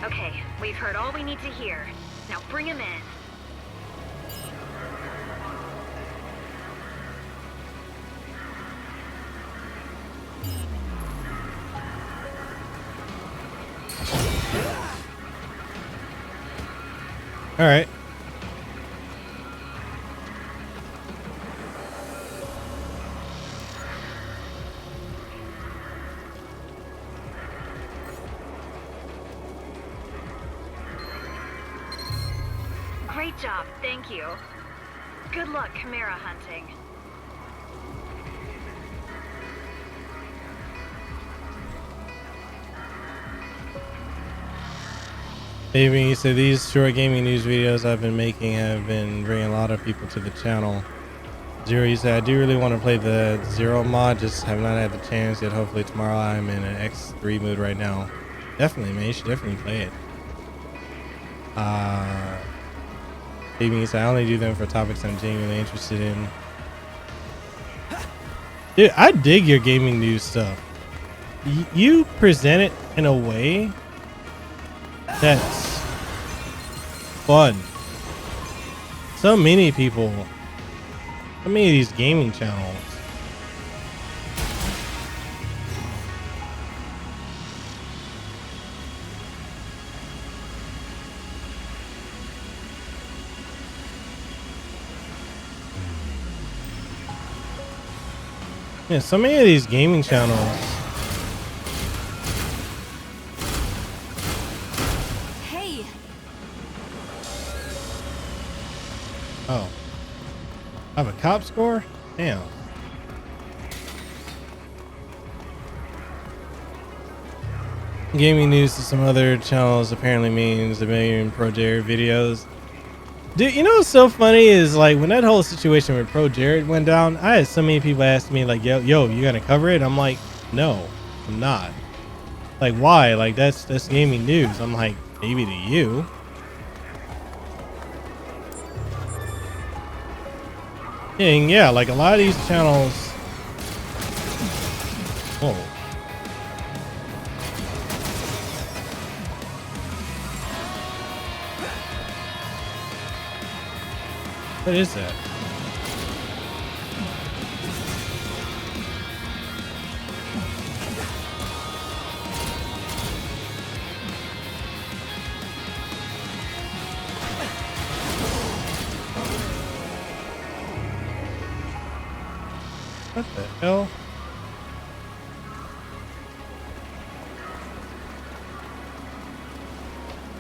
Okay, we've heard all we need to hear. Now bring him in. All right. Great job, thank you. Good luck Chimera hunting. Maybe you said these short gaming news videos I've been making have been bringing a lot of people to the channel. Zero, you said I do really want to play the Zero mod, just have not had the chance yet. Hopefully tomorrow. I'm in an X3 mood right now. Definitely, man. You should definitely play it. Maybe I only do them for topics I'm genuinely interested in. Dude, I dig your gaming news stuff. You present it in a way that's fun. So many people, so many of these gaming channels. Yeah, so many of these gaming channels. Hey. Oh. I have a cop score? Damn. Gaming news to some other channels apparently means a million Pro Jared videos. Dude, you know what's so funny is like when that whole situation with Pro Jared went down, I had so many people ask me like, yo, you gonna cover it? I'm like, no, I'm not. Like, why? Like that's gaming news. I'm like, maybe to you. And yeah, like a lot of these channels. Whoa. What is that? What the hell?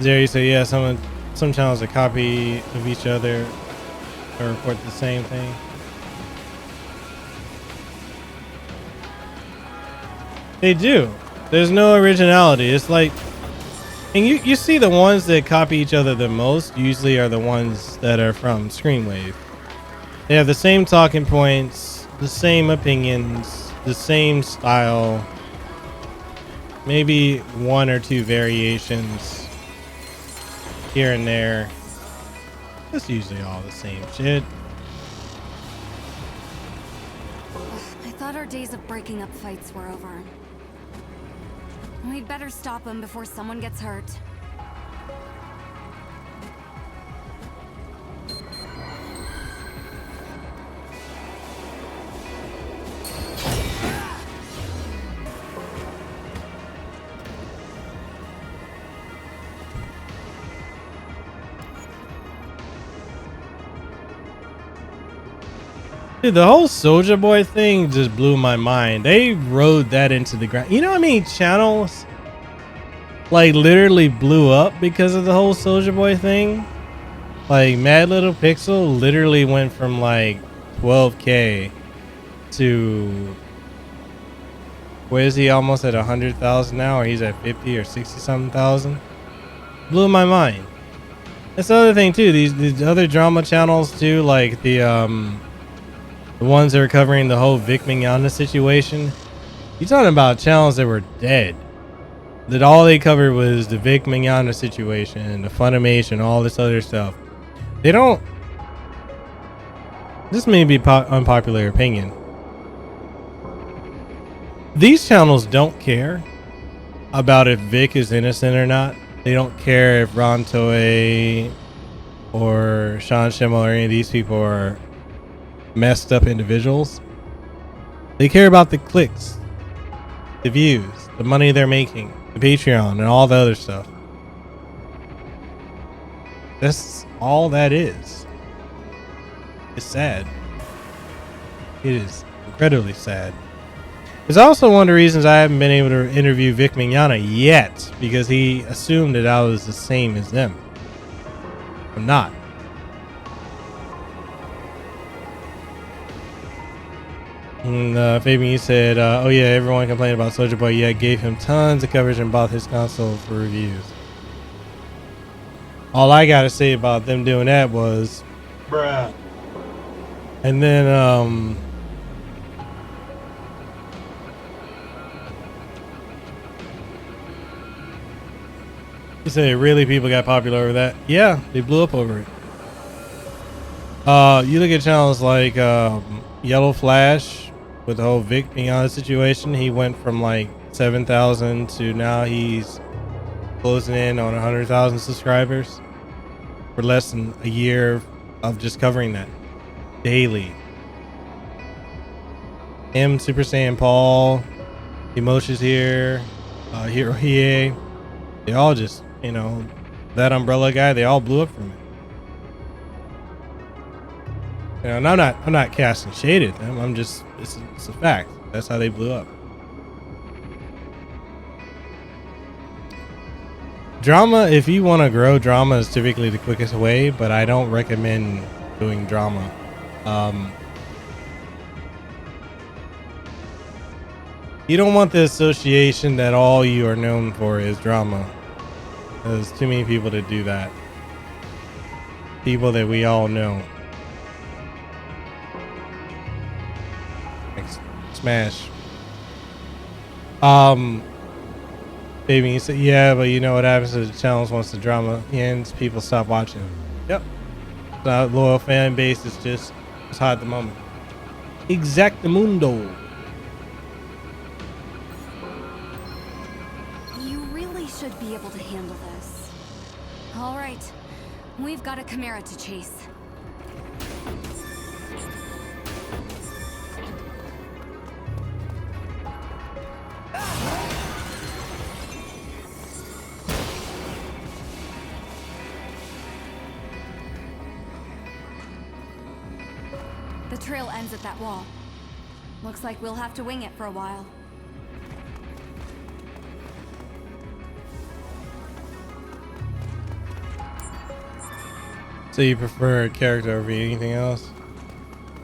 There you say, yeah, some channels a copy of each other or report the same thing. They do. There's no originality. It's like, and you see the ones that copy each other the most usually are the ones that are from Screenwave. They have the same talking points, the same opinions, the same style, maybe one or two variations here and there. It's usually all the same shit. I thought our days of breaking up fights were over. We'd better stop them before someone gets hurt. Dude, the whole Soulja Boy thing just blew my mind. They rode that into the ground. You know how many channels like literally blew up because of the whole Soulja Boy thing? Like Mad Little Pixel literally went from like 12K to where is he, almost at 100,000 now, or he's at 50 or 60 something thousand? Blew my mind. That's the other thing too. These other drama channels too, like the ones that are covering the whole Vic Mignogna situation. You're talking about channels that were dead. That all they covered was the Vic Mignogna situation, the Funimation, all this other stuff. They don't. This may be unpopular opinion. These channels don't care about if Vic is innocent or not. They don't care if Ron Toei or Sean Schemmel or any of these people are messed up individuals. They care about the clicks, the views, the money they're making, the Patreon, and all the other stuff. That's all that is. It's sad. It is incredibly sad. It's also one of the reasons I haven't been able to interview Vic Mignogna yet, because he assumed that I was the same as them. I'm not. And Fabian, you said, oh yeah, everyone complained about Soulja Boy. Yeah, gave him tons of coverage and bought his console for reviews. All I gotta say about them doing that was, bruh. And then, You say really people got popular over that? Yeah, they blew up over it. You look at channels like Yellow Flash with the whole Vic being on the situation. He went from like 7,000 to now he's closing in on 100,000 subscribers for less than a year of just covering that daily. Him, Super Saiyan Paul, Emotions here, Hiro Hiei, they all just, you know, that Umbrella guy, they all blew up from it. You know, and I'm not casting shade at them. I'm just, it's a fact. That's how they blew up. Drama, if you want to grow, drama is typically the quickest way, but I don't recommend doing drama. You don't want the association that all you are known for is drama. There's too many people that do that. People that we all know. Like Smash. Baby, you say, yeah, but you know what happens if the channel wants the drama ends, people stop watching. Yep. The loyal fan base is just it's hot at the moment. Exactamundo. You really should be able to handle this. All right, we've got a Chimera to chase. The trail ends at that wall. Looks like we'll have to wing it for a while. So you prefer a character over anything else?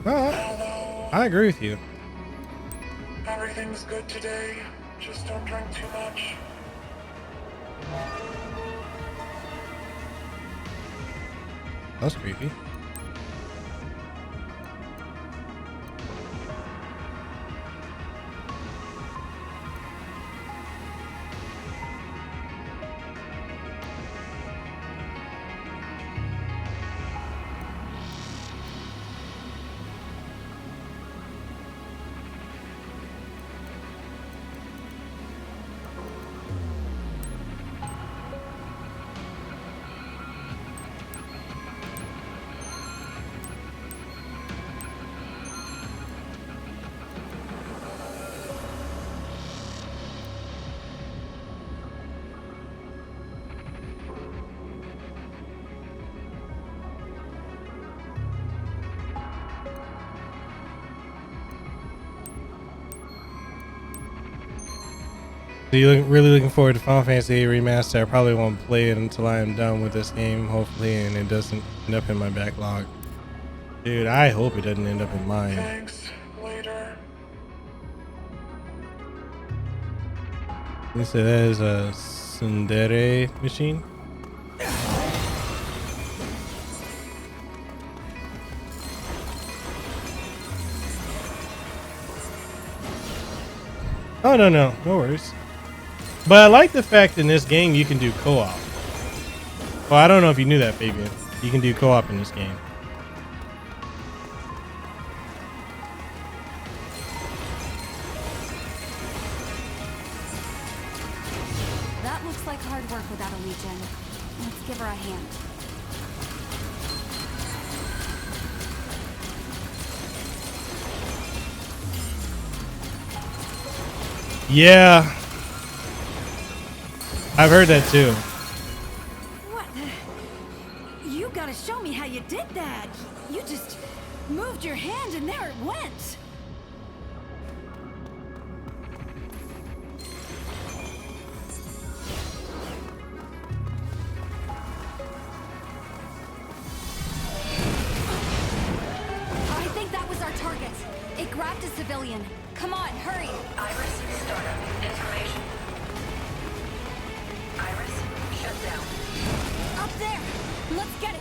I agree with you. Everything's good today. Just don't drink too much. That's creepy. So you're really looking forward to Final Fantasy VIII Remaster. I probably won't play it until I am done with this game, hopefully, and it doesn't end up in my backlog. Dude, I hope it doesn't end up in mine. Thanks. Later. You said that is a tsundere machine? Oh, no worries. But I like the fact in this game you can do co-op. Well, I don't know if you knew that, Fabian. You can do co-op in this game. That looks like hard work without a Legion. Let's give her a hand. Yeah. I've heard that too. What? You gotta show me how you did that. You just moved your hand and there it went. I think that was our target. It grabbed a civilian. Come on, hurry. Iris, startup. Information. Iris, shut down. Up there. Let's get it.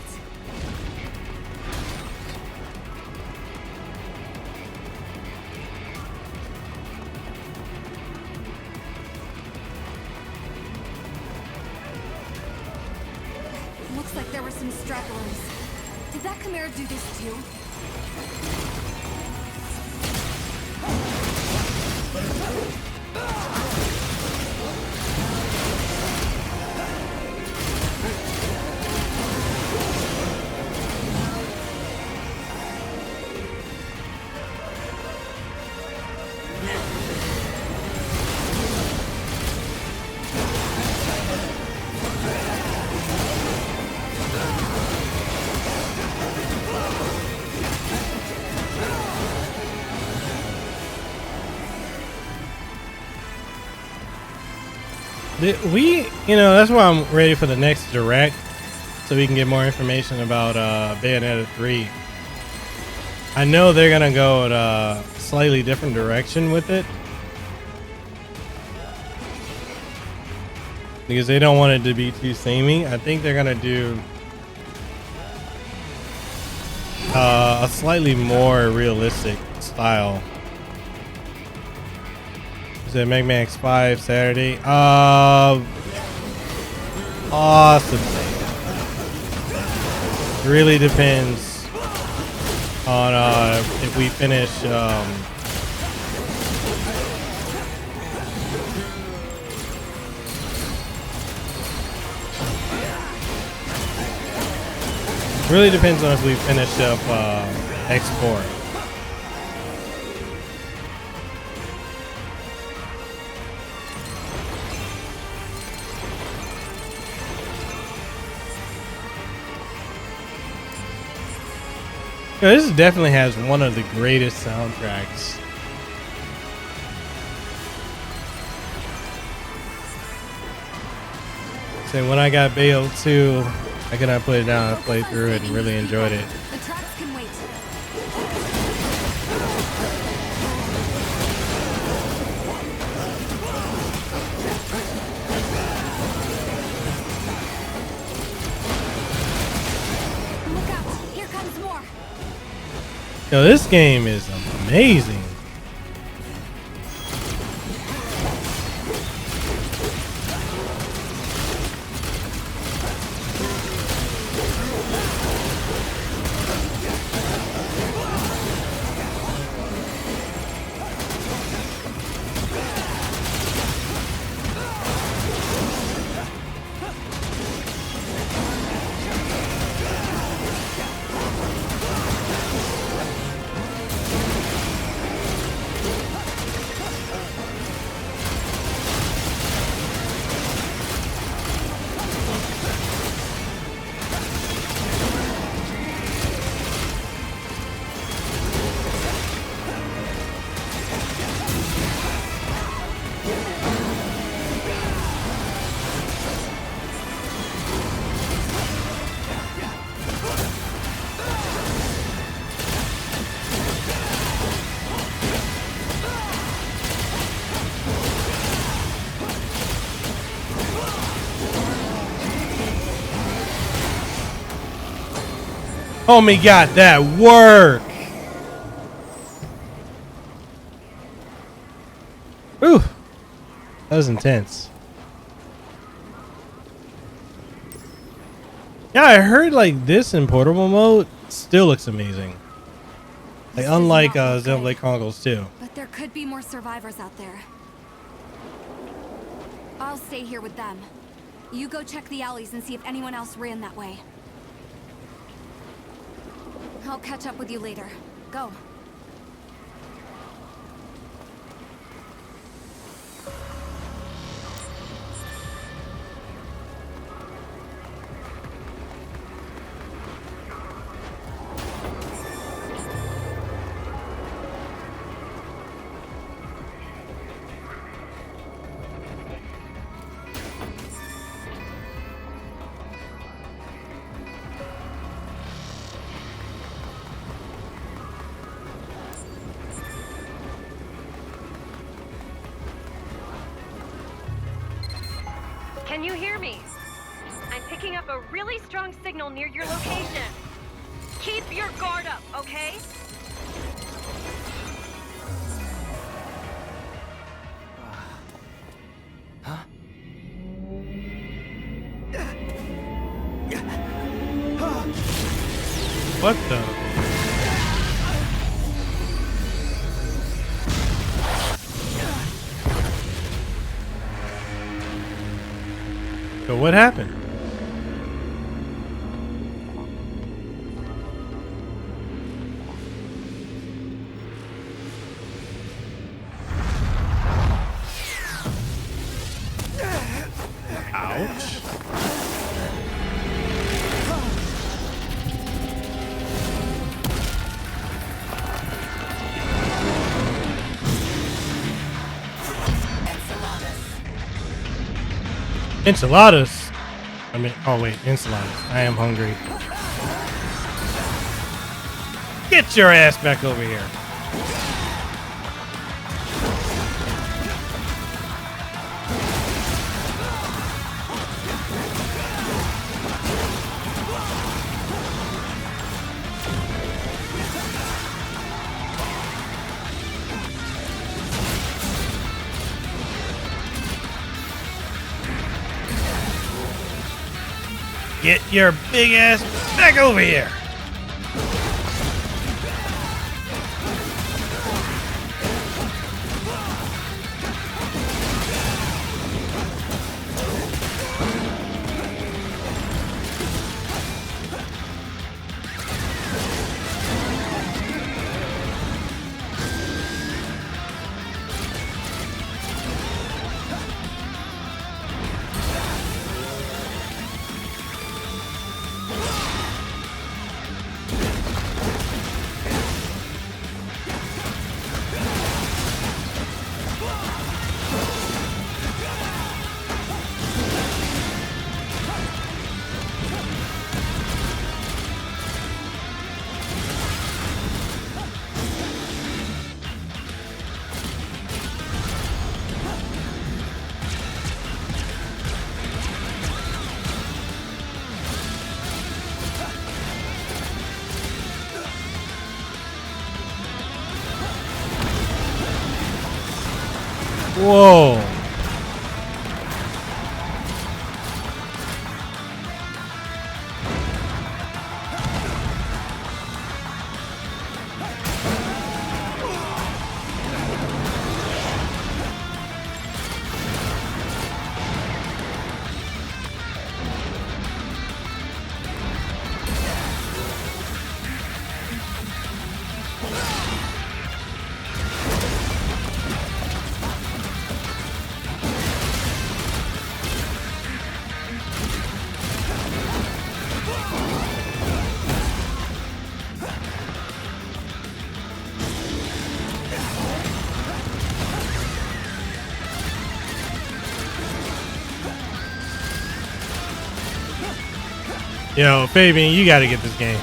Looks like there were some stragglers. Did that Chimera do this too? We, you know, that's why I'm ready for the next direct, so we can get more information about Bayonetta 3. I know they're gonna go in a slightly different direction with it, because they don't want it to be too samey. I think they're gonna do a slightly more realistic style. Is it Mega Man X5 Saturday? Awesome. Really depends on if we finish really depends on if we finish up X4. Yeah, this definitely has one of the greatest soundtracks. So when I got Bayo 2, I could not put it down. I played through it and really enjoyed it. The tracks can wait. Look out! Here comes more. Yo, this game is amazing. Homie got that work. Ooh, that was intense. Yeah, I heard like this in portable mode still looks amazing. Like unlike Xenoblade Chronicles 2. But there could be more survivors out there. I'll stay here with them. You go check the alleys and see if anyone else ran that way. I'll catch up with you later. Go. Can you hear me? I'm picking up a really strong signal near your location. Keep your guard up, okay? Huh? What the? So what happened? Ouch. Enchiladas. I mean, oh wait, enchiladas. I am hungry. Get your ass back over here. Get your big ass back over here. Whoa. Yo, Fabian, you gotta get this game.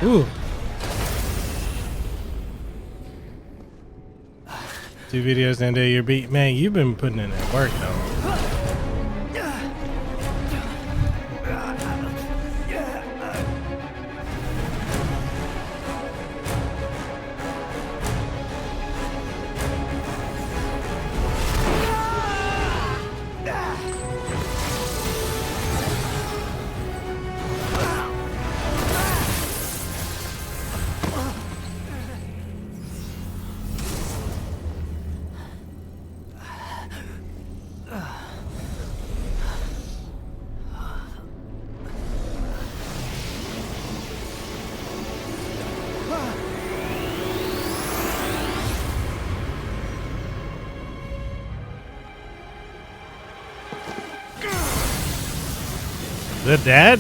Ooh. 2 videos in a day, you're beat. Man, you've been putting in that work though. that Dad?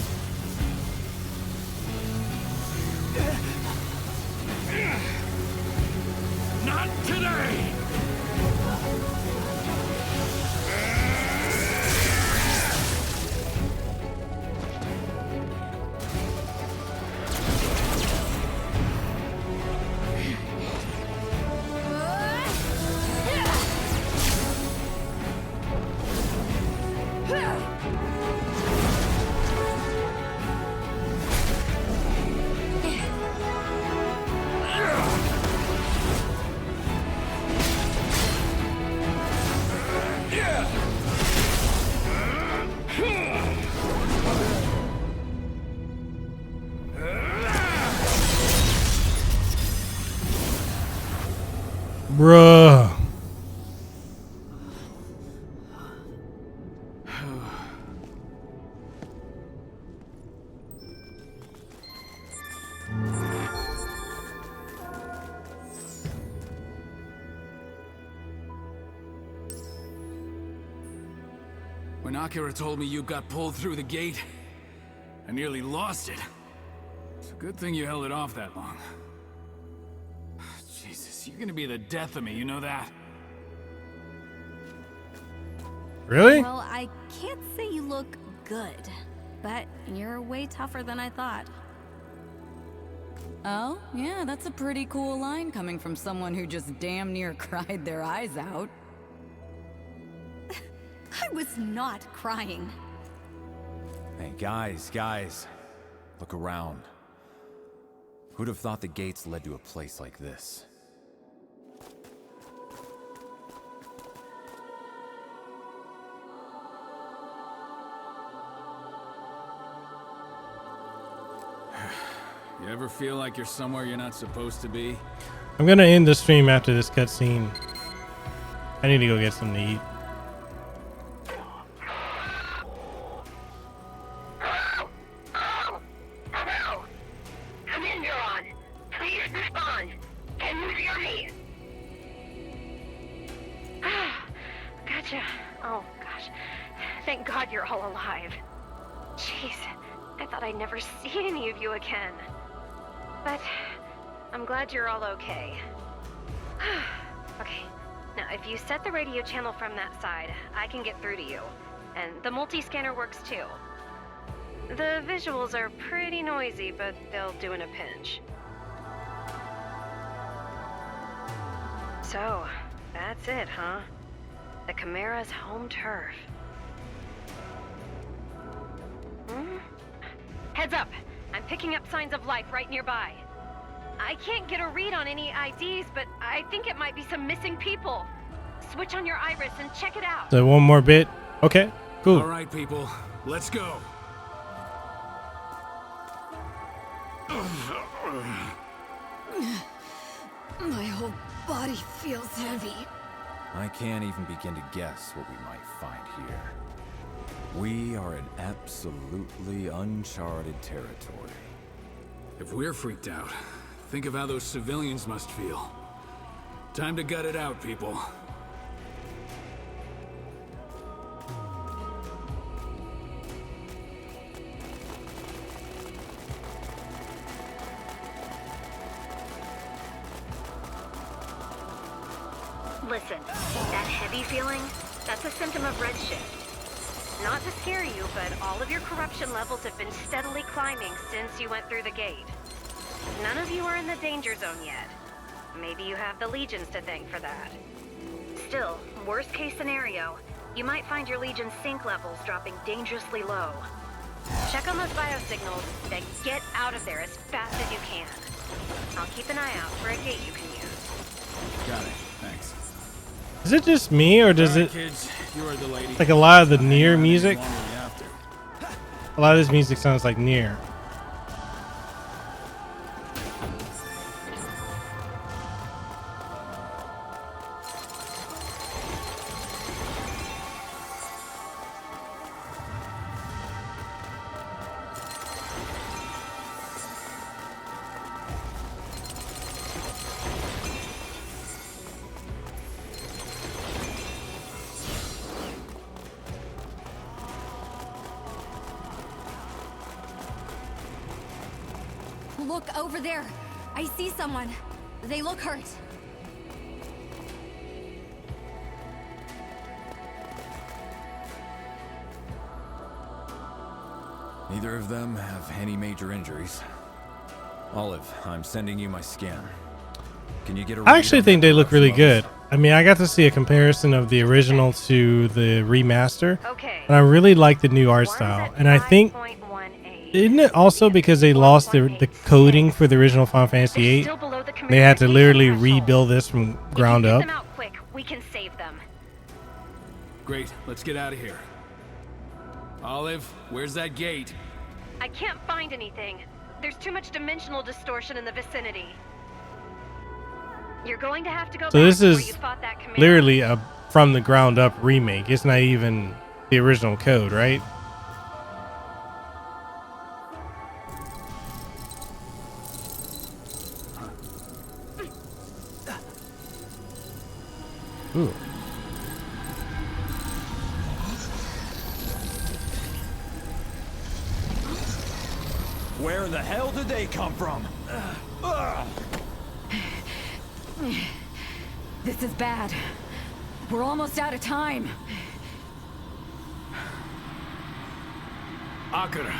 Not today! Bruh. When Akira told me you got pulled through the gate, I nearly lost it. It's a good thing you held it off that long. Jesus, you're gonna be the death of me, you know that? Really? Well, I can't say you look good, but you're way tougher than I thought. Oh, yeah, that's a pretty cool line coming from someone who just damn near cried their eyes out. I was not crying. Hey, guys. Look around. Who'd have thought the gates led to a place like this? You ever feel like you're somewhere you're not supposed to be? I'm gonna end the stream after this cutscene. I need to go get something to eat. Come in, Neuron. Please respond. Can you hear me? Gotcha. Oh, gosh. Thank God you're all alive. Jeez, I thought I'd never see any of you again. But I'm glad you're all okay. Okay, now if you set the radio channel from that side, I can get through to you. And the multi-scanner works too. The visuals are pretty noisy, but they'll do in a pinch. So, that's it, huh? The Chimera's home turf. Heads up! I'm picking up signs of life right nearby. I can't get a read on any IDs, but I think it might be some missing people. Switch on your iris and check it out. So one more bit. Okay, cool. All right, people, let's go. My whole body feels heavy. I can't even begin to guess what we might find here. We are in absolutely uncharted territory. If we're freaked out, think of how those civilians must feel. Time to gut it out, people. Listen, that heavy feeling, that's a symptom of redshift. Not to scare you, but all of your corruption levels have been steadily climbing since you went through the gate. None of you are in the danger zone yet. Maybe you have the Legions to thank for that. Still, worst case scenario, you might find your Legion sync levels dropping dangerously low. Check on those biosignals, then get out of there as fast as you can. I'll keep an eye out for a gate you can use. Got it, thanks. Is it just me, or does it Kids, you are the lady. like a lot of the Nier music? A lot of this music sounds like Nier. Look over there. I see someone. They look hurt. Neither of them have any major injuries. Olive, I'm sending you my scan. Can you get a I actually think they look really levels? good. I mean, I got to see a comparison of the original to the remaster, Okay. and I really like the new art style. And I think, isn't it also because they lost the coding for the original Final Fantasy VIII? They had to literally rebuild this from ground Get up. them out quick. We can save them. Great, let's get out of here. Olive, where's that gate? I can't find anything. There's too much dimensional distortion in the vicinity. You're going to have to go So back this to where is you fought that Chimera. literally a from the ground up remake. It's not even the original code, right? Ooh. Where the hell did they come from? This is bad. We're almost out of time. Akira,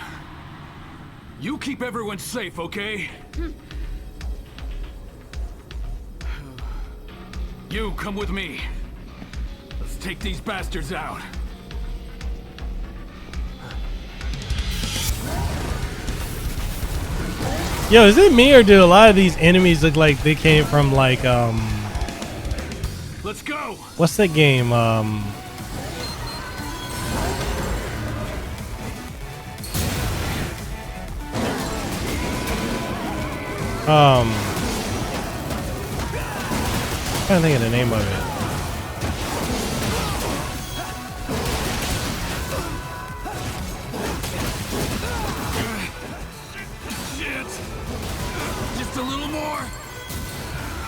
you keep everyone safe, okay? You come with me. Let's take these bastards out. Yo, is it me or do a lot of these enemies look like they came from like Let's go. what's that game? I can't think of the name of it. Shit. Just a little more.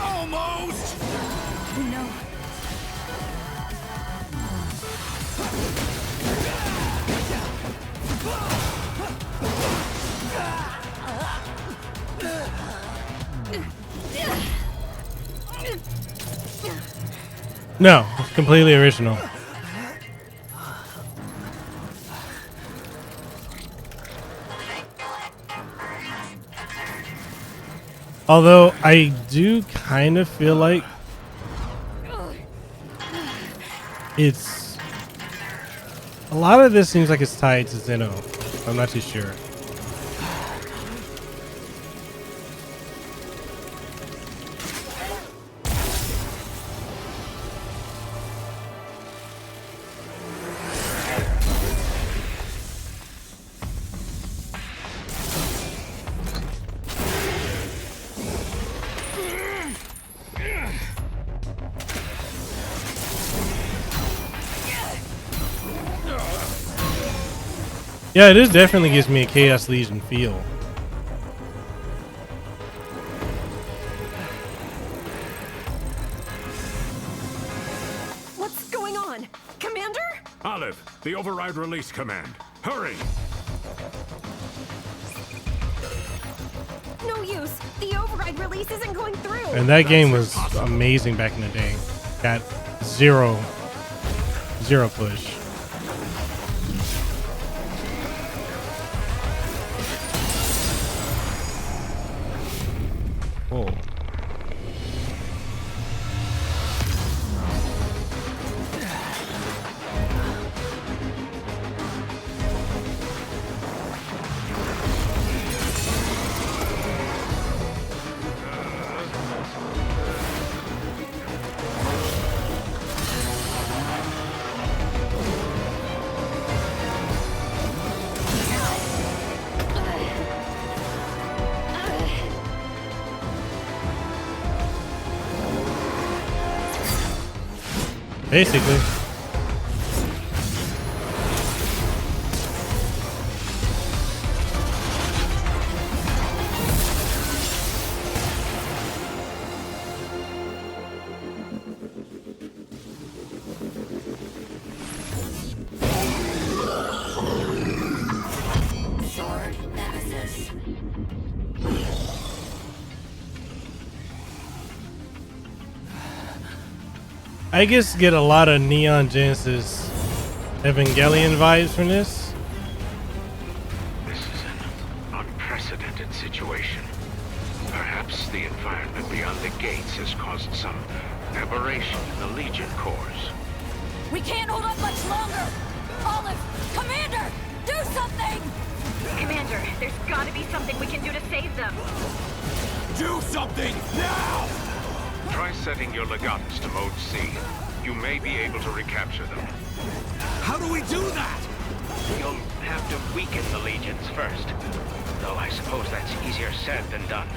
Almost. No. No, it's completely original. Although I do kind of feel like it's a lot of this seems like it's tied to Zeno. I'm not too sure. Yeah, it is definitely gives me a Chaos Legion feel. What's going on? Commander? Olive, the override release command. Hurry! No use. The override release isn't going through. And that game was amazing back in the day. Got zero push. Oh. Basically. Sword nemesis. I just get a lot of Neon Genesis Evangelion vibes from this. This is an unprecedented situation. Perhaps the environment beyond the gates has caused some aberration in the Legion cores. We can't hold up much longer! Olive! Commander! Do something! Commander, there's gotta be something we can do to save them. Do something now! Try setting your legatus to mode C. You may be able to recapture them. How do we do that? You'll have to weaken the legions first. Though I suppose that's easier said than done.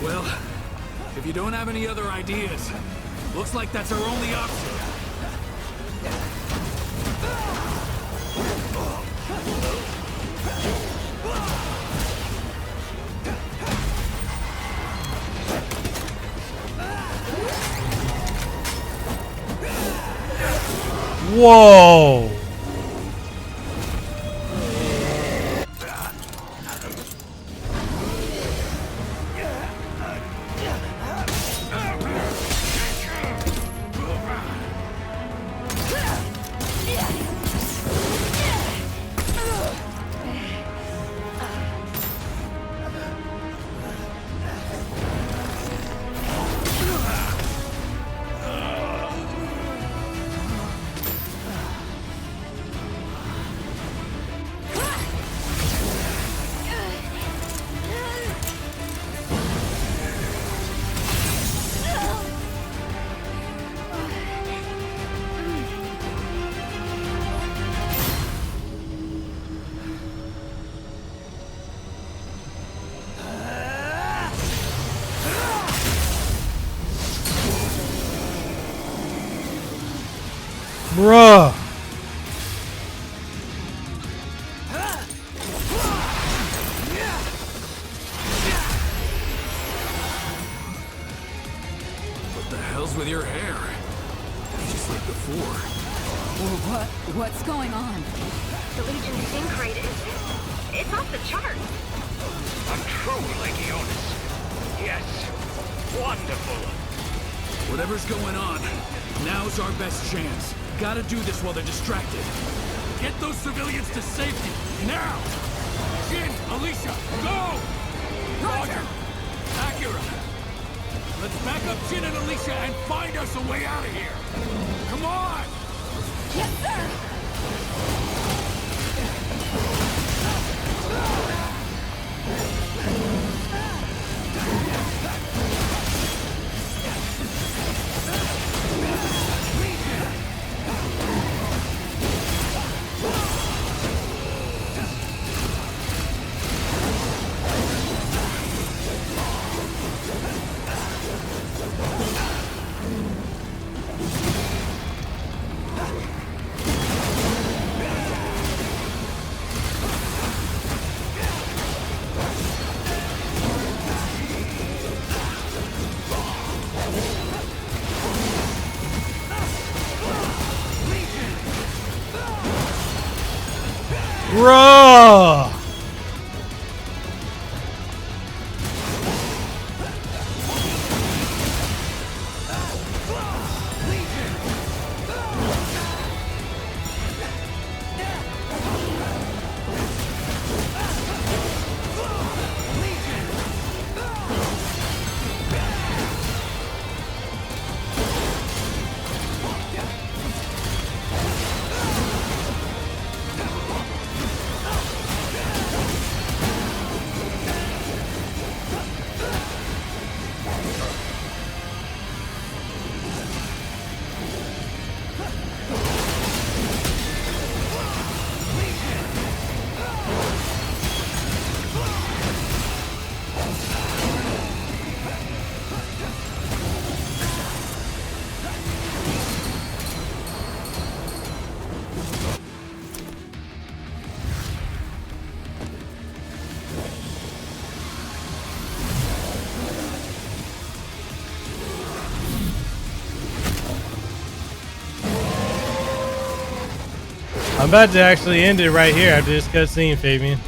Well, if you don't have any other ideas, looks like that's our only option. Whoa! Bruh. What the hell's with your hair? Just like before. What's going on? The Legion sync rate it's off the charts. A true Legionis. Yes. Wonderful. Whatever's going on, now's our best chance. Gotta do this while they're distracted. Get those civilians to safety, now! Jin, Alicia, go! Roger! Accurate. Let's back up Jin and Alicia and find us a way out of here. Come on! Yes, sir! Bruh! I'm about to actually end it right here after this cutscene, Fabian.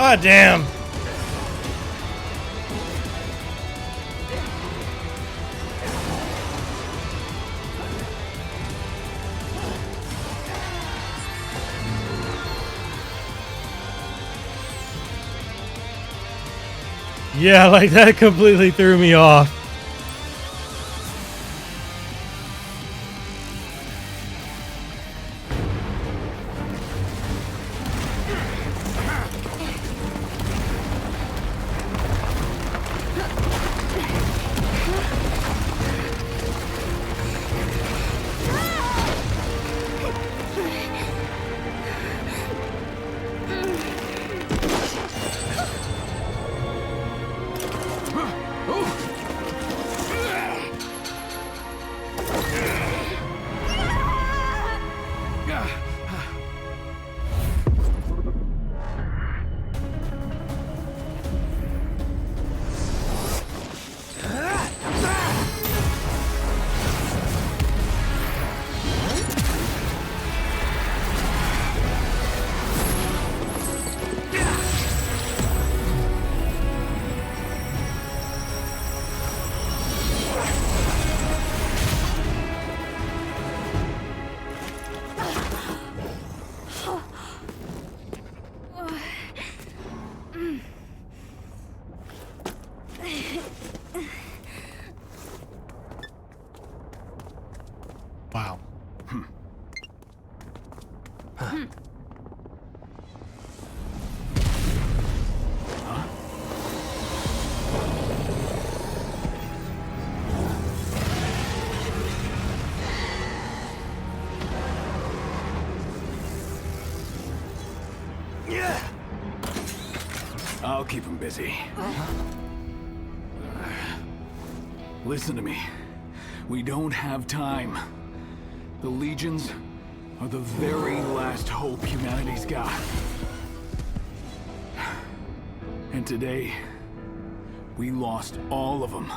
Ah, damn. Yeah, like that completely threw me off. Wow. I'll keep him busy. Listen to me. We don't have time. The Legions are the very last hope humanity's got. And today, we lost all of them.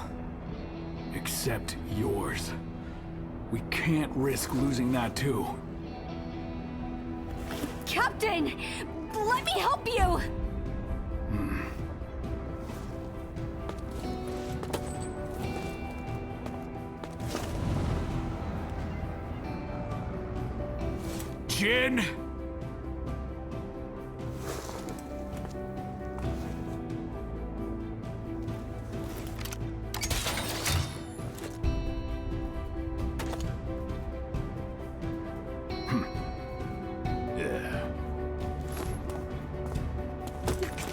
Except yours. We can't risk losing that too. Captain! Let me help you! Jin!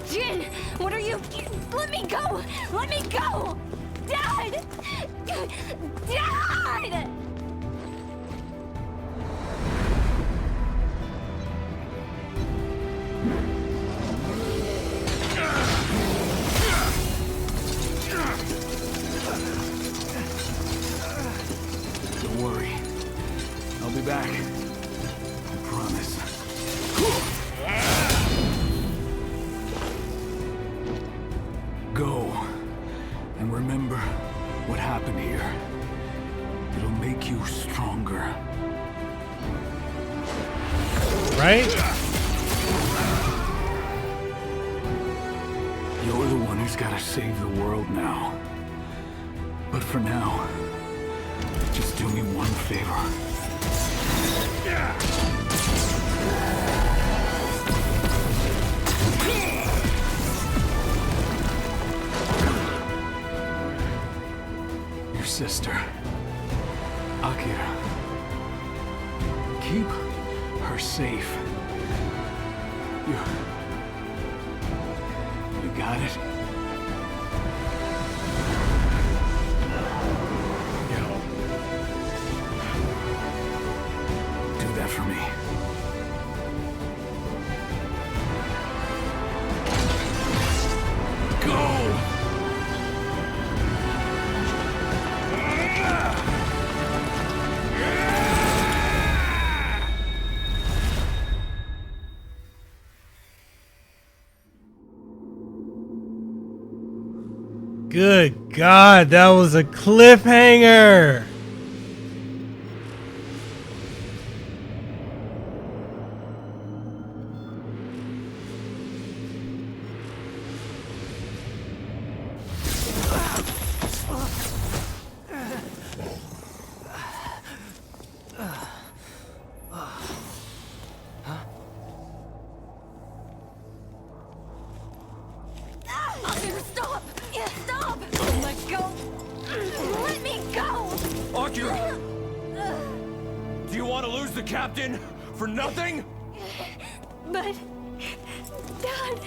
Jin! What are you... Let me go! Let me go! Dad! Dad! Don't worry. I'll be back. I promise. Go. And remember what happened here. It'll make you stronger. Right? You're the one who's gotta save the world now. But for now, just do me one favor. Your sister, Akira. Keep her safe. You got it? Do that for me. Go! Good God, that was a cliffhanger. you... Do you want to lose the captain for nothing? But... Dad...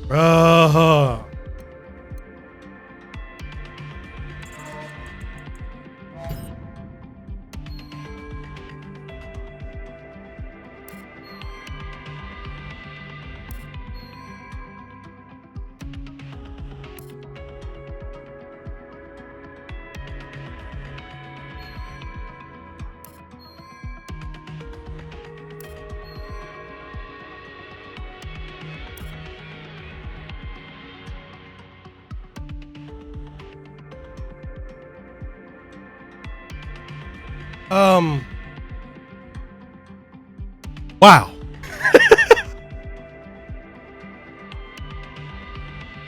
Bro. Wow.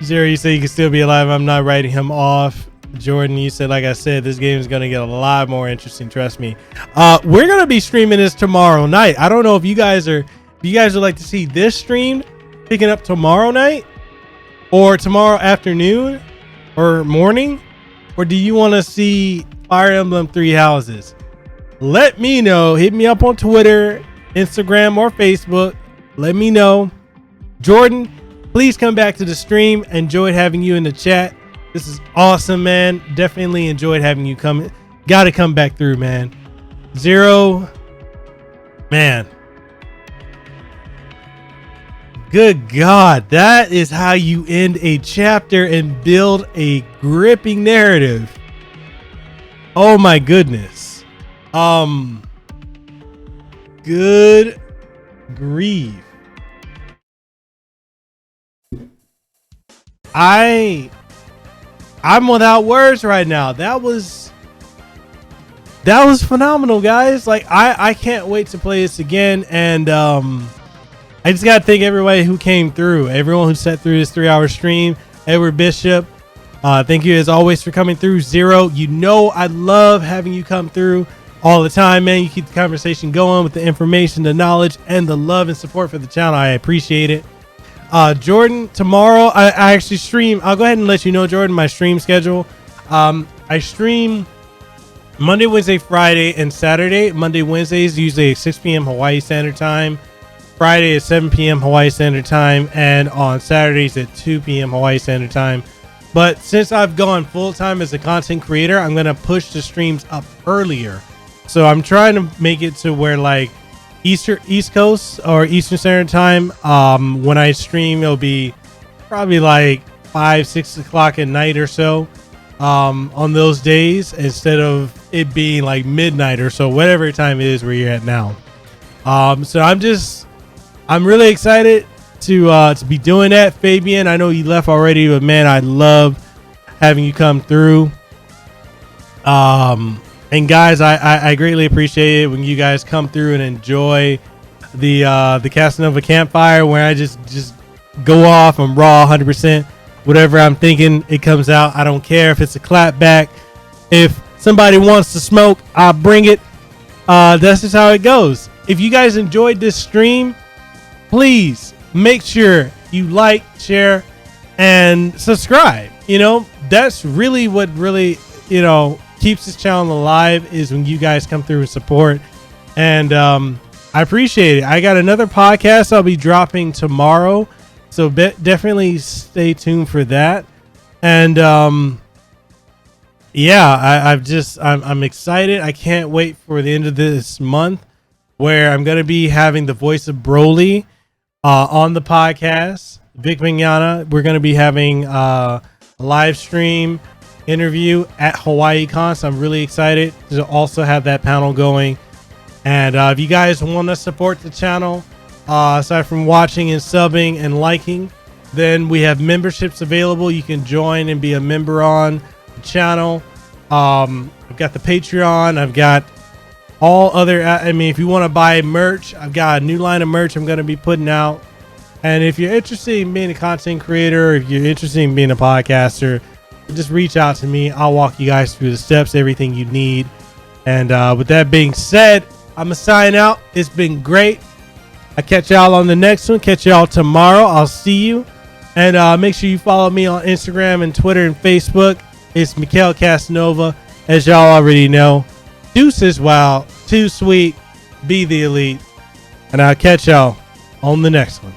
Zero, you say you can still be alive. I'm not writing him off. Jordan, you said, like I said, this game is going to get a lot more interesting. Trust me. We're going to be streaming this tomorrow night. I don't know if you guys would like to see this streamed picking up tomorrow night or tomorrow afternoon or morning, or do you want to see Fire Emblem Three Houses? Let me know. Hit me up on Twitter, Instagram, or Facebook. Let me know. Jordan, please come back to the stream. Enjoyed having you in the chat. This is awesome, man. Definitely enjoyed having you come. Got to come back through, man. Zero, man. Good God, that is how you end a chapter and build a gripping narrative. Oh my goodness. Good grief. I'm without words right now. That was phenomenal, guys. Like I can't wait to play this again. And I just gotta thank everybody who came through, everyone who sat through this 3-hour stream. Edward Bishop, thank you as always for coming through. Zero, you know I love having you come through all the time, man. You keep the conversation going with the information, the knowledge, and the love and support for the channel. I appreciate it. Jordan, tomorrow I actually stream. I'll go ahead and let you know, Jordan, my stream schedule. I stream Monday, Wednesday, Friday, and Saturday. Monday, Wednesday is usually at 6 p.m. Hawaii Standard Time. Friday at 7 p.m. Hawaii Standard Time. And on Saturdays at 2 p.m. Hawaii Standard Time. But since I've gone full-time as a content creator, I'm going to push the streams up earlier. So I'm trying to make it to where, like, East Coast or Eastern Standard Time, when I stream, it'll be probably like 5-6 o'clock at night or so, on those days, instead of it being like midnight or so, whatever time it is where you're at now. So I'm really excited to be doing that. Fabian, I know you left already, but man, I love having you come through. And guys, I greatly appreciate it when you guys come through and enjoy the Kasanova campfire, where I just go off. I'm raw 100%. Whatever I'm thinking, it comes out. I don't care if it's a clapback. If somebody wants to smoke, I'll bring it. That's just how it goes. If you guys enjoyed this stream, please make sure you like, share, and subscribe. You know, that's really what really, keeps this channel alive, is when you guys come through and support. And I appreciate it. I got another podcast I'll be dropping tomorrow, so definitely stay tuned for that. And yeah, I'm excited. I can't wait for the end of this month, where I'm going to be having the voice of Broly on the podcast. Vic Mignogna. We're going to be having a live stream interview at HawaiiCon, so I'm really excited to also have that panel going. And if you guys want to support the channel, aside from watching and subbing and liking, then we have memberships available. You can join and be a member on the channel. I've got the Patreon. I've got all other, I mean, if you want to buy merch, I've got a new line of merch I'm going to be putting out. And if you're interested in being a content creator, if you're interested in being a podcaster, just reach out to me. I'll walk you guys through the steps, everything you need. And with that being said, I'm going to sign out. It's been great. I'll catch y'all on the next one. Catch y'all tomorrow. I'll see you. And make sure you follow me on Instagram and Twitter and Facebook. It's Mekel Kasanova, as y'all already know. Deuces wild, too sweet, be the elite. And I'll catch y'all on the next one.